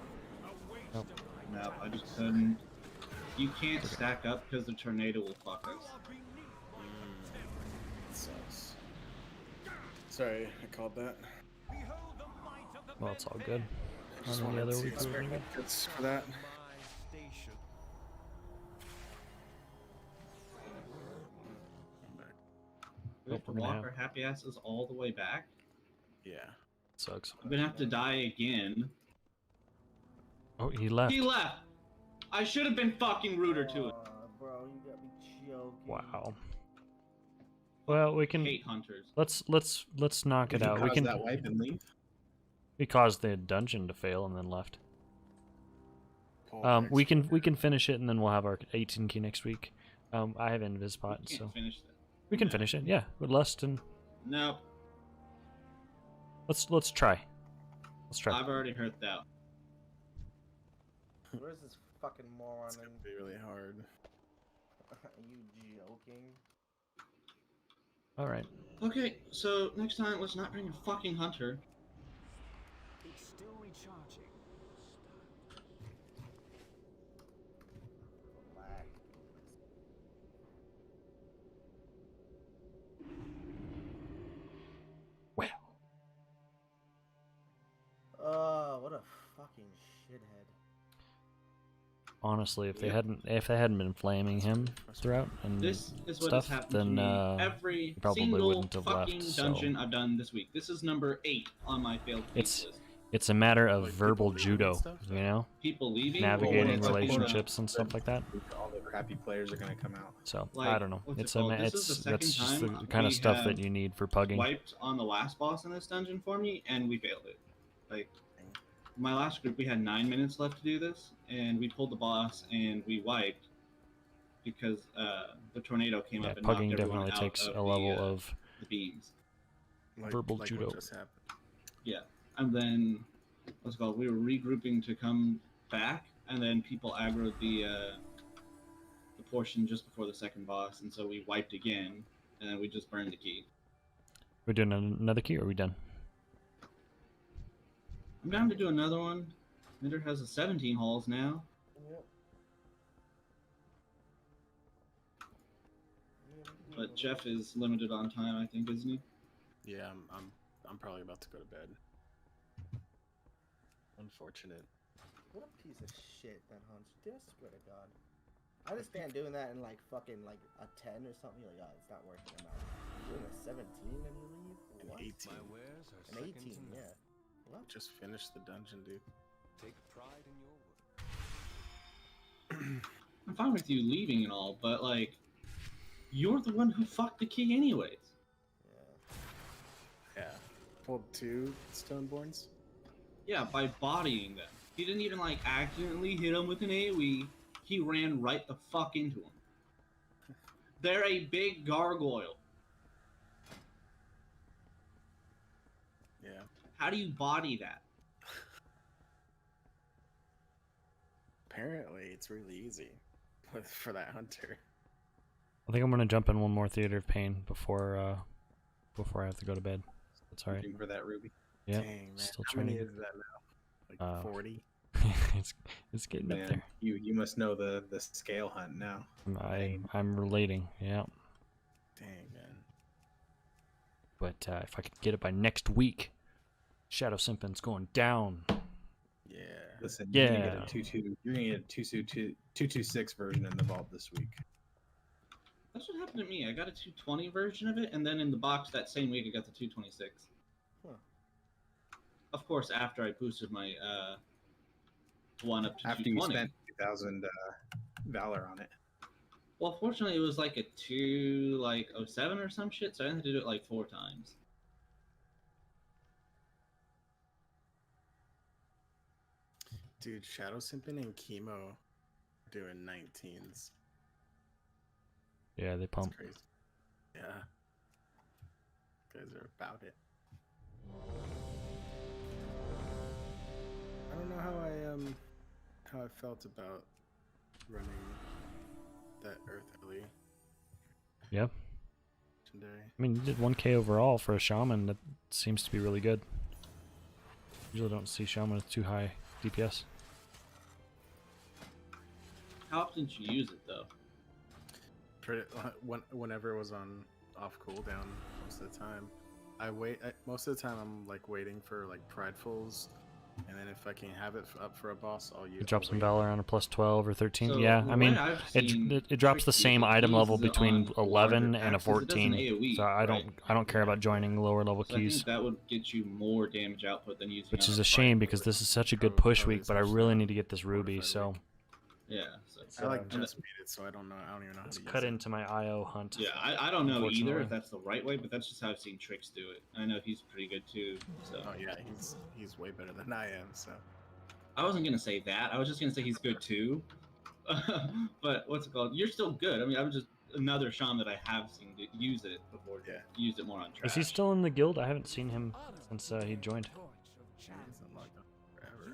waste Nope. of my No, I just couldn't. You can't stack up because the tornado will fuck us. It sucks. Sorry, I called that. behold the might of the well, it's all good. Just On any wanted other to see week the we were spare gonna go. goods for that. my station. I'm back. We have to we're gonna walk have- our happy asses all the way back. Yeah. Sucks. I'm gonna have to die again. Oh, he left. He left. I should have been fucking ruder to it. Bro, you got me joking. Wow. Well, we can Hate hunters. let's knock it Did you out. We cause can that wipe and leave. we caused the dungeon to fail and then left. Pull We next. can finish it and then we'll have our 18 key next week. I have invis We spot, can't so finish that. we can finish it. Yeah, with lust and Nope. let's try. Let's try. I've already heard that. Where's this fucking moron? It's gonna be really hard. Are you joking? All right. Okay, so next time let's not bring a fucking hunter. It's still recharging. Relax. Well, What a fucking shithead. Honestly, if they hadn't been flaming him throughout and This is what has stuff, happened then to me every probably single wouldn't have fucking left. dungeon So I've done this week. This is number 8 on my failed feats list. it's a matter of Like, people verbal leaving judo, stuff, you know, People leaving, navigating it's like, relationships and stuff like that. All the crappy players are gonna come out. So Like, I don't know. what's it It's called? This is the that's second just the time kind of we stuff have that you need for pugging. wiped on the last boss in this dungeon for me, and we failed it. Like, my last group, we had 9 minutes left to do this, and we pulled the boss and we wiped because the tornado came Yeah, up and knocked pugging everyone definitely out takes of a level the, of the beams. verbal like judo. What just happened. Yeah, and then what's it called? We were regrouping to come back, and then people aggroed the portion just before the second boss, and so we wiped again, and then we just burned the key. We're doing another key, or are we done? I'm down to do another one. Minder has a 17 holes now. Yep. But Jeff is limited on time, I think, isn't he? Yeah, I'm probably about to go to bed. Unfortunate. What a piece of shit that hunts. Dude, I swear to God. I understand doing that in like fucking like a 10 or something. You're like, oh, it's not working. I'm out. Doing a 17 and you leave? An What? 18. My wares are An second 18, to yeah. none. What? Just finished the dungeon, dude. Take pride in your work. I'm fine with you leaving and all, but like, you're the one who fucked the key anyways. Yeah. Yeah. Pulled 2 Stoneborns. Yeah, by bodying them. He didn't even like accidentally hit him with an AoE. He ran right the fuck into him. They're a big gargoyle. Yeah. How do you body that? Apparently, it's really easy for that hunter. I think I'm gonna jump in one more Theater of Pain before I have to go to bed. That's all right. Looking for that ruby. Yeah, Dang, man. still How many training. is that now? Like 40? it's getting up Man, there. you must know the scale hunt now. I'm relating. Yeah, Dang, man. but if I could get it by next week, Shadow Simpin's going down. Yeah. Listen, you're gonna get Yeah. a 2-2. You're gonna get a 226 version in the vault this week. That's what happened to me. I got a 220 version of it, and then in the box that same week I got the 226. Huh. Of course, after I boosted my one up to After you 220. spent 2,000 valor on it. Well, fortunately, it was like a 207 or some shit, so I had to do it like 4 times. Dude, Shadow Simpin and Chemo doing 19s. Yeah, they That's pump. crazy. Yeah. Guys are about it. I don't know how I felt about running that Earth Ellie Yeah, legendary. I mean you did 1K overall for a shaman. That seems to be really good. Usually don't see shaman with too high DPS. How often did you use it though? Whenever it was on off cooldown, most of the time. Most of the time I'm like waiting for like Pridefuls, and then if I can have it up for a boss, I'll use. You drop I'll some wait. Valor on a plus 12 or 13. So, Yeah, the I mean way I've seen it drops the Trick same use it, item he level uses it between on 11 larger and a packs, 'cause it does an 14. AoE, So I right? don't care about joining lower level So I keys. think that would get you more damage output than using. Which on is a a shame Prideful. because this is such a good Probably push week, but I especially really on need to get this ruby. Fortified So week. Yeah. So, I like and just made it, so I don't know. I don't even know how it's to cut use into my IO hunt. yeah, I don't know either Unfortunately. if that's the right way, but that's just how I've seen Tricks do it. I know he's pretty good too. So it. Oh yeah, he's way better than I am. So I wasn't gonna say that. I was just gonna say he's good too. But what's it called? You're still good. I mean, I'm just another Shaman that I have seen use it before. Yeah. Used it more on trash. Is he still in the guild? I haven't seen him since he joined. he's unlocked forever.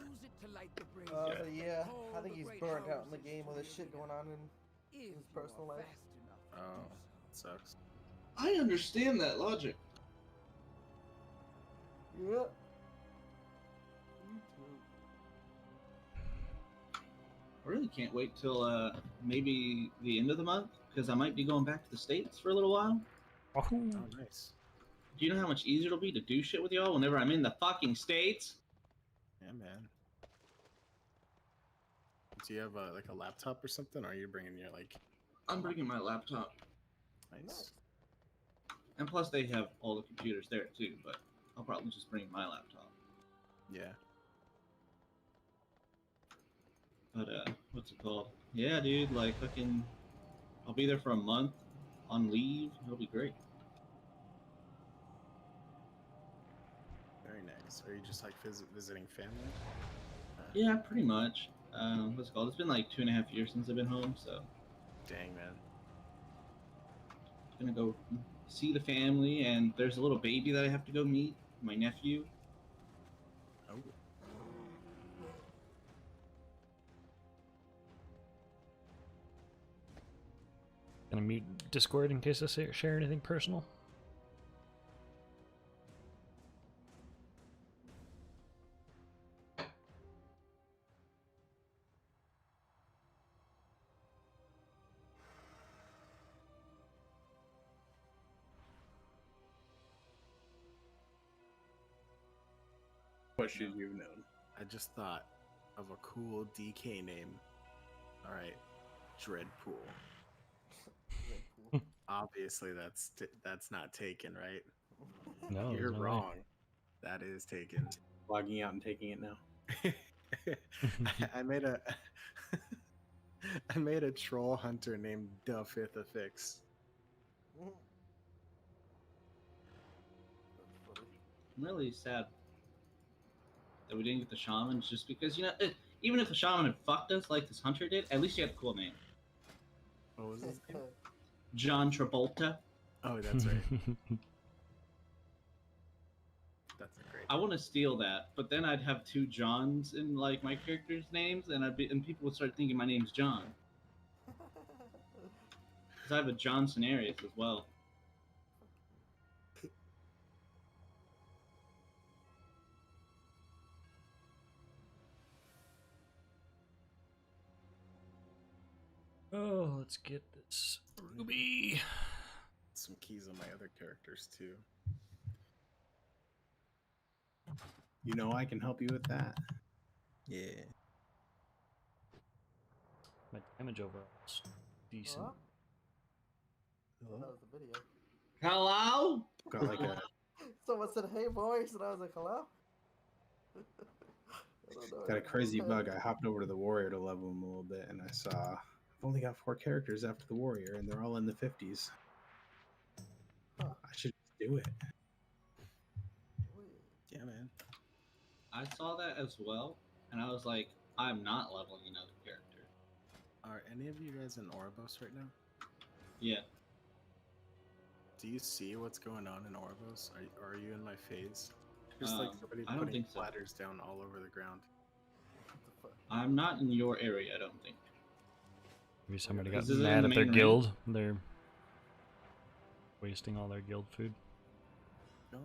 Yeah, I think he's burnt out in the game with his shit going on in his personal life. Oh, that sucks. I understand that logic. Yeah. I really can't wait till maybe the end of the month because I might be going back to the States for a little while. Oh, nice. Do you know how much easier it'll be to do shit with y'all whenever I'm in the fucking States? Yeah, man. Do you have like a laptop or something, or are you bringing your like? I'm bringing my laptop, Nice. and plus they have all the computers there too. But I'll probably just bring my laptop. Yeah. But what's it called? Yeah, dude. Like fucking, I'll be there for a month on leave. It'll be great. Very nice. Are you just like visiting family? Yeah, pretty much. What's it called? It's been like 2.5 years since I've been home, so Dang, man. gonna go see the family. And there's a little baby that I have to go meet. My nephew. Oh. Gonna mute Discord in case I share anything personal. What should you have known? I just thought of a cool DK name. All right, Dreadpool. Obviously, that's not taken, right? No, You're there's no way. wrong. That is taken. Logging out and taking it now. I made a I made a troll hunter named Da Fifth Affix. I'm really sad that we didn't get the shamans, just because even if the shaman had fucked us like this hunter did, at least he had a cool name. What was his name? John Travolta. Oh, that's right. That's a great. I want to steal that, but then I'd have two Johns in like my characters' names, and people would start thinking my name's John. Because I have a John Cenarius as well. Oh, let's get this ruby. Some keys on my other characters too. You know I can help you with that. Yeah. My damage overall is decent. That was the video. Hello? Got like a Someone said, "Hey, boys," and I was like, "Hello." I don't know. got a crazy bug. I hopped over to the warrior to level him a little bit, and I saw I've only got 4 characters after the warrior, and they're all in the 50s. Huh. I should just do it. Yeah, man. I saw that as well, and I was like, I'm not leveling another character. Are any of you guys in Oribos right now? Yeah. Do you see what's going on in Oribos? Are you in my phase? There's like somebody I don't putting think so. platters down all over the ground. I'm not in your area, I don't think. Maybe somebody This got isn't mad in at their main ring. guild. They're wasting all their guild food. Going?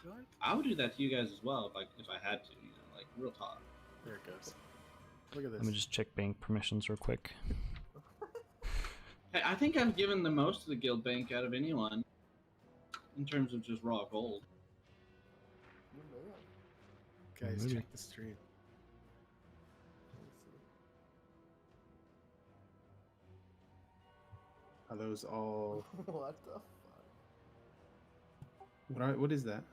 Going? I would do that to you guys as well if I had to, like real talk. There it goes. Look at this. Let me just check bank permissions real quick. Hey, I think I've given the most to the guild bank out of anyone in terms of just raw gold. Guys, Maybe. check the stream. Are those all? What the fuck? What is that?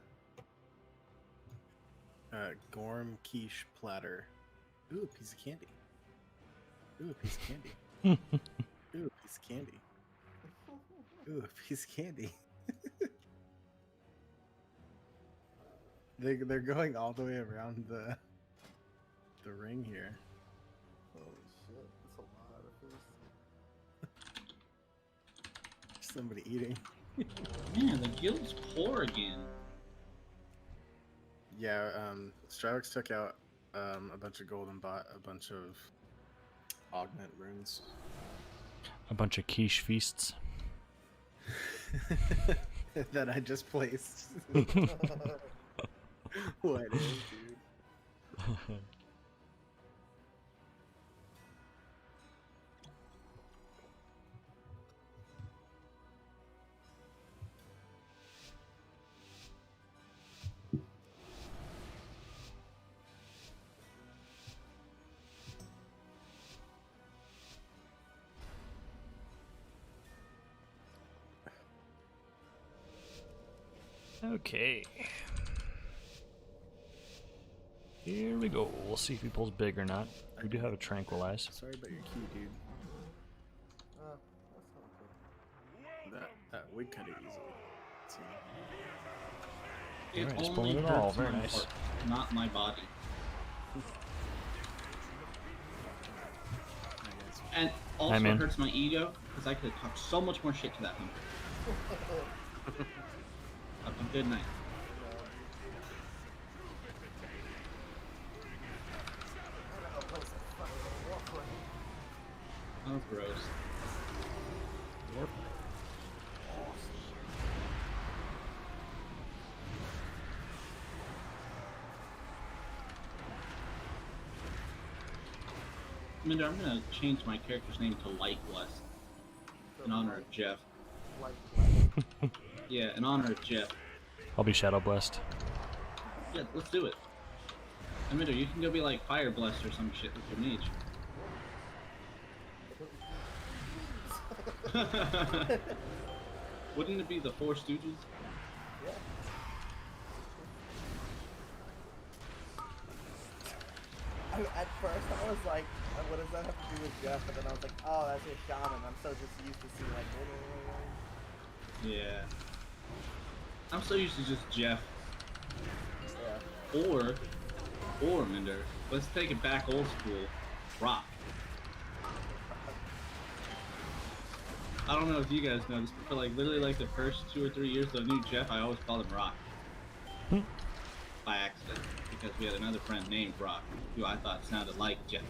Gorm quiche platter. Ooh, a piece of candy. Ooh, a piece of candy. Ooh, a piece of candy. Ooh, a piece of candy. They're going all the way around the ring here. Holy shit, that's a lot of food. Somebody eating. Man, the guild's poor again. Yeah, Strylix took out a bunch of gold and bought a bunch of augment runes. A bunch of quiche feasts. That I just placed. What is, dude? Okay. Here we go. We'll see if he pulls big or not. We do have a tranquilize. Sorry about your key, dude. That's not good. That would cut it easily. See? It Alright, he's only pulling it all. hurts Very my nice. heart, not my body. And also man. hurts my ego because I could have talked so much more shit to that hunter. Have a good night. Oh, gross. Minder, I'm gonna change my character's name to Light Blessed in honor of Jeff. Yeah, in honor of Jeff. I'll be shadow blessed. Yeah, let's do it. And Minder, you can go be like Fire Blessed or some shit with your mage. Wouldn't it be the Four Stooges? Yeah. At first, I was like, what does that have to do with Jeff? And then I was like, oh, that's your shaman. I'm so just used to seeing like, Yeah. I'm so used to just Jeff. yeah. Or Minder. Let's take it back old school. Rock. I don't know if you guys know this, but for like literally like the first 2 or 3 years that I knew Jeff, I always called him Rock. By accident. Because we had another friend named Rock, who I thought sounded like Jeff.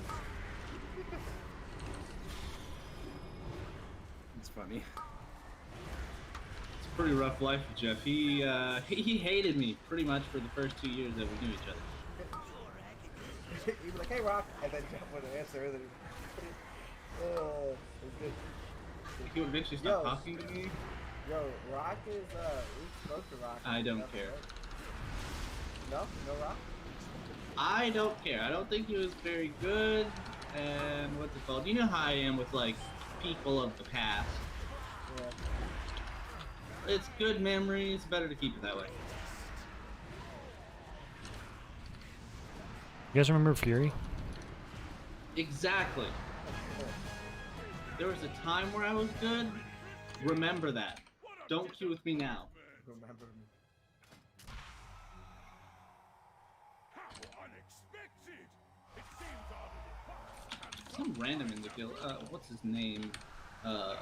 It's funny. It's a pretty rough life for Jeff. He hated me pretty much for the first 2 years that we knew each other. He'd be like, hey, Rock, and then Jeff would answer, and then it was good. He would eventually stop talking to me. Yo, Rock is, we spoke to Rock. I don't care. No? No Rock? I don't care. I don't think he was very good. And what's it called? You know how I am with like people of the past. Yeah. It's good memories. Better to keep it that way. You guys remember Fury? Exactly. There was a time where I was good. Remember that. Don't queue with me now. Remember me. Some random in the guild. What's his name? I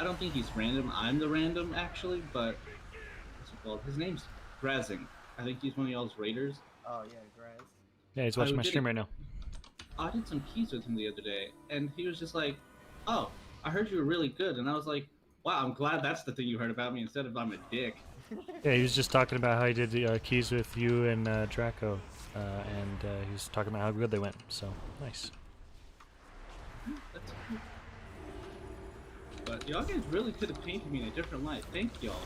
don't think he's random. I'm the random, actually, but what's it called? His name's Grazing. I think he's one of y'all's raiders. Oh, yeah, Graz. Yeah, he's watching my stream right now. I did some keys with him the other day, and he was just like, "Oh, I heard you were really good," and I was like, "Wow, I'm glad that's the thing you heard about me instead of I'm a dick." Yeah, he was just talking about how he did the keys with you and Draco, and he was talking about how good they went. So nice. That's cool. But y'all guys really could have painted me in a different light. Thank y'all.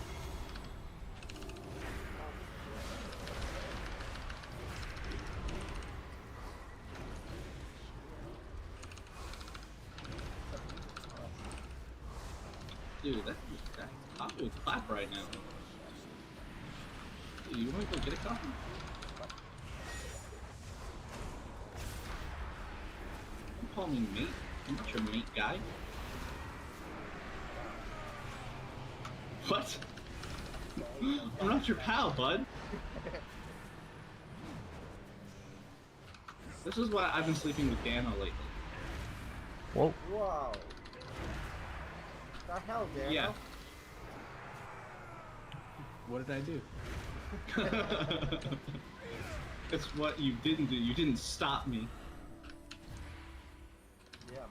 Dude, that's coffee with clap right now. Dude, you want to go get a coffee? Don't call me mate. I'm not your mate guy. What? I'm not your pal, bud. This is why I've been sleeping with Dano lately. Whoa. Wow. The hell, Dano? Yeah. What did I do? It's what you didn't do. You didn't stop me. Yeah, man.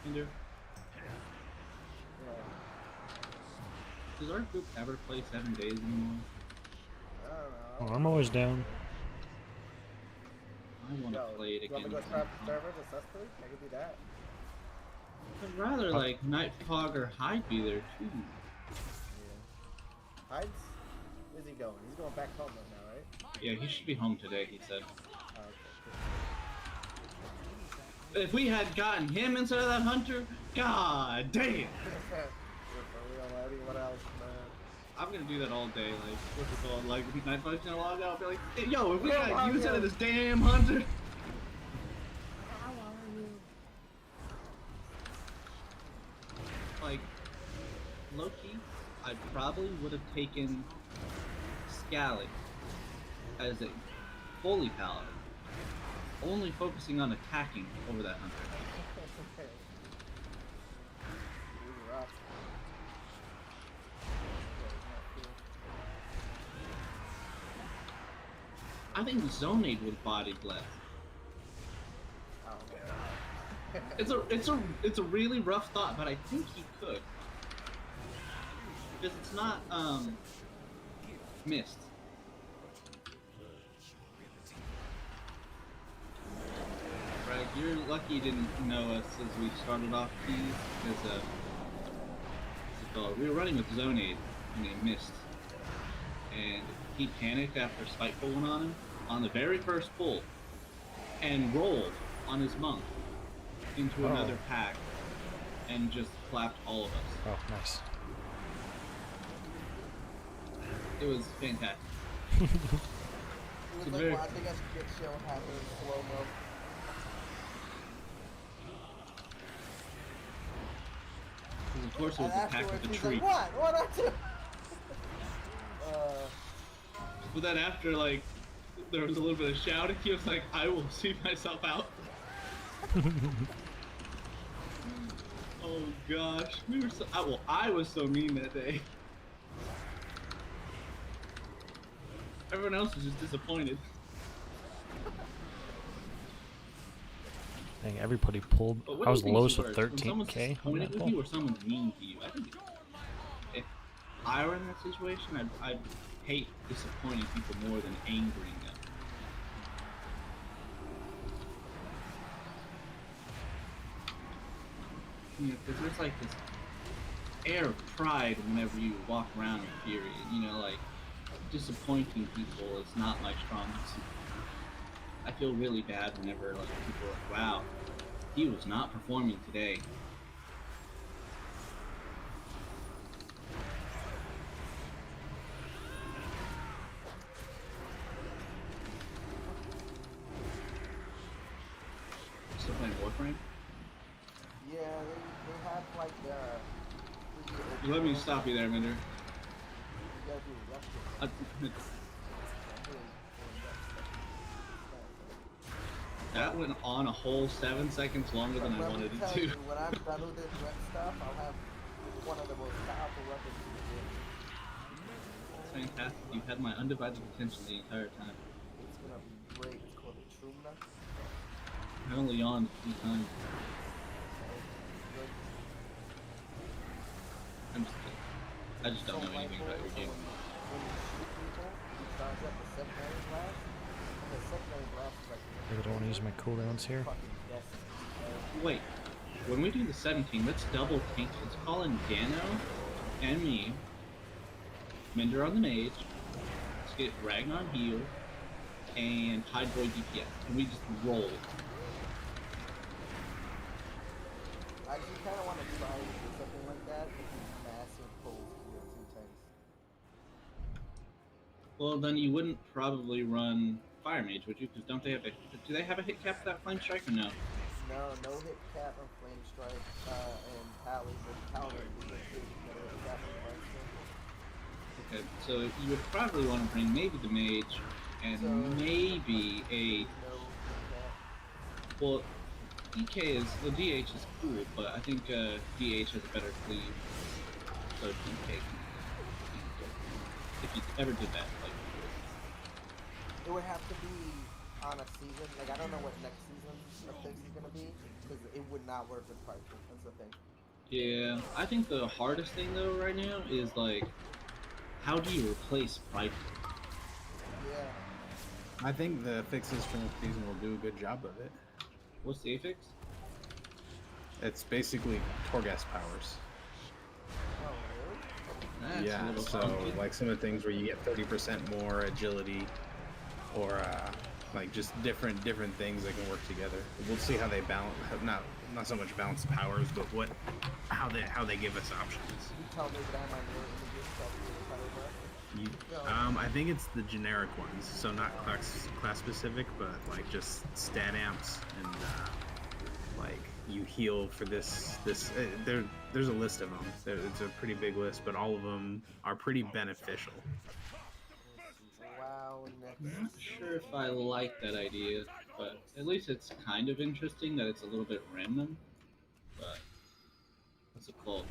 Ender, Yeah. does our group ever play 7 days anymore? I don't Oh, know. I'm always down. I want to Yo, play it you want again. me to go start the server to Cecily? I can do that. I'd rather like Nightfog or Hyde be there too. hides? Where's he going? He's going back home right now, right? Yeah, he should be home today, he said. Oh, okay. If we had gotten him instead of that hunter, god damn! Good. We don't let anyone else, man. I'm gonna do that all day, like, what's it called? Like, Night Fight's gonna log out, I'll be like, hey, yo, if we got you instead of this damn hunter. How are you? Like, low-key, I probably would have taken Scally as a fully paladin, only focusing on attacking over that hunter. He's rough. I think Zonade would have bodied less. Oh, It's a really rough thought, but I think he could. Because it's not missed. Right, you're lucky you didn't know us as we started off these, because we were running with Zonade and it missed. And he panicked after Spiteful went on him on the very first pull and rolled on his monk into another pack and just clapped all of us. Oh, nice. It was fantastic. He was So like very- watching us get show happen in slow-mo. Because of course it was And the pack with afterwards, the he's tree. like, what? What I do? But then after, like, there was a little bit of shouting, he was like, I will see myself out. Oh gosh, we were so, I was so mean that day. Everyone else was just disappointed. Dang, everybody pulled. But what I do was you think lowest is with worse, when someone's 13k on disappointed that with pull. you or someone's mean to you? I think if I were in that situation, I'd hate disappointing people more than angering them. You know, because there's like this air of pride whenever you walk around in Fury, and you know, like, disappointing people is not my strong suit. I feel really bad whenever like people are like, wow, he was not performing today. Still playing Warframe? Yeah, they had like Let me stop you there, Minder. You gotta do Russian. That went on a whole 7 seconds longer than I Let me wanted it tell to. you, when I'm done with this red stuff, I'll have one of the most powerful weapons in the game. It's fantastic. You've had my undivided attention the entire time. It's gonna be great. It's called the Trumna. I only yawned a few times. I'm just kidding. I just don't know anything about your game. When you shoot people, you charge up the secondary blast. And the secondary blast is like I don't want to use my cooldowns here. fucking destiny. Wait, when we do the 17, let's double tank. Let's call in Dano and me, Minder on the mage, let's get Ragnar on heal, and Tideboy DPS, and we just roll. I actually kind of want to try to do something like that with these massive pulls here, 2 tanks. Well, then you wouldn't probably run Fire Mage, would you? Because don't they have a... Do they have a hit cap for that Flame Strike or no? No hit cap on Flame Strike and Pally, but Pally is a big hit cap on Flame Strike. Okay, so you would probably want to bring maybe the Mage, and So- maybe a... No hit cap. Well, DK is... Well, DH is cool, but I think DH has a better cleave. So DK can... If you ever did that, like... It would have to be on a season. Like, I don't know what next season of Fix is going to be, because it would not work with Piper. That's the thing. Yeah, I think the hardest thing though right now is like, how do you replace Piper? Yeah. I think the fixes from the season will do a good job of it. What's the affix? It's basically Torghast powers. Oh, really? That's a Yeah, little so funky. like some of the things where you get 30% more agility, or like just different things that can work together. We'll see how they balance. Not so much balance powers, but how they give us options. You tell me that I'm on your images, tell me if I remember. I think it's the generic ones, so not class specific, but like just stat amps and like you heal for this. There's a list of them. It's a pretty big list, but all of them are pretty beneficial. Wow, next. I'm not sure if I like that idea, but at least it's kind of interesting that it's a little bit random. But what's it called?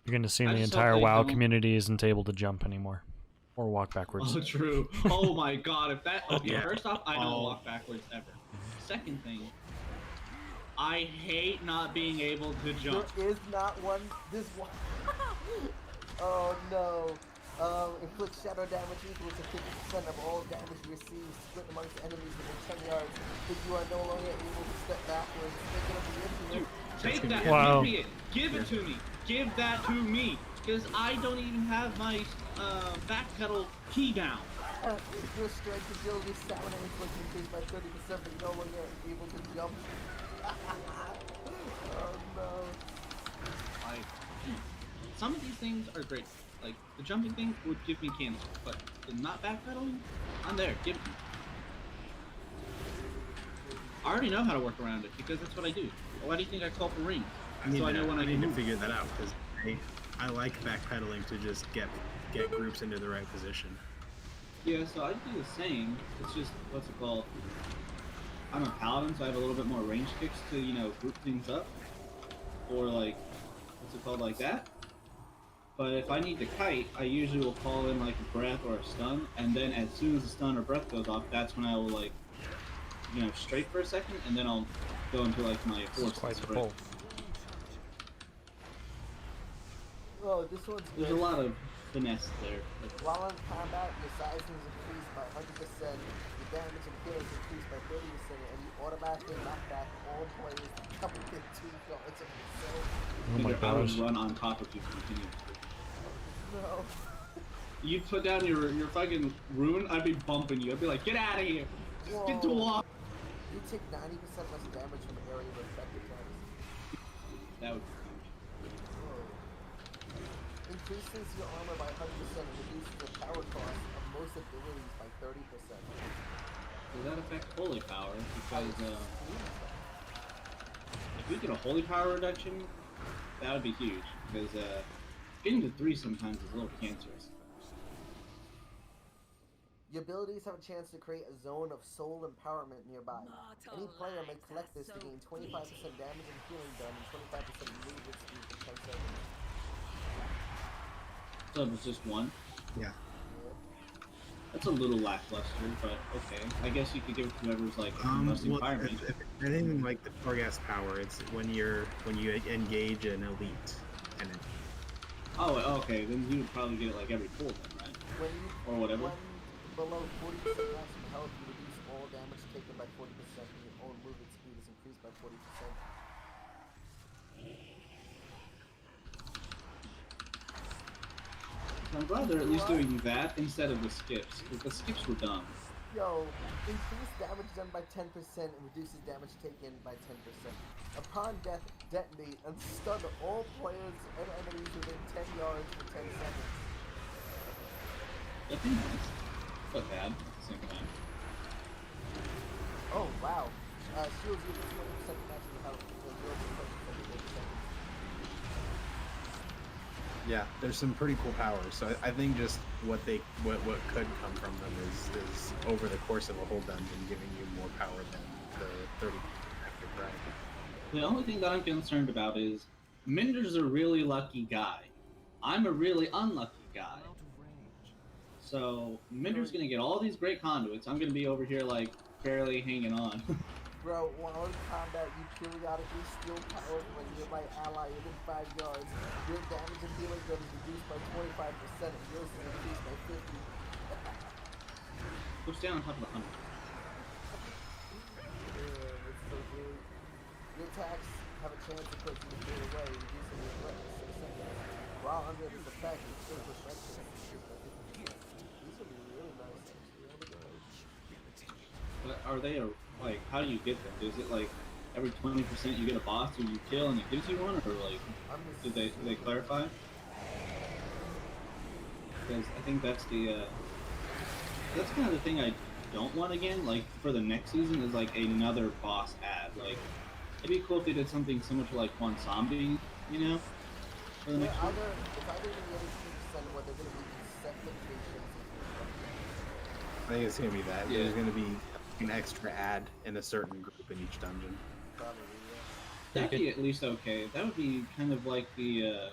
You're going to see I the just hope entire they WoW don't- community isn't able to jump anymore or walk backwards. Oh, true. Oh my god, if that. Okay, Yeah. first off, I don't Oh. walk backwards ever. Second thing, I hate not being able to jump. There is not one. This one. Oh no. Inflict shadow damage equal to 50% of all damage received, split amongst enemies within 10 yards. If you are no longer able to step backwards, take it up the Dude, infinite. take that. Wow. Give me it. Give it to me. Give that to me. Because I don't even have my backpedal key down. Your strength, agility, stamina, inflict increased by 30%, but you're no longer able to jump. Oh no. Like, some of these things are great. Like, the jumping thing would give me cancer, but the not backpedaling, I'm there. Give it to me. I already know how to work around it because that's what I do. Why do you think I call for ring? I need, So I know when I need can to move. figure that out because I like backpedaling to just get groups into the right position. Yeah, so I do the same. It's just, what's it called? I'm a paladin, so I have a little bit more range kicks to, you know, group things up. Or like, what's it called, like that? But if I need to kite, I usually will call in like a breath or a stun, and then as soon as the stun or breath goes off, that's when I will like, you know, straight for a second, and then I'll go into like my force. Quite the spread. pull. Oh, this one's There's good. a lot of finesse there. While in combat, your size is increased by 100%, your damage and healing is increased by 30%, and you automatically knock back all players coming within 2 yards of yourself. Oh my I would gosh. run on top of you continuously. No. You put down your fucking rune, I'd be bumping you. I'd be like, get out of here! Just get to walk! You take 90% less damage from area of effective damage. That would Increases your armor by 100% and reduces the power cost of most abilities by 30%. Does that affect holy power? Because if we get a holy power reduction, that would be huge. Because getting to 3 sometimes is a little cancerous. Your abilities have a chance to create a zone of soul empowerment nearby. Any player may collect this to gain 25% damage and healing done and 25% movement speed for 10 seconds. So if it's just one, Yeah. that's a little lackluster, but okay. I guess you could give it to whoever's like most Well, environment. if anything like the Torghast power, it's when you engage an elite enemy. Oh, okay. Then you would probably get it like every pull then, right? When you Or whatever. When below 40% maximum health, you reduce all damage taken by 40% and your own movement speed is increased by 40%. I'm glad they're at least doing that instead of the skips, because the skips were dumb. Yo, increase damage done by 10% and reduces damage taken by 10%. Upon death, detonate and stun all players and enemies within 10 yards for 10 seconds. That'd be nice, but bad at the same time. Oh, wow. Shields you for 20% maximum health for 0% every 8 seconds. Yeah, there's some pretty cool powers. So I think just what could come from them is over the course of a whole dungeon giving you more power than the 30 active right. The only thing that I'm concerned about is Minder's a really lucky guy. I'm a really unlucky guy. So Minder's gonna get all these great conduits. I'm gonna be over here like barely hanging on. Bro, while in combat, you periodically steal power from a nearby ally within 5 yards. Your damage and healing done is reduced by 25% and yours is increased by 50. Push down on top of the 100. Yeah, it's so good. Your attacks have a chance to put you to fade away, reducing your threat by 6 seconds. while under this effect, it's still perspective. These would be really nice, actually. Oh my god. But are they like? How do you get them? Is it like every 20% you get a boss who you kill and it gives you one, or like I'm did they clarify? Because I think that's that's kind of the thing I don't want again. Like for the next season is like another boss ad. Like it'd be cool if they did something similar to like one zombie, you know, for the next one. It's either gonna be every 2% where they're gonna be these set locations. I think it's gonna be that. Yeah. There's gonna be an extra ad in a certain group in each dungeon. Probably, That'd be at least okay. That would be kind of like the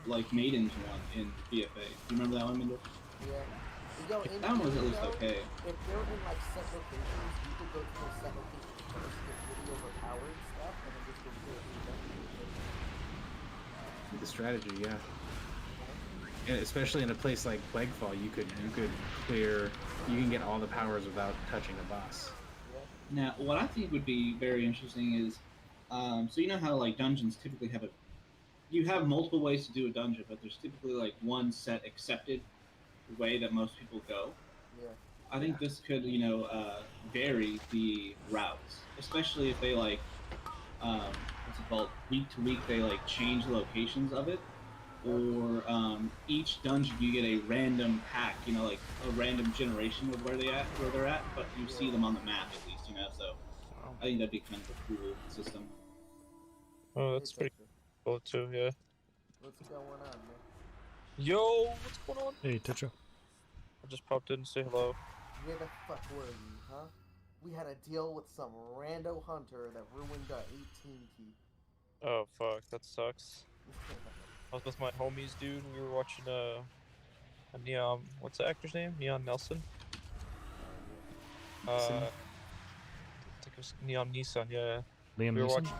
like Maidens one in BFA. You remember that one, Mindo? yeah. Yo, That one was at least okay. If they're in like set locations, you could go to those set locations first, get really overpowered stuff, and then just go kill it. The strategy, yeah. And especially in a place like Plaguefall, you could clear, you can get all the powers without touching a boss. Now, what I think would be very interesting is, so you know how like dungeons typically have you have multiple ways to do a dungeon, but there's typically like one set accepted way that most people go. Yeah. I think this could, vary the routes, especially if they like, what's it called, week to week they like change the locations of it, or each dungeon you get a random pack, like a random generation of where they're at, but you see them on the map at least, So I think that'd be kind of a cool system. Oh, that's pretty cool too. Yeah. What's going on, man? Yo, what's going on? Hey, Tetra. I just popped in to say hello. Where the fuck were you, huh? We had a deal with some rando hunter that ruined our 18 key. Oh fuck, that sucks. I was with my homies, dude. We were watching a Neon. What's the actor's name? Neon Nelson. I think it was Neon Nissan. Yeah. Liam we were Neeson? watching.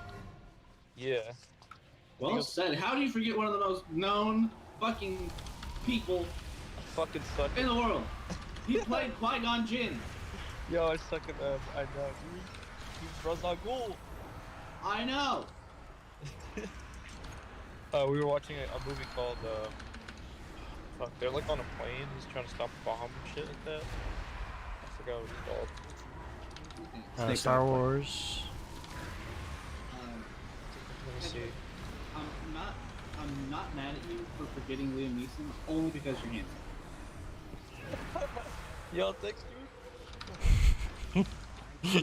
Yeah. Well said. How do you forget one of the most known fucking people Fucking suck. in the world? He played Qui-Gon Jinn. Yo, I suck at that. I know, dude. He's Ra's al Ghul. I know. We were watching a movie called, fuck, they're like on a plane, he's trying to stop a bomb and shit like that. I forgot what it's called. Star Wars. Let me see. I'm not mad at you for forgetting Liam Neeson, only because you're handsome. Yo, thanks, dude.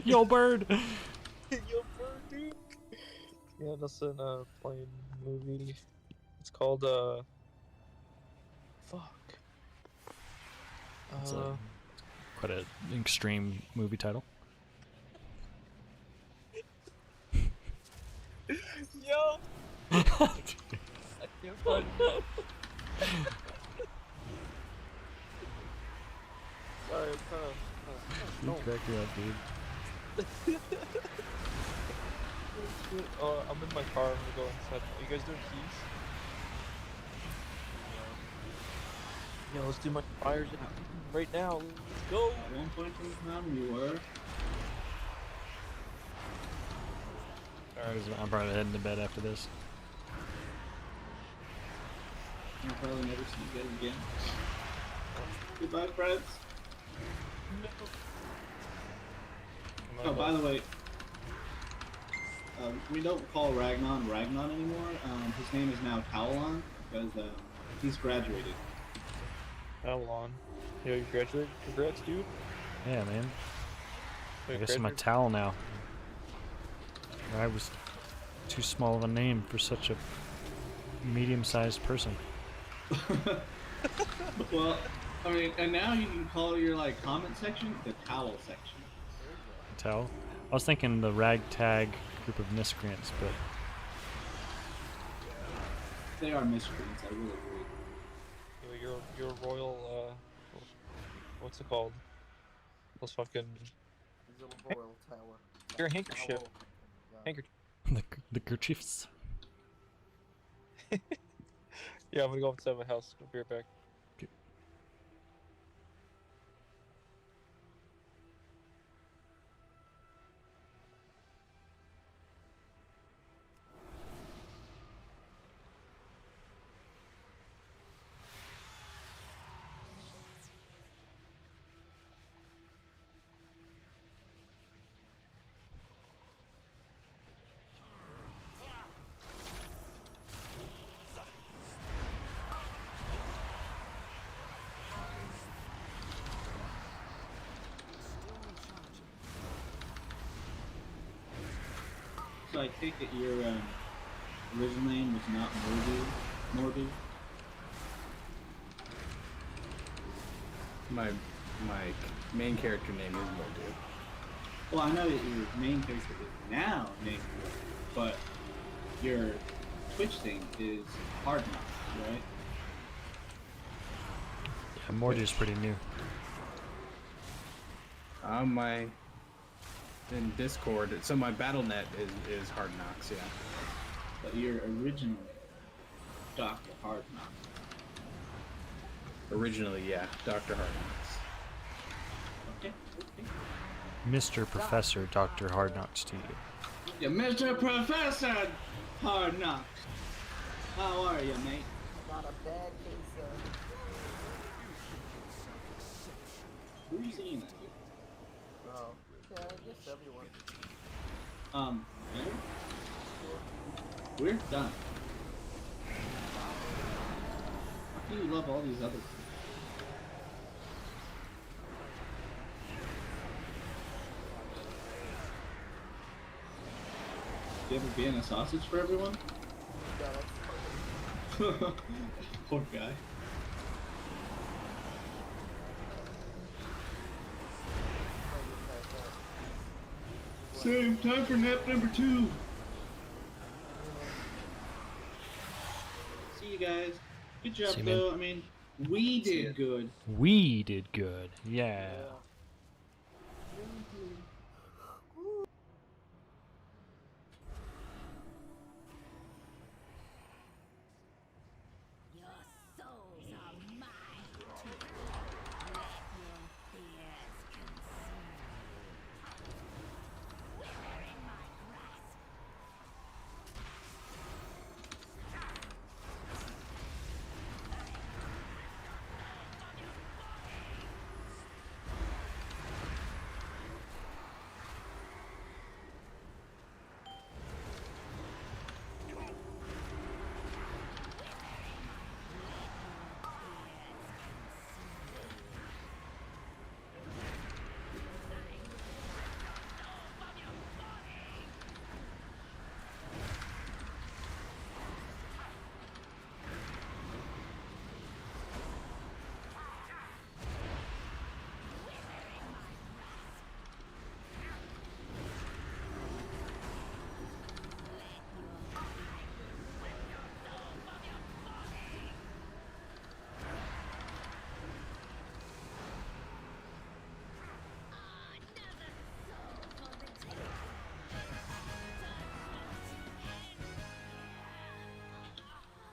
Yo, bird! Yo, bird, dude. Yeah, that's an, plane movie. It's called, fuck. It's quite an extreme movie title. Yo! I can't find it. Sorry, I'm trying to... You crack me up, dude. I'm in my car, I'm gonna go inside. Are you guys doing keys? Yo, let's do my fires right now. Let's go! At one point in time, you were. I'm probably heading to bed after this. I'll probably never see you guys again. Goodbye, friends. Oh, by the way, we don't call Ragnon anymore. His name is now Towelon because he's graduated. Towelon. Yo, you graduated? Congrats, dude. Yeah, man. Yo, I guess I'm a towel now. I was too small of a name for such a medium-sized person. Well, I mean, and now you can call your like comment section the towel section. Towel? I was thinking the ragtag group of miscreants, but They are miscreants, I really agree. Yo, your royal, what's it called? Those fucking... Royal Tower. Your handkerchief. Handkerchief. the kerchiefs. Yeah, I'm gonna go inside my house. I'll be right back. so I take it your original name was not Mordu? My main character name is Mordu. Well, I know that your main character is now named Mordu, but your Twitch thing is Hard Knocks, right? Yeah, Morty's pretty new. My in Discord, so my BattleNet is Hard Knocks, yeah. But your original Dr. Hard Knocks. Originally, yeah, Dr. Hard Knocks. Okay. Mr. Professor Dr. Hard Knocks to you. Yeah, Mr. Professor Hard Knocks. How are you, mate? Not a bad case of. Who are you seeing at? Oh, yeah, I guess everyone. Andrew? We're done. How do you love all these other things? Do you ever Vienna sausage for everyone? Yeah, that's Poor guy. Same time for nap number 2. See you guys. Good job, See you, man. though. I mean, we did good. We did good. Yeah. Your souls are mine to let your fears consume. Wither in my grasp.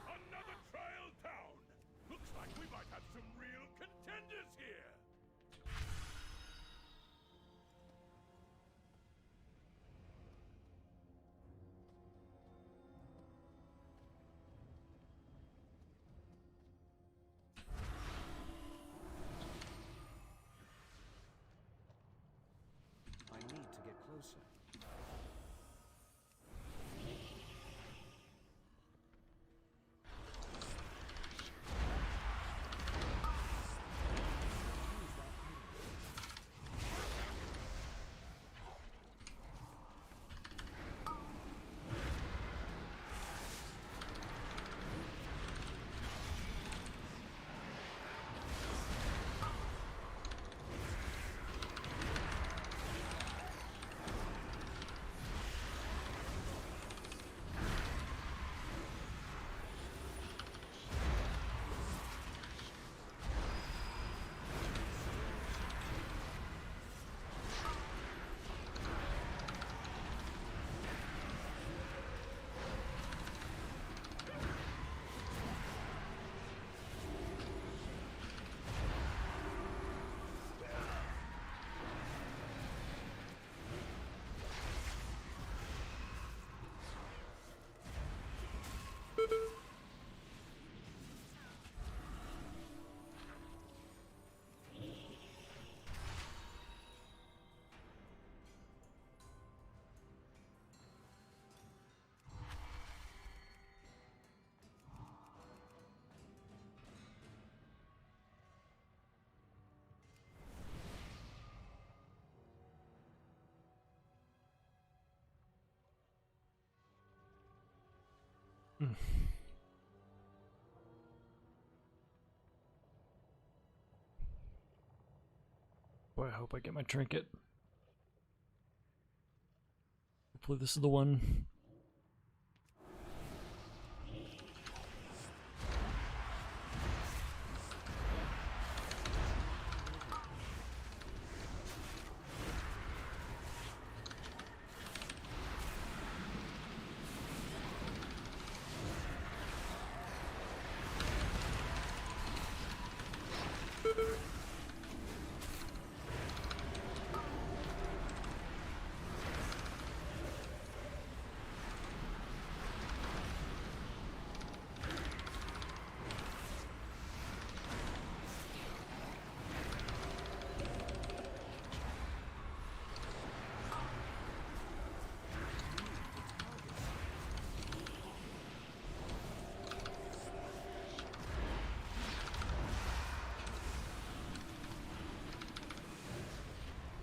Another trial down! Looks like we might have some real contenders here! I need to get closer. Boy, I hope I get my trinket. Hopefully this is the one.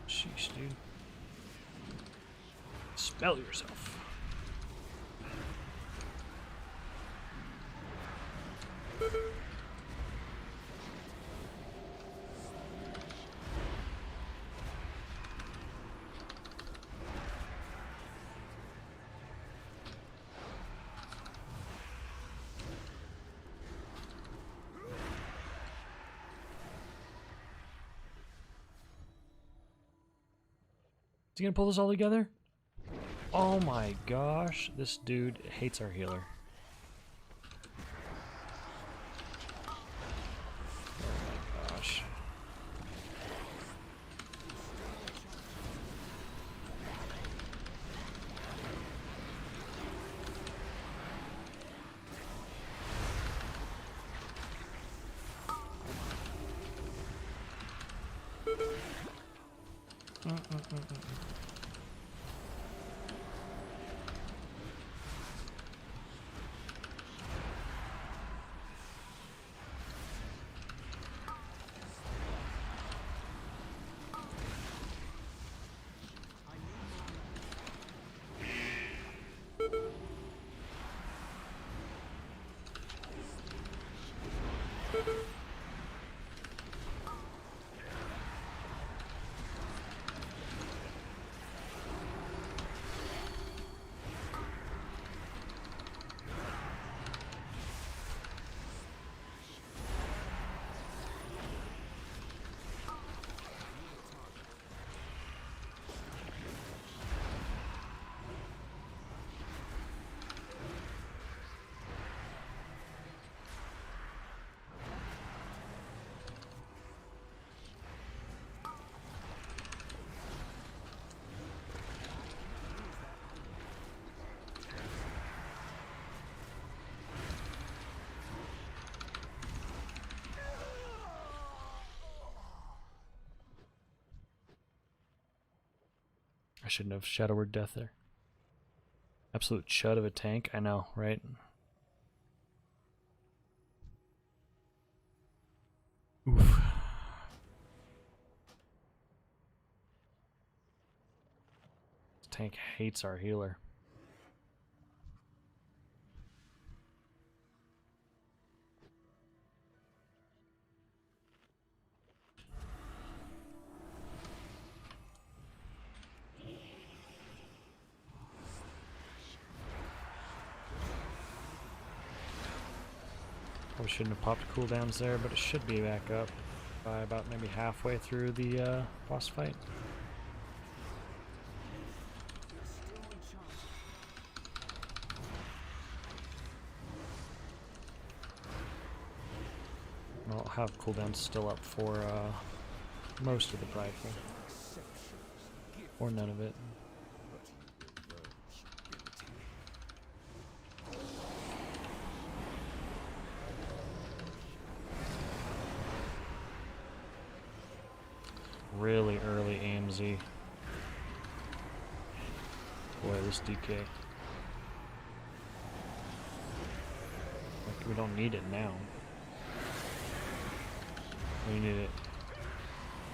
Sheesh, dude. Spell yourself. Is he gonna pull this all together? Oh my gosh, this dude hates our healer. Oh my gosh. I shouldn't have Shadow Word Death there. Absolute chud of a tank, I know, right? Oof. This tank hates our healer. Probably shouldn't have popped cooldowns there, but it should be back up by about maybe halfway through the boss fight. I'll have cooldowns still up for most of the prideful, or none of it. Really early AMZ. Boy, this DK. Like, we don't need it now. We need it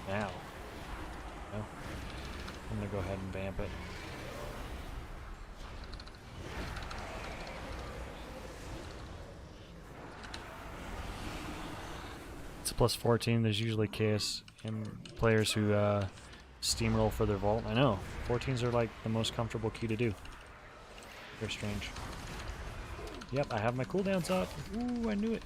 now. No? I'm gonna go ahead and vamp it. plus 14. There's usually KS and players who steamroll for their vault. I know. 14s are like the most comfortable key to do. They're strange. Yep, I have my cooldowns up. Ooh, I knew it.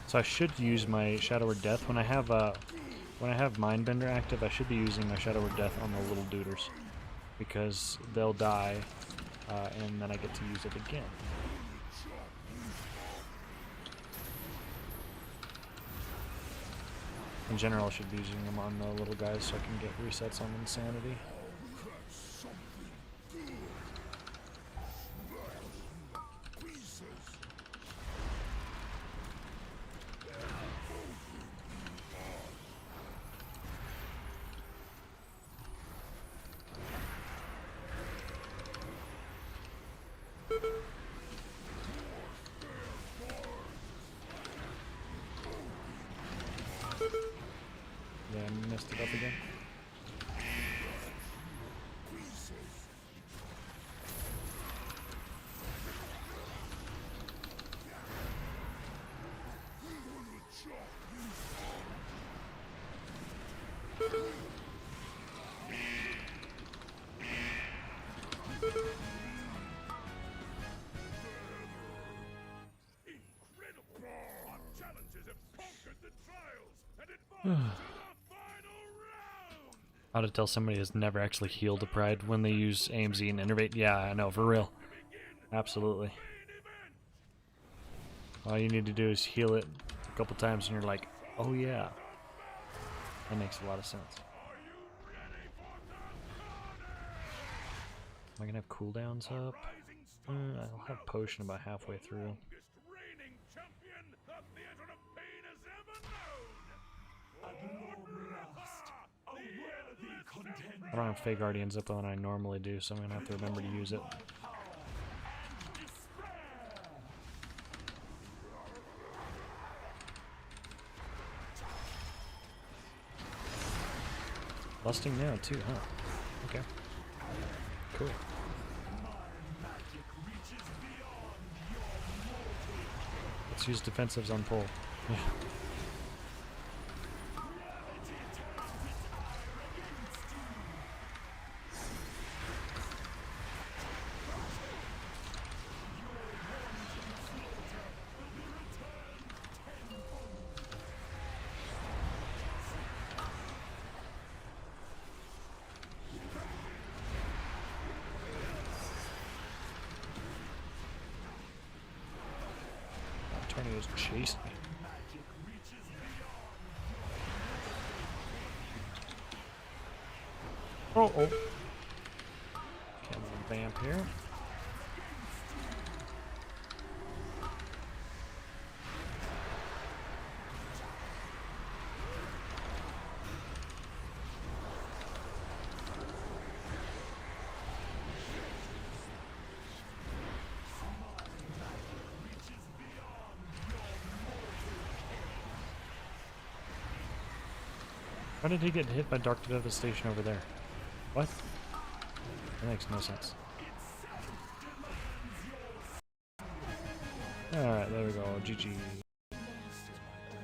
So I should use my Shadow Word Death when I have Mindbender active. I should be using my Shadow Word Death on the little duders because they'll die, and then I get to use it again. In general, I should be using them on the little guys so I can get resets on Insanity. Yeah, I messed it up again. Incredible! Our challenges have conquered the trials and advanced to the final round! How to tell somebody has never actually healed a Pride when they use AMZ and Innervate? Yeah, I know, for real. Absolutely. All you need to do is heal it a couple times and you're like, oh yeah. That makes a lot of sense. Am I gonna have cooldowns up? I'll have potion about halfway through. Reigning champion that the Edge of Pain has ever known! I don't have Fey Guardians up when I normally do, so I'm gonna have to remember to use it. Lusting now too, huh? Okay. Cool. Let's use defensives on pull. Yeah. Tornadoes chasing me. Oh. Okay, I'm gonna vamp here. How did he get hit by Dark Devastation over there? What? That makes no sense. Alright, there we go. GG.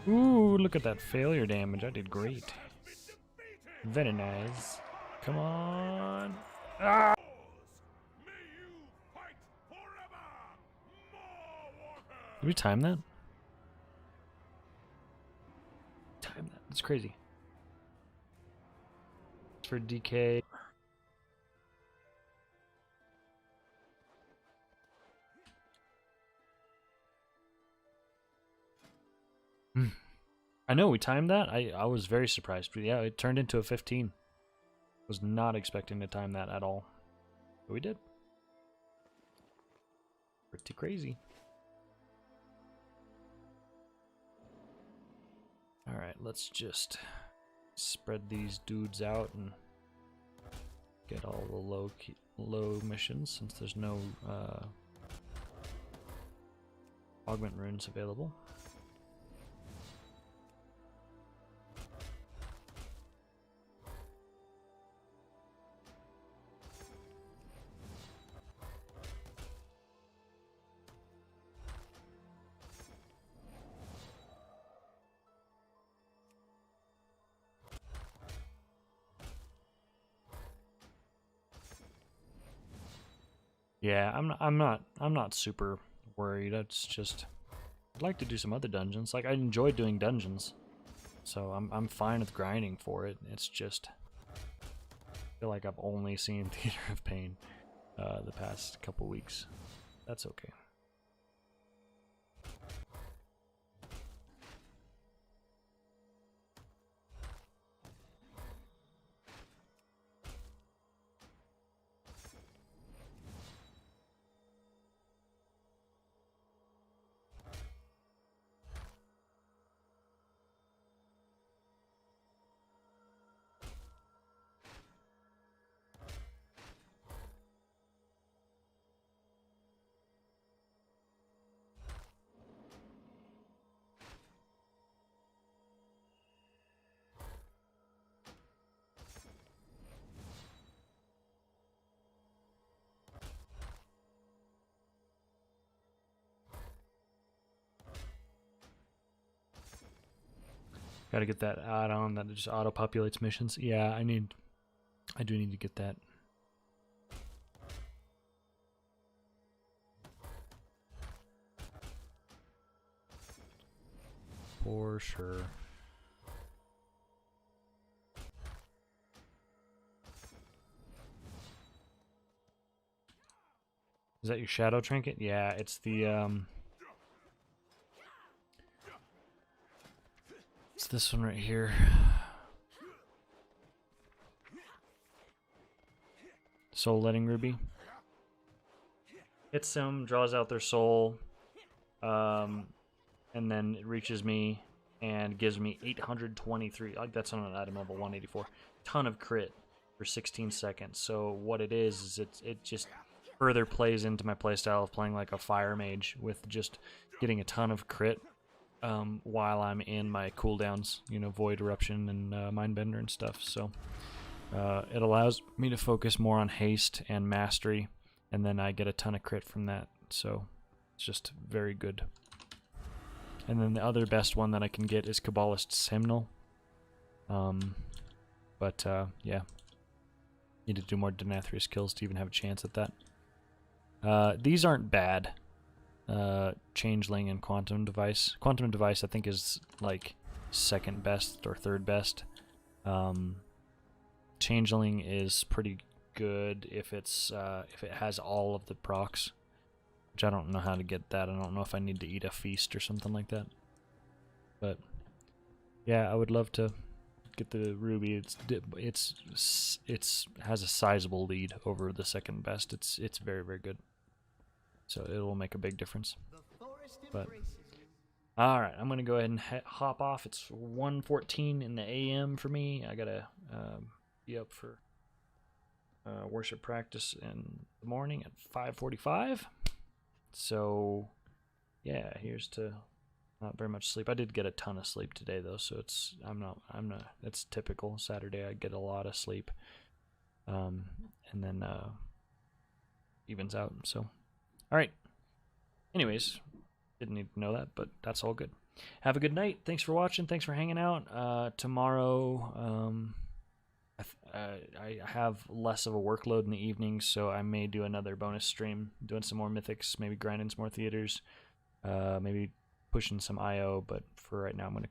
Ooh, look at that failure damage. I did great. Very nice. Come on. Ah! Did we time that? Time that. That's crazy. For DK. I know we timed that. I was very surprised. But yeah, it turned into a 15. Was not expecting to time that at all. But we did. Pretty crazy. Alright, let's just spread these dudes out and get all the low missions since there's no augment runes available. Yeah, I'm not super worried. It's just I'd like to do some other dungeons. Like I enjoy doing dungeons, so I'm fine with grinding for it. It's just I feel like I've only seen Theater of Pain the past couple weeks. That's okay. Got to get that add-on that just auto-populates missions. Yeah, I do need to get that. For sure. Is that your shadow trinket? Yeah, it's the it's this one right here. Soul Letting Ruby. Hits them, draws out their soul, and then it reaches me and gives me 823. Like that's on an item level 184. Ton of crit for 16 seconds. So what it is it just further plays into my playstyle of playing like a fire mage with just getting a ton of crit while I'm in my cooldowns, you know, Void Eruption and Mindbender and stuff. So it allows me to focus more on haste and mastery, and then I get a ton of crit from that. So it's just very good. And then the other best one that I can get is Kabbalist's Hymnal. Yeah. Need to do more Denathrius kills to even have a chance at that. These aren't bad. Changeling and Quantum Device. Quantum Device I think is like second best or third best. Changeling is pretty good if it's if it has all of the procs, which I don't know how to get that. I don't know if I need to eat a feast or something like that. But yeah, I would love to get the ruby. It's has a sizable lead over the second best. It's very, very good. So it will make a big difference. But all right, I'm gonna go ahead and hop off. It's 1:14 in the AM for me. I gotta be up for worship practice in the morning at 5:45. So yeah, here's to not very much sleep. I did get a ton of sleep today though, so I'm not it's typical Saturday. I get a lot of sleep, and then evens out. So all right. Anyways, didn't need to know that, but that's all good. Have a good night. Thanks for watching. Thanks for hanging out. Tomorrow, I have less of a workload in the evenings, so I may do another bonus stream, doing some more mythics, maybe grinding some more theaters, maybe pushing some IO. But for right now, I'm going to